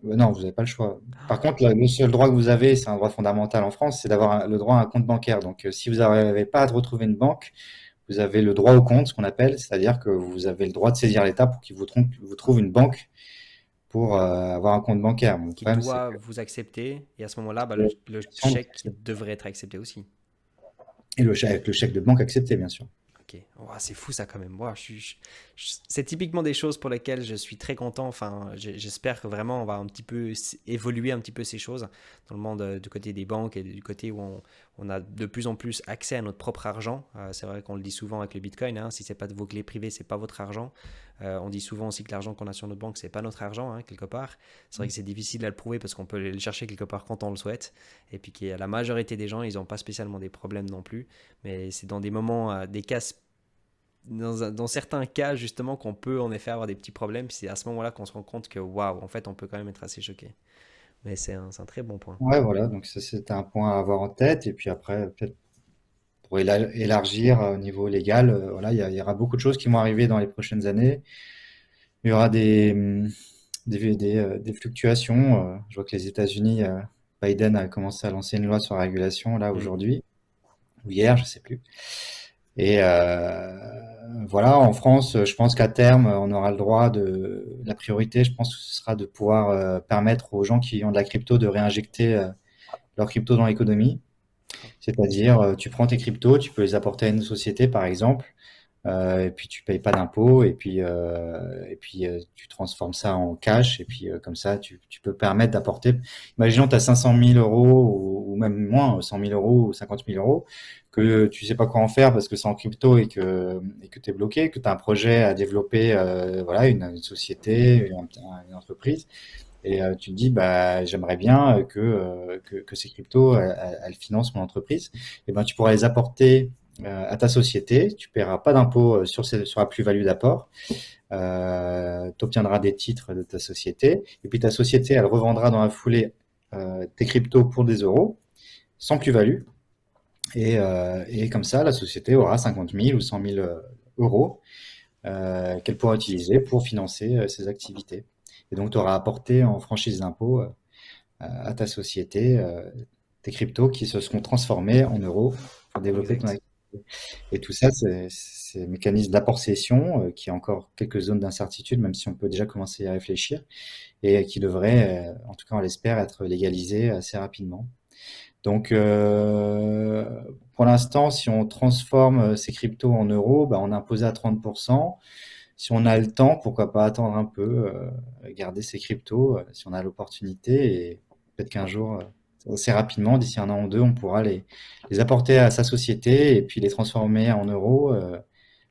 non, vous n'avez pas le choix. Par contre, le seul droit que vous avez, c'est un droit fondamental en France, c'est d'avoir le droit à un compte bancaire. Donc, si vous n'arrivez pas à retrouver une banque, vous avez le droit au compte, ce qu'on appelle, c'est-à-dire que vous avez le droit de saisir l'État pour qu'il vous trouve une banque pour avoir un compte bancaire. Bon, le Qui problème, c'est doit que vous accepter, et à ce moment-là, bah, le chèque et devrait être accepté aussi. le chèque de banque accepté, bien sûr. Ok. Ouah, c'est fou ça quand même. Ouah, c'est typiquement des choses pour lesquelles je suis très content. Enfin, j'espère que vraiment on va un petit peu évoluer un petit peu ces choses dans le monde, du côté des banques et du côté où on a de plus en plus accès à notre propre argent. C'est vrai qu'on le dit souvent avec le Bitcoin, hein, si c'est pas de vos clés privées, c'est pas votre argent. On dit souvent aussi que l'argent qu'on a sur notre banque, c'est pas notre argent, hein, quelque part. C'est vrai que c'est difficile à le prouver parce qu'on peut aller le chercher quelque part quand on le souhaite. Et puis que la majorité des gens, ils n'ont pas spécialement des problèmes non plus. Mais c'est dans des moments, des cas, dans certains cas justement, qu'on peut en effet avoir des petits problèmes. C'est à ce moment-là qu'on se rend compte que waouh, en fait, on peut quand même être assez choqué. Mais c'est un très bon point. Ouais, voilà, donc ça, c'était un point à avoir en tête. Et puis après, peut-être pour élargir au niveau légal, voilà, il y aura beaucoup de choses qui vont arriver dans les prochaines années. Il y aura des fluctuations. Je vois que les États-Unis, Biden a commencé à lancer une loi sur la régulation là Mm. aujourd'hui, ou hier, je sais plus. Et voilà, en France, je pense qu'à terme, on aura le droit la priorité, je pense que ce sera de pouvoir permettre aux gens qui ont de la crypto de réinjecter leur crypto dans l'économie. C'est-à-dire, tu prends tes cryptos, tu peux les apporter à une société, par exemple, et puis tu payes pas d'impôts, et puis tu transformes ça en cash, et puis comme ça, tu peux permettre d'apporter. Imaginons, tu as 500 000 euros, ou même moins, 100 000 euros ou 50 000 euros, que tu sais pas quoi en faire parce que c'est en crypto et que tu es bloqué, que tu as un projet à développer, voilà, une société, une entreprise. Et tu te dis, bah, j'aimerais bien que ces cryptos, elles financent mon entreprise. Et ben, tu pourras les apporter à ta société. Tu paieras pas d'impôt sur la plus-value d'apport. Tu obtiendras des titres de ta société. Et puis ta société, elle revendra dans la foulée tes cryptos pour des euros, sans plus-value. Et comme ça, la société aura 50 000 ou 100 000 euros qu'elle pourra utiliser pour financer ses activités. Et donc, tu auras apporté en franchise d'impôt à ta société. tes cryptos qui se seront transformés en euros pour développer ton Exact. activité. Et tout ça, c'est mécanisme d'apport-cession qui a encore quelques zones d'incertitude, même si on peut déjà commencer à réfléchir, et qui devrait, en tout cas on l'espère, être légalisé assez rapidement. Donc, pour l'instant, si on transforme ces cryptos en euros, bah, on est imposé à 30%. Si on a le temps, pourquoi pas attendre un peu, garder ces cryptos, si on a l'opportunité, et peut-être qu'un jour, assez rapidement, d'ici un an ou deux, on pourra les apporter à sa société et puis les transformer en euros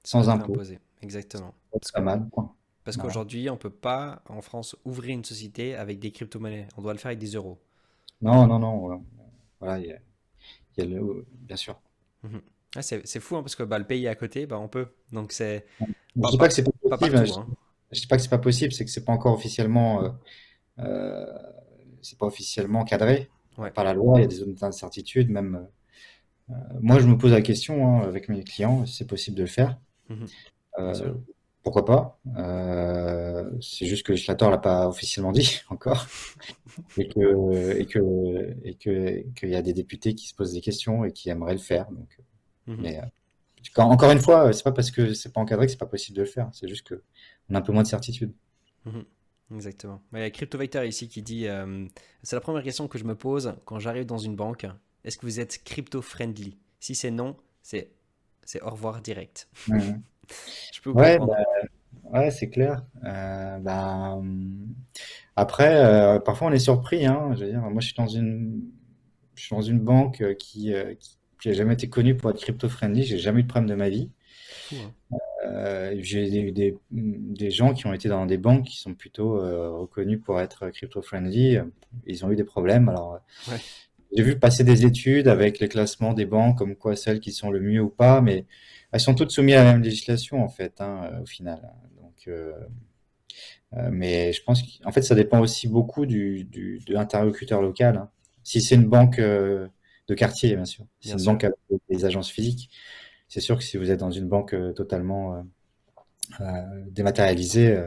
Sans sans être impôt. imposé. Exactement. C'est pas mal, quoi. Parce Voilà. qu'aujourd'hui, on peut pas, en France, ouvrir une société avec des crypto-monnaies. On doit le faire avec des euros. Non, non, non. Voilà, il y a bien sûr. Mhm. Ah, c'est fou, hein, parce que bah, le pays à côté, bah, on peut. Donc c'est Je pas, dis pas que pas, c'est pas pas possible, hein. partout, hein. Je dis pas que c'est pas possible, c'est que euh, c'est pas officiellement cadré Ouais. par la loi. Il y a des zones d'incertitude, même. Moi, je me pose la question avec mes clients, si c'est possible de le faire. Mhm. Bien Euh, sûr. Pourquoi pas? C'est juste que le législateur l'a pas officiellement dit encore, qu'il y a des députés qui se posent des questions et qui aimeraient le faire. Donc, Mhm. mais encore une fois, c'est pas parce que c'est pas encadré que c'est pas possible de le faire. C'est juste que on a un peu moins de certitude. Mhm. Exactement. Mais il y a CryptoVector ici qui dit c'est la première question que je me pose quand j'arrive dans une banque. Est-ce que vous êtes crypto-friendly? Si c'est non, c'est au revoir direct. Mhm. Je peux vous Ouais, bah, comprendre. ouais, c'est clair. Après, parfois on est surpris, hein. Je veux dire, moi, je suis dans une banque qui a jamais été connue pour être crypto-friendly. J'ai jamais eu de problème de ma vie. C'est fou, hein? J'ai eu des gens qui ont été dans des banques qui sont plutôt reconnus pour être crypto-friendly. Ils ont eu des problèmes. Alors, Ouais. j'ai vu passer des études avec les classements des banques, comme quoi celles qui sont le mieux ou pas, mais elles sont toutes soumises à la même législation, en fait, hein, au final. Donc, mais je pense qu'en fait, ça dépend aussi beaucoup de l'interlocuteur local, hein. Si c'est une banque de quartier, bien sûr. Si Bien c'est une sûr. banque avec des agences physiques, c'est sûr que si vous êtes dans une banque totalement dématérialisée,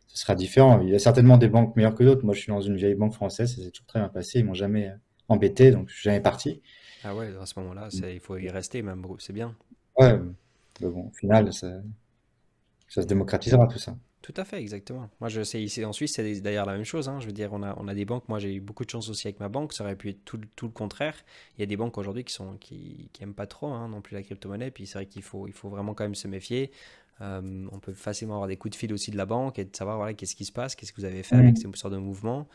ce sera différent. Il y a certainement des banques meilleures que d'autres. Moi, je suis dans une vieille banque française, ça s'est toujours très bien passé. Ils m'ont jamais embêté, donc je suis jamais parti. Ah ouais, à ce moment-là, il faut y rester même, c'est bien. Ouais, mais bon, au final, ça se démocratisera tout ça. Tout à fait, exactement. Moi, je sais, ici en Suisse, c'est d'ailleurs la même chose, hein. Je veux dire, on a des banques. Moi, j'ai eu beaucoup de chance aussi avec ma banque. Ça aurait pu être tout le contraire. Il y a des banques aujourd'hui qui aiment pas trop, hein, non plus la crypto-monnaie. Puis c'est vrai il faut vraiment quand même se méfier. On peut facilement avoir des coups de fil aussi de la banque et de savoir voilà, qu'est-ce qui se passe, qu'est-ce que vous avez fait avec Mmh. ces sortes de mouvements.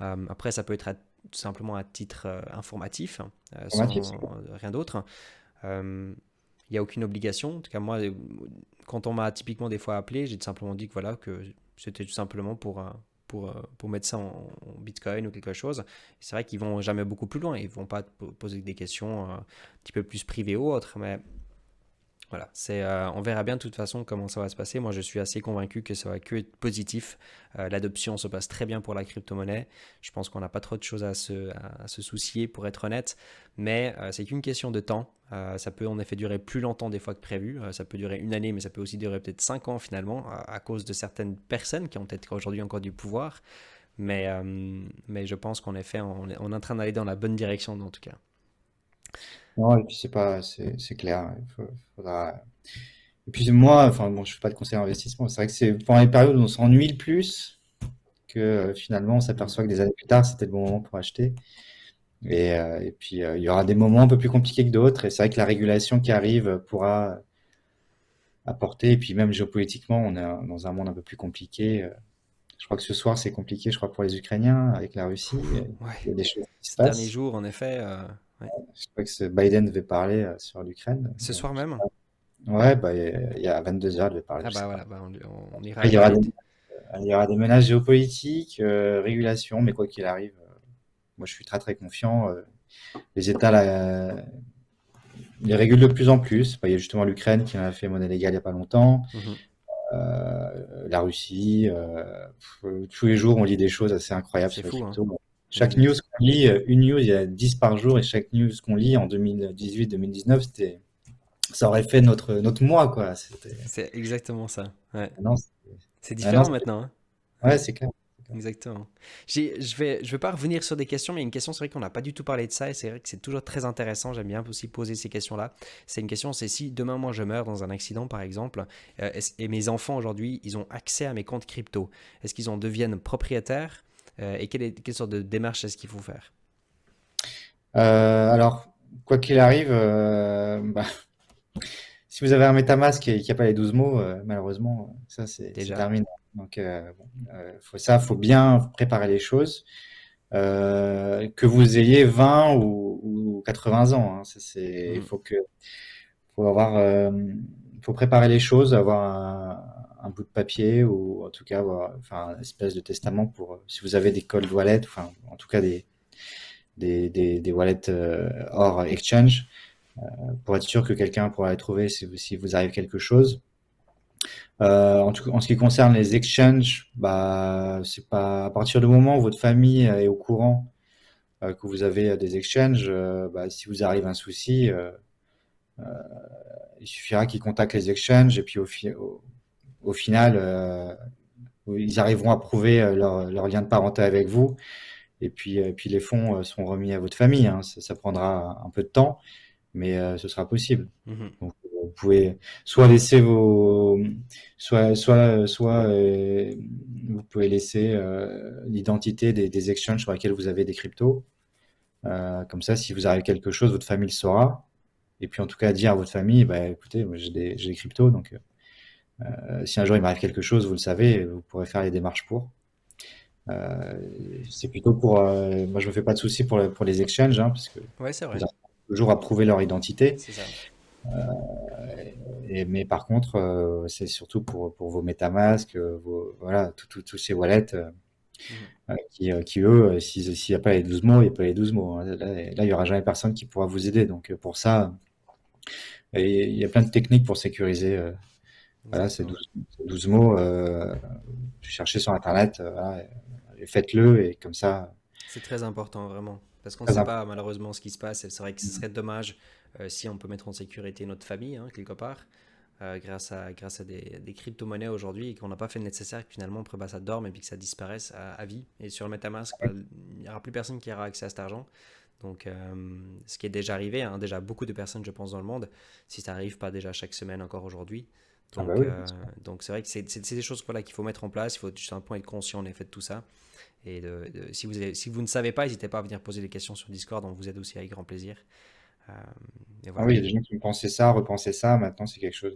Après, ça peut être tout simplement à titre informatif, hein, Informatif, sans c'est clair. rien d'autre. Euh, il n'y a aucune obligation. En tout cas, moi, quand on m'a typiquement des fois appelé, j'ai tout simplement dit que voilà, que c'était tout simplement pour mettre ça en Bitcoin ou quelque chose. C'est vrai qu'ils vont jamais beaucoup plus loin. Ils vont pas te poser des questions un petit peu plus privées ou autres. Mais voilà, on verra bien de toute façon comment ça va se passer. Moi, je suis assez convaincu que ça va que être positif. L'adoption se passe très bien pour la crypto-monnaie. Je pense qu'on n'a pas trop de choses à se soucier, pour être honnête. Mais c'est qu'une question de temps. Ça peut en effet durer plus longtemps des fois que prévu. Ça peut durer une année, mais ça peut aussi durer peut-être 5 ans finalement, à cause de certaines personnes qui ont peut-être aujourd'hui encore du pouvoir. Mais je pense qu'en effet, on est en train d'aller dans la bonne direction en tout cas. Non, et puis c'est clair. Faudra. Et puis moi, enfin bon, je fais pas de conseil d'investissement. C'est vrai que c'est pendant les périodes où on s'ennuie le plus que finalement on Mhm. s'aperçoit que des années plus tard, c'était le bon moment pour acheter. Et puis il y aura des moments un peu plus compliqués que d'autres. Et c'est vrai que la régulation qui arrive pourra apporter. Et puis même géopolitiquement, on est dans un monde un peu plus compliqué. Je crois que ce soir, c'est compliqué, je crois, pour les Ukrainiens avec la Russie. Ouf, ouais. Il y a des choses qui se Ces derniers passent. jours, en effet, ouais. Je crois que Biden devait parler sur l'Ukraine. Ce soir même. Ouais, bah, il y a 22 heures, il devait parler, Ah je bah sais voilà, pas. bah, on ira Après, regarder. il y aura des menaces géopolitiques, régulation, mais quoi qu'il arrive, moi je suis très très confiant. Les États les régulent de plus en plus. Bah, il y a justement l'Ukraine qui en a fait monnaie légale il n'y a pas longtemps. Mhm. La Russie. Tous les jours, on lit des choses assez incroyables C'est sur les fou, hein. cryptos. Bon, chaque news Exact. qu'on lit, une news, il y a 10 par jour, et chaque news qu'on lit en 2018-2019, ça aurait fait notre mois, quoi. C'est exactement ça. Ouais. Maintenant, C'est maintenant, différent maintenant, hein. ouais, Ouais. c'est clair. Exactement. Je vais pas revenir sur des questions, mais une question, c'est vrai qu'on n'a pas du tout parlé de ça, et c'est vrai que c'est toujours très intéressant. J'aime bien aussi poser ces questions-là. C'est une question, c'est si demain moi je meurs dans un accident, par exemple, et mes enfants aujourd'hui, ils ont accès à mes comptes crypto. Est-ce qu'ils en deviennent propriétaires? Et quelle sorte de démarche est-ce qu'il faut faire? Alors, quoi qu'il arrive, bah, si vous avez un MetaMask et qu'il n'y a pas les 12 mots, malheureusement, ça c'est Déjà. terminé. Donc, bon, faut bien préparer les choses. Que vous ayez 20 ou 80 ans, hein, il Mhm. faut avoir, faut préparer les choses, avoir un bout de papier ou en tout cas enfin, une espèce de testament pour si vous avez des cold wallets, enfin en tout cas des wallets hors exchange, pour être sûr que quelqu'un pourra les trouver si vous arrive quelque chose. En ce qui concerne les exchanges, bah, c'est pas à partir du moment où votre famille est au courant que vous avez des exchanges, bah, si vous arrive un souci, il suffira qu'ils contactent les exchanges et puis au final, ils arriveront à prouver leur lien de parenté avec vous et puis les fonds seront remis à votre famille, hein. Ça prendra un peu de temps, mais ce sera possible. Mhm. Donc, vous pouvez soit laisser vos, soit vous pouvez laisser l'identité des exchanges sur lesquels vous avez des cryptos. Comme ça, si vous arrive quelque chose, votre famille le saura. Et puis en tout cas, dire à votre famille, bah, écoutez, moi, j'ai des cryptos, donc si un jour il m'arrive quelque chose, vous le savez, vous pourrez faire les démarches pour. Euh, c'est plutôt pour, moi je me fais pas de soucis pour les exchanges, hein, parce que Ouais, c'est ils vrai. arrivent toujours à prouver leur identité. C'est ça. Mais par contre, c'est surtout pour vos MetaMask, voilà, tous ces wallets Mhm. qui eux, s'il n'y a pas les 12 mots, il n'y a pas les 12 mots, hein. Là, il y aura jamais personne qui pourra vous aider. Donc pour ça, et il y a plein de techniques pour sécuriser. Voilà, Exactement. 12 mots. Cherchez sur Internet, voilà, et faites-le et comme ça, C'est très important, vraiment. Parce qu'on ne très sait pas important. malheureusement ce qui se passe. Et c'est vrai que ce serait dommage si on peut mettre en sécurité notre famille, hein, quelque part, grâce à des crypto-monnaies aujourd'hui et qu'on n'a pas fait le nécessaire, que finalement, après, bah, ça dorme et puis que ça disparaisse à vie. Et sur le MetaMask, bah, il n'y aura plus personne qui aura accès à cet argent. Donc, ce qui est déjà arrivé, hein, déjà beaucoup de personnes, je pense, dans le monde, si ça n'arrive pas déjà chaque semaine encore aujourd'hui. Ah bah Donc, oui, euh, donc c'est vrai que c'est des choses voilà, qu'il faut mettre en place. Il faut juste un point être conscient en effet de tout ça. Et si vous ne savez pas, n'hésitez pas à venir poser des questions sur Discord, on vous aide aussi avec grand plaisir. Euh, et ah voilà. oui, il y a des gens qui me pensaient ça, repensaient ça. Maintenant, c'est quelque chose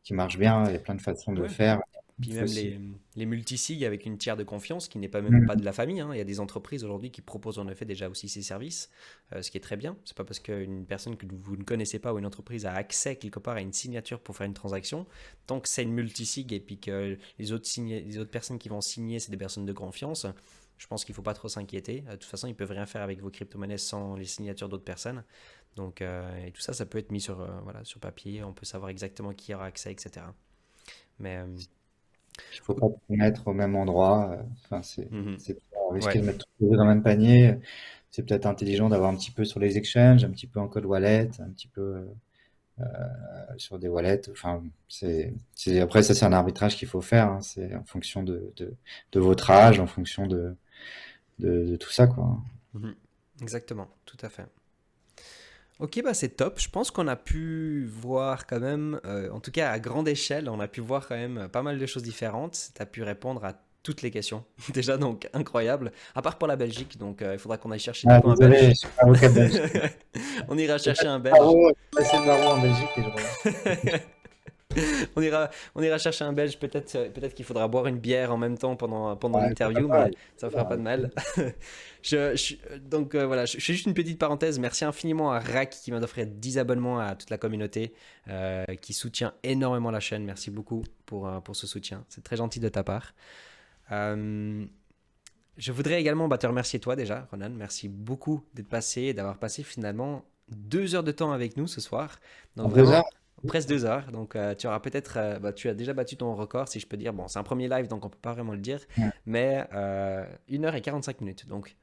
qui marche bien. Il y a plein de façons de le Ouais. faire. Puis Faut même aussi. les multisigs avec une tiers de confiance qui n'est pas même pas Mhm. de la famille, hein. Il y a des entreprises aujourd'hui qui proposent en effet déjà aussi ces services, ce qui est très bien. C'est pas parce qu'une personne que vous ne connaissez pas ou une entreprise a accès quelque part à une signature pour faire une transaction, tant que c'est une multisig et puis que les autres personnes qui vont signer, c'est des personnes de confiance, je pense qu'il ne faut pas trop s'inquiéter. De toute façon, ils peuvent rien faire avec vos crypto-monnaies sans les signatures d'autres personnes. Donc, et tout ça, ça peut être mis voilà, sur papier. On peut savoir exactement qui aura accès, etc. Mais Il faut pas tout mettre au même endroit. Enfin, mhm. c'est pas risquer Ouais, de mettre tout dans le même panier. C'est peut-être intelligent d'avoir un petit peu sur les exchanges, un petit peu en code wallet, un petit peu sur des wallets. Enfin, après, ça, c'est un arbitrage qu'il faut faire, hein. C'est en fonction de votre âge, en fonction de tout ça, quoi. mhm. Exactement, tout à fait. Ok, bah c'est top. Je pense qu'on a pu voir quand même, en tout cas à grande échelle, on a pu voir quand même pas mal de choses différentes. Tu as pu répondre à toutes les questions. Déjà, donc incroyable. À part pour la Belgique, donc il faudra qu'on aille chercher du Ah, coup un désolé, je Belge. suis pas avocat de Belgique. On ira Je chercher un Belge. je vais passer le barreau en Belgique et je reviens. On ira chercher un Belge. Peut-être qu'il faudra boire une bière en même temps pendant Ouais, pourquoi l'interview, pas, mais avec ça plaisir, fera pas de avec mal. plaisir. Donc voilà, je fais juste une petite parenthèse. Merci infiniment à Rack qui m'a offert 10 abonnements à toute la communauté qui soutient énormément la chaîne. Merci beaucoup pour ce soutien. C'est très gentil de ta part. Euh, je voudrais également te remercier toi déjà, Ronan. Merci beaucoup d'être passé et d'avoir passé finalement 2 heures de temps avec nous ce soir. Donc En 2 heures? vraiment presque 2 heures. Donc tu auras peut-être, tu as déjà battu ton record si je peux dire. Bon, c'est un premier live donc on peut pas vraiment le dire, Ouais. mais 1 h et 45 minutes. Donc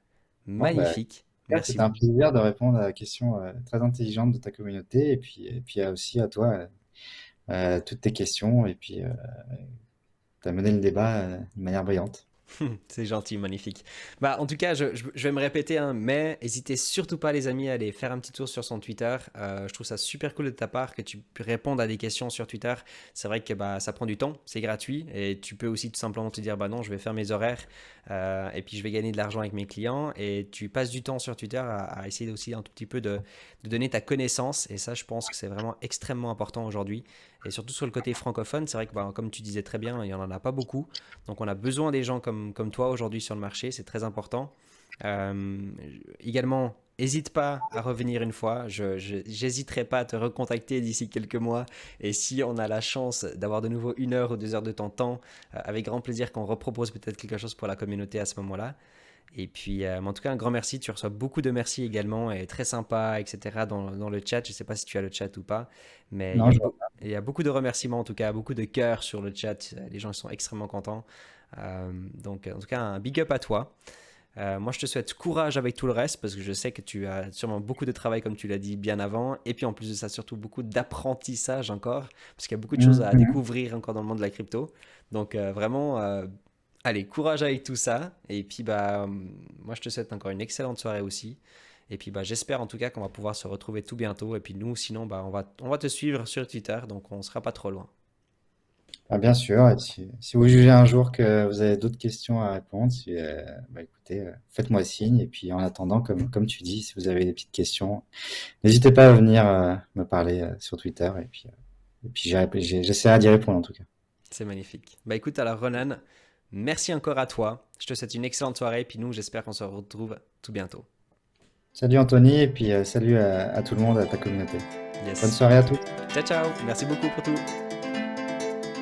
Bon, bah, magnifique. Merci. c'était un plaisir de répondre à la question très intelligente de ta communauté et puis aussi à toi toutes tes questions et puis tu as mené le débat de manière brillante. C'est gentil, magnifique. Bah, en tout cas, je vais me répéter, hein, mais n'hésitez surtout pas, les amis, à aller faire un petit tour sur son Twitter. Je trouve ça super cool de ta part que tu peux répondre à des questions sur Twitter. C'est vrai que bah, ça prend du temps, c'est gratuit, et tu peux aussi tout simplement te dire, bah non, je vais faire mes horaires, et puis je vais gagner de l'argent avec mes clients. Et tu passes du temps sur Twitter à essayer aussi un tout petit peu de donner ta connaissance. Et ça, je pense que c'est vraiment extrêmement important aujourd'hui. Et surtout sur le côté francophone, c'est vrai que bah, comme tu disais très bien, il n'y en a pas beaucoup. Donc on a besoin des gens comme toi aujourd'hui sur le marché, c'est très important. Euh, Également, n'hésite pas à revenir une fois, j'hésiterai pas à te recontacter d'ici quelques mois. Et si on a la chance d'avoir de nouveau 1 heure ou 2 heures de ton temps, avec grand plaisir qu'on repropose peut-être quelque chose pour la communauté à ce moment-là. Et puis, en tout cas, un grand merci. Tu reçois beaucoup de merci également et très sympa, etc. dans le chat. Je ne sais pas si tu as le chat ou pas, mais Non, il y a beaucoup de remerciements en tout cas, beaucoup de cœurs sur le chat. Les gens sont extrêmement contents. Donc, en tout cas, un big up à toi. Moi, je te souhaite courage avec tout le reste parce que je sais que tu as sûrement beaucoup de travail, comme tu l'as dit bien avant. Et puis, en plus de ça, surtout beaucoup d'apprentissage encore parce qu'il y a beaucoup de choses à Mhm. découvrir encore dans le monde de la crypto. Donc, vraiment, allez, courage avec tout ça. Et puis, bah, moi, je te souhaite encore une excellente soirée aussi. Et puis, bah, j'espère en tout cas qu'on va pouvoir se retrouver tout bientôt. Et puis, nous, sinon, bah, on va te suivre sur Twitter. Donc, on sera pas trop loin. Ah, bien sûr, et si vous jugez un jour que vous avez d'autres questions à répondre, bah, écoutez, faites-moi signe. Et puis en attendant, comme tu dis, si vous avez des petites questions, n'hésitez pas à venir me parler sur Twitter. Et puis j'essaierai d'y répondre en tout cas. C'est magnifique. Bah, écoute, alors, Ronan, merci encore à toi. Je te souhaite une excellente soirée. Et puis, nous, j'espère qu'on se retrouve tout bientôt. Salut Anthony, et puis salut à tout le monde, à ta communauté. Bonne Yes. soirée à tous. Ciao, ciao. Merci beaucoup pour tout.